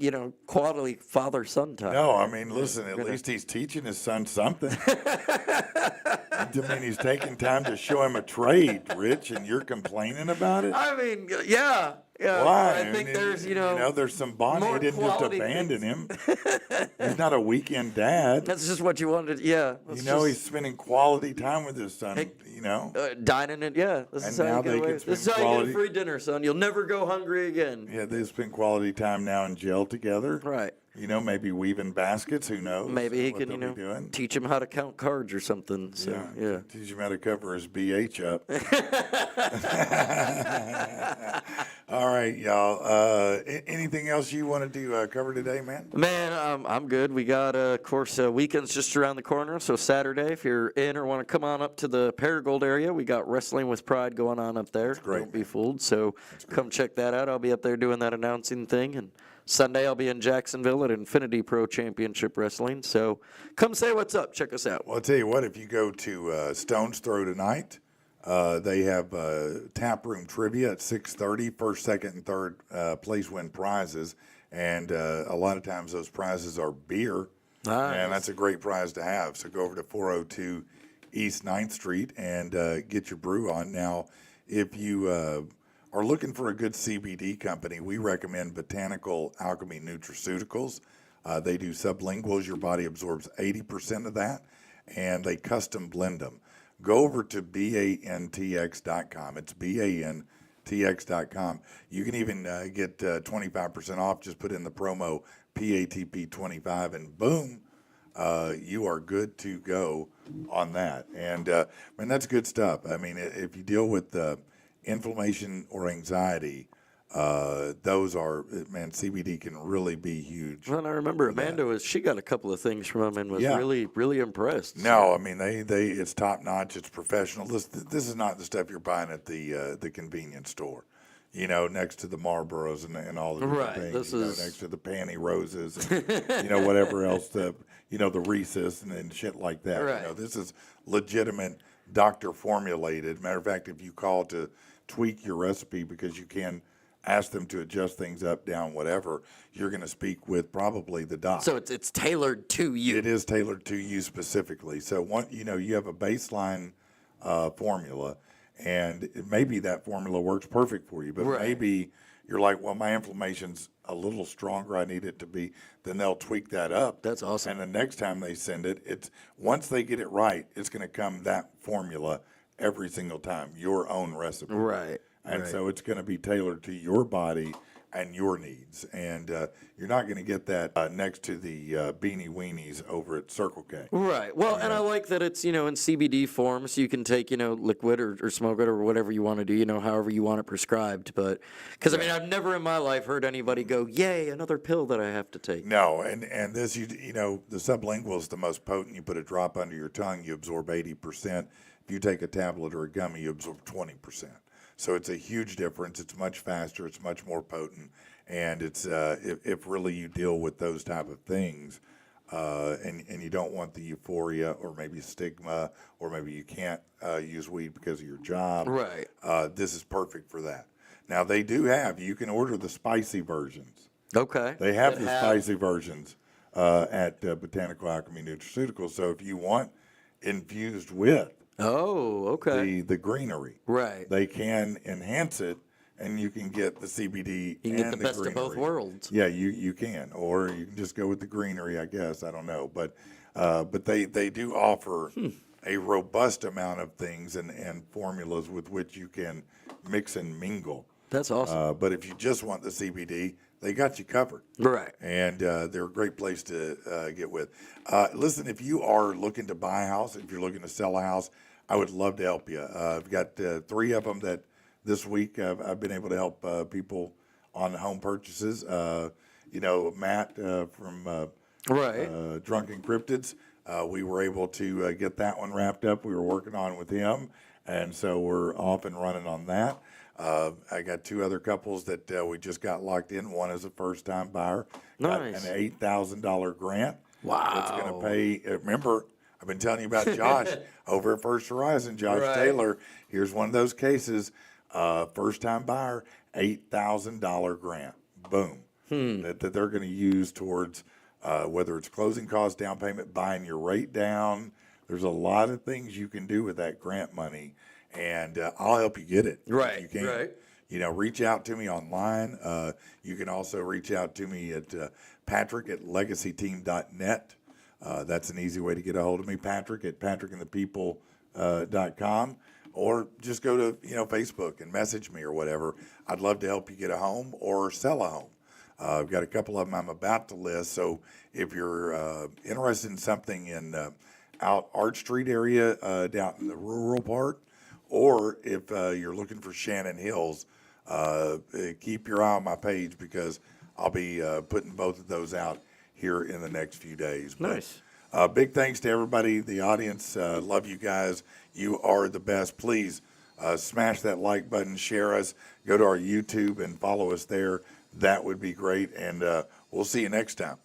quality father-son time. No, I mean, listen, at least he's teaching his son something. I mean, he's taking time to show him a trade, Rich, and you're complaining about it? I mean, yeah. Why? I think there's, there's some bonding. more He didn't just quality abandon him. He's not a weekend dad. that's just what you wanted. Yeah. He's spending quality time with his son, dining it, yeah. This is And how now you get they away. can This is spend how you get quality- a free dinner, son. You'll never go hungry again. Yeah, they spend quality time now in jail together. Right. Maybe weaving baskets. Who knows? Maybe he what can, they'll be doing. teach him how to count cards or something. So, yeah. Teach him how to cover his BH up. All right, y'all. Anything else you wanted to cover today, man? Man, I'm good. We got, of course, weekends just around the corner. So Saturday, if you're in or want to come on up to the Paragould area, we got Wrestling with Pride going on up there. great, Don't be fooled. So come check that out. I'll be up there doing that announcing thing. And Sunday, I'll be in Jacksonville at Infinity Pro Championship Wrestling. So come say what's up. Check us out. Well, I'll tell you what, if you go to Stone's Throw tonight, they have tap room trivia at 6:30. First, second, and third place win prizes. And a lot of times those prizes are beer. Nice. And that's a great prize to have. So go over to 402 East 9th Street and get your brew on. Now, if you are looking for a good CBD company, we recommend Botanical Alchemy Nutraceuticals. They do sublinguals. Your body absorbs 80% of that, and they custom blend them. Go over to bantx.com. It's bantx.com. You can even get 25% off. Just put in the promo PATP25, and boom, you are good to go on that. And man, that's good stuff. I mean, if you deal with inflammation or anxiety, those are, man, CBD can really be huge. Well, and I remember Amanda she got a couple of things from him and was Yeah. really, really impressed. No, I mean it's top notch. It's professional. This is not the stuff you're buying at the convenience store. Next to the Marlboros and all the different Right, things. this is- Next to the Panty Roses, and, whatever else the Reese's and shit like that. Right. This is legitimate doctor formulated. Matter of fact, if you call to tweak your recipe because you can ask them to adjust things up, down, whatever, you're going to speak with probably the doc. So it's tailored to you. It is tailored to you specifically. So you have a baseline formula, and maybe that formula works perfect for you, but Right. maybe you're like, well, my inflammation's a little stronger. I need it to be. Then they'll tweak that up. That's awesome. And the next time they send it, once they get it right, it's going to come that formula every single time, your own recipe. Right. And right. so it's going to be tailored to your body and your needs. And you're not going to get that next to the Beanie Weenies over at Circle K. Right. Well, and I like that it's, in CBD form, so you can take, liquid or smoke it or whatever you want to do, however you want it prescribed. But, because, I've never in my life heard anybody go, yay, another pill that I have to take. No, and this, the sublingual is the most potent. You put a drop under your tongue, you absorb 80%. If you take a tablet or a gummy, you absorb 20%. So it's a huge difference. It's much faster. It's much more potent. And it's if really you deal with those type of things, and you don't want the euphoria or maybe stigma, or maybe you can't use weed because of your job. Right. This is perfect for that. Now they do you can order the spicy versions. Okay. They have the spicy versions at Botanical Alchemy Nutraceuticals. So if you want infused with Oh, okay. the greenery, Right. they can enhance it, and you can get the CBD You can and get the best greenery. of both worlds. Yeah, you can, or you can just go with the greenery, I guess. I don't know, but they do offer a robust amount of things and formulas with which you can mix and mingle. That's awesome. But if you just want the CBD, they got you covered. Right. And they're a great place to get with. Listen, if you are looking to buy a house, if you're looking to sell a house, I would love to help you. I've got 3 of them that this week I've been able to help people on home purchases. Matt from Right. Drunken Cryptids, we were able to get that one wrapped up. We were working on with him, and so we're off and running on that. I got 2 other couples that we just got locked in. One is a first-time buyer. Nice. Got an $8,000 grant. Wow. That's going to pay. Remember, I've been telling you about Josh over at First Horizon, Josh Right. Taylor. Here's one of those cases. First-time buyer, $8,000 grant. Boom. That they're going to use towards whether it's closing costs, down payment, buying your rate down. There's a lot of things you can do with that grant money, and I'll help you get it. if Right, you can. right. Reach out to me online. You can also reach out to me at patrick@legacyteam.net. That's an easy way to get a hold of me, Patrick at patrickandthepeople.com. Or just go to Facebook and message me or whatever. I'd love to help you get a home or sell a home. I've got a couple of them I'm about to list. So if you're interested in something in out Art Street area down in the rural part, or if you're looking for Shannon Hills, keep your eye on my page because I'll be putting both of those out here in the next few days. Nice. But, big thanks to everybody, the audience. Love you guys. You are the best. Please smash that like button, share us, go to our YouTube and follow us there. That would be great. And we'll see you next time.